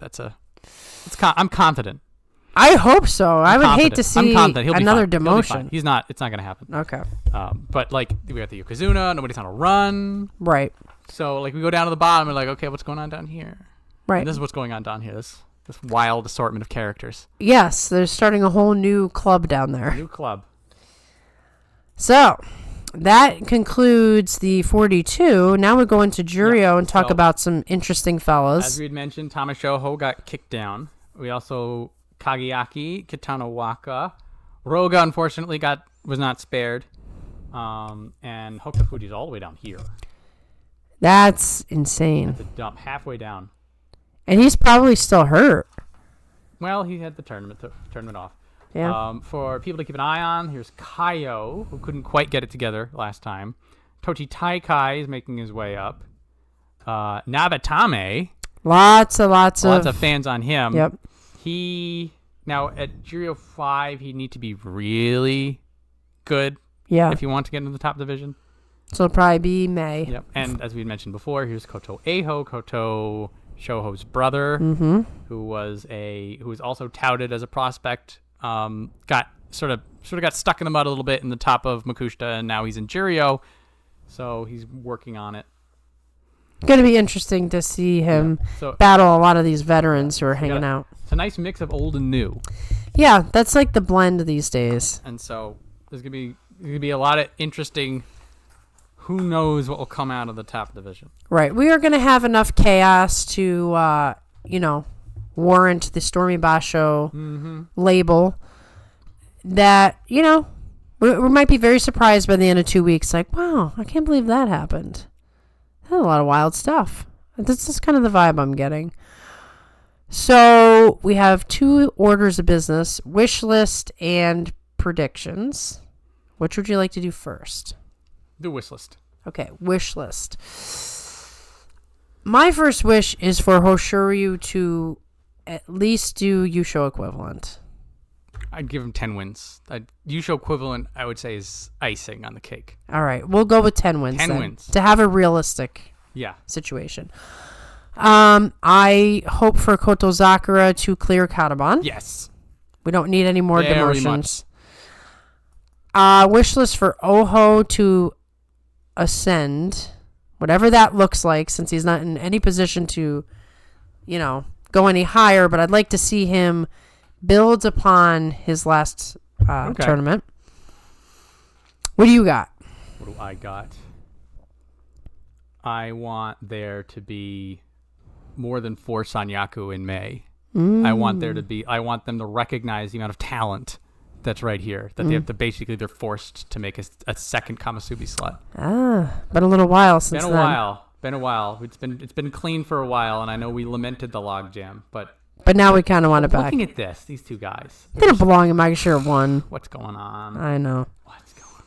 I'm confident. I hope so. I would hate to see another demotion. He's not. It's not going to happen. Okay. But like we got the Yokozuna. Nobody's on a run. Right. So like we go down to the bottom. And we're like, okay, what's going on down here? Right. And this is what's going on down here. This wild assortment of characters. Yes, they're starting a whole new club down there. New club. So that concludes the 42. Now we go into Juryo and talk about some interesting fellas. As we had mentioned, Tamashoho got kicked down. We also Kageyaki, Kitano Waka, Roga unfortunately was not spared, and Hokafuji's all the way down here. That's insane. At the dump, halfway down. And he's probably still hurt. Well, he had the tournament off. Yeah. For people to keep an eye on, here's Kaio, who couldn't quite get it together last time. Tochi Taikai is making his way up. Nabatame. Lots of fans on him. Yep. Now at Juryo 5, he'd need to be really good. Yeah. If you want to get into the top division. So it'll probably be May. Yep. And as we mentioned before, here's Koto Eiho, Koto Shoho's brother, who was also touted as a prospect. Got sort of got stuck in the mud a little bit in the top of Makushita, and now he's in Juryo, so he's working on it. Going to be interesting to see him battle a lot of these veterans who are hanging out. It's a nice mix of old and new. Yeah, that's like the blend these days. And so there's gonna be a lot of interesting. Who knows what will come out of the top division? Right. We are going to have enough chaos to, warrant the Stormy Basho label. That we might be very surprised by the end of 2 weeks. Like, wow, I can't believe that happened. That's a lot of wild stuff. This is kind of the vibe I'm getting. So we have 2 orders of business, wish list and predictions. Which would you like to do first? The wish list. Okay, wish list. My first wish is for Hoshoryu to at least do Yusho equivalent. I'd give him 10 wins. Yusho equivalent, I would say, is icing on the cake. All right, we'll go with 10 wins 10 then, wins. to have a realistic situation. I hope for Kotozakura to clear Kataban. Yes. We don't need any more Very demotions. Wish list for Oho to ascend, whatever that looks like, since he's not in any position to, go any higher. But I'd like to see him build upon his last tournament. What do you got? What do I got? I want there to be more than 4 Sanyaku in May. I want them to recognize the amount of talent that's right here. That they have to they're forced to make a second Kamasubi slot. Been a little while since then. Been a while. It's been clean for a while, and I know we lamented the logjam, but now we kind of want it back. Looking at these 2 guys. They don't belong in Magashira 1. What's going on? I know. What's going on?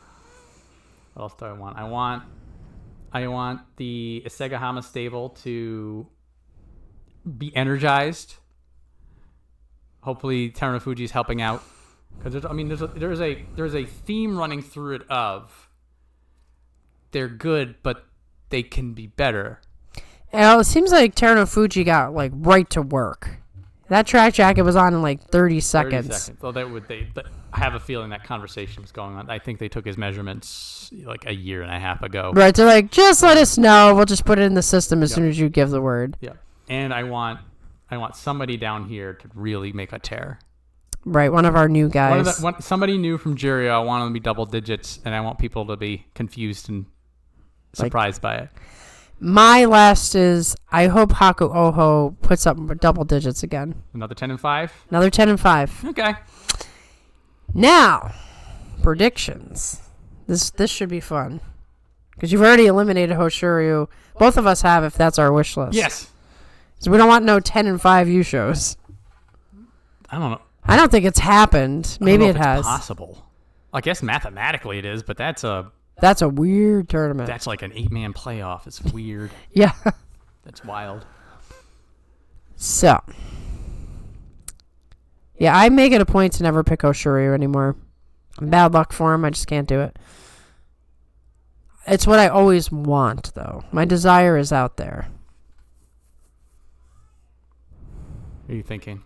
What else do I want? I want the Isegahama stable to be energized. Hopefully Terunofuji is helping out, because there's a theme running through it of they're good, but they can be better. It seems like Terunofuji got right to work. That track jacket was on in 30 seconds. Well, I have a feeling that conversation was going on. I think they took his measurements a year and a half ago. Right, they're just let us know. We'll just put it in the system as soon as you give the word. Yeah, and I want somebody down here to really make a tear. Right, one of our new guys. Somebody new from Juryo. I want them to be double digits, and I want people to be confused and surprised by it. My last is, I hope Haku Oho puts up double digits again. Another 10 and 5? Another 10 and 5. Okay. Now, predictions. This should be fun. Because you've already eliminated Hoshoryu. Both of us have, if that's our wish list. Yes. So we don't want no 10 and 5 Yushos. I don't know. I don't think it's happened. Maybe it has. It's possible. I guess mathematically it is, but that's a weird tournament. That's like an 8-man playoff. It's weird. Yeah. That's wild. So, yeah, I make it a point to never pick Hoshoryu anymore. Bad luck for him. I just can't do it. It's what I always want, though. My desire is out there. What are you thinking?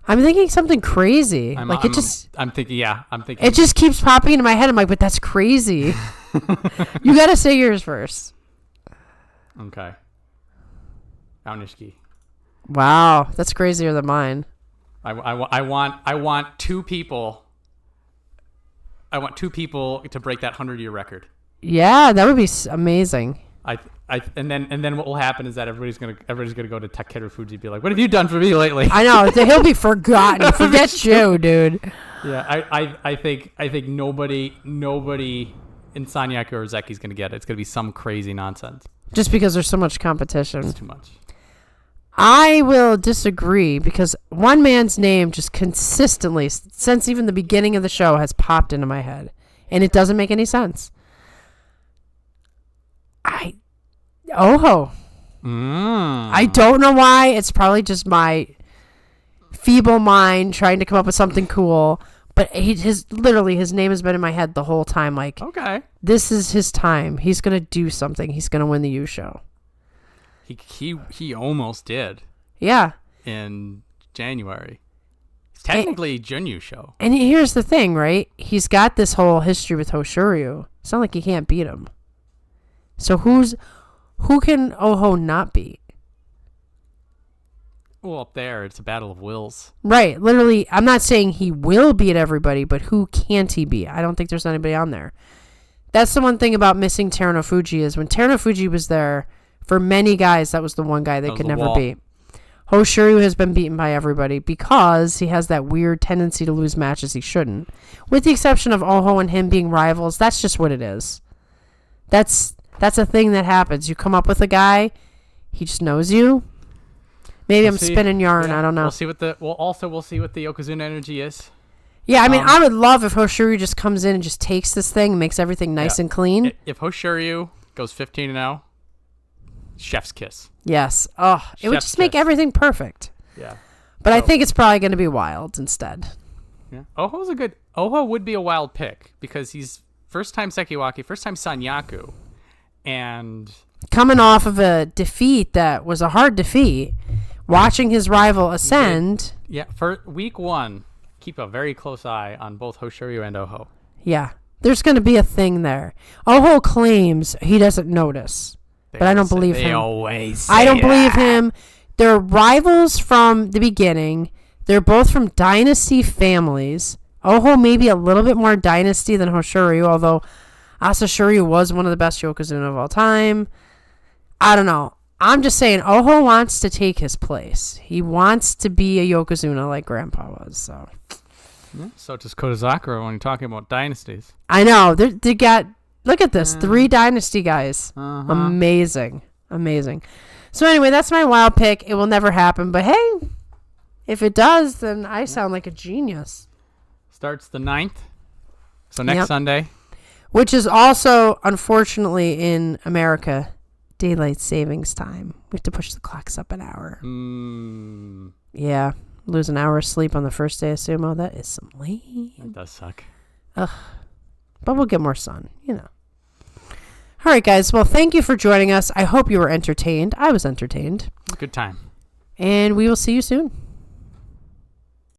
I'm thinking something crazy. I'm thinking. It just keeps popping into my head. I'm like, but that's crazy. You gotta say yours first. Okay. Aonishiki. Wow, that's crazier than mine. I want 2 people. I want 2 people to break that 100-year record. Yeah, that would be amazing. And then what will happen is that everybody's gonna go to Takeru Fuji and be like, "What have you done for me lately?" I know he'll be forgotten. Forget you, dude. Yeah, I think nobody in Sanyaku or Zeki's gonna get it. It's gonna be some crazy nonsense. Just because there's so much competition. It's too much. I will disagree because one man's name just consistently, since even the beginning of the show, has popped into my head, and it doesn't make any sense. Oho. I don't know why. It's probably just my feeble mind trying to come up with something cool. But his name has been in my head the whole time. Like, okay, this is his time. He's gonna do something. He's gonna win the U show. He almost did. Yeah. In January. It's technically Junyu show. And here's the thing, right? He's got this whole history with Hoshoryu. It's not like he can't beat him. So who can Oho not beat? Well, up there, it's a battle of wills. Right. Literally, I'm not saying he will beat everybody, but who can't he beat? I don't think there's anybody on there. That's the one thing about missing Terunofuji is when Terunofuji was there, for many guys, that was the one guy they could never beat. Hoshoryu has been beaten by everybody because he has that weird tendency to lose matches he shouldn't. With the exception of Oho and him being rivals, that's just what it is. That's a thing that happens. You come up with a guy, he just knows you. Maybe I'm spinning yarn. Yeah, I don't know. We'll see what the Yokozuna energy is. Yeah, I mean, I would love if Hoshoryu just comes in and just takes this thing and makes everything nice and clean. If Hoshoryu goes 15-0, chef's kiss. Yes. Oh, it would just make everything perfect. Yeah. But I think it's probably going to be Wild instead. Yeah. Oho would be a wild pick because he's first time Sekiwaki, first time Sanyaku, and coming off of a defeat that was a hard defeat, watching his rival ascend. Yeah, for week 1, keep a very close eye on both Hoshoryu and Oho. Yeah, there's going to be a thing there. Oho claims he doesn't notice, but I don't believe him. They always say I don't believe him. They're rivals from the beginning. They're both from dynasty families. Oho may be a little bit more dynasty than Hoshoryu, although Asashoryu was one of the best Yokozuna of all time. I don't know. I'm just saying Oho wants to take his place. He wants to be a Yokozuna like Grandpa was. So, so does Kotozakura when you're talking about dynasties. I know. They got, look at this, 3 dynasty guys. Amazing. So anyway, that's my wild pick. It will never happen, but hey, if it does, then I sound like a genius. Starts the 9th, so next Sunday. Which is also, unfortunately, in America, daylight savings time. We have to push the clocks up an hour. Yeah, lose an hour of sleep on the first day of sumo. That is some lame. That does suck. Ugh. But we'll get more sun, you know. All right, guys. Well, thank you for joining us. I hope you were entertained. I was entertained. Good time. And we will see you soon.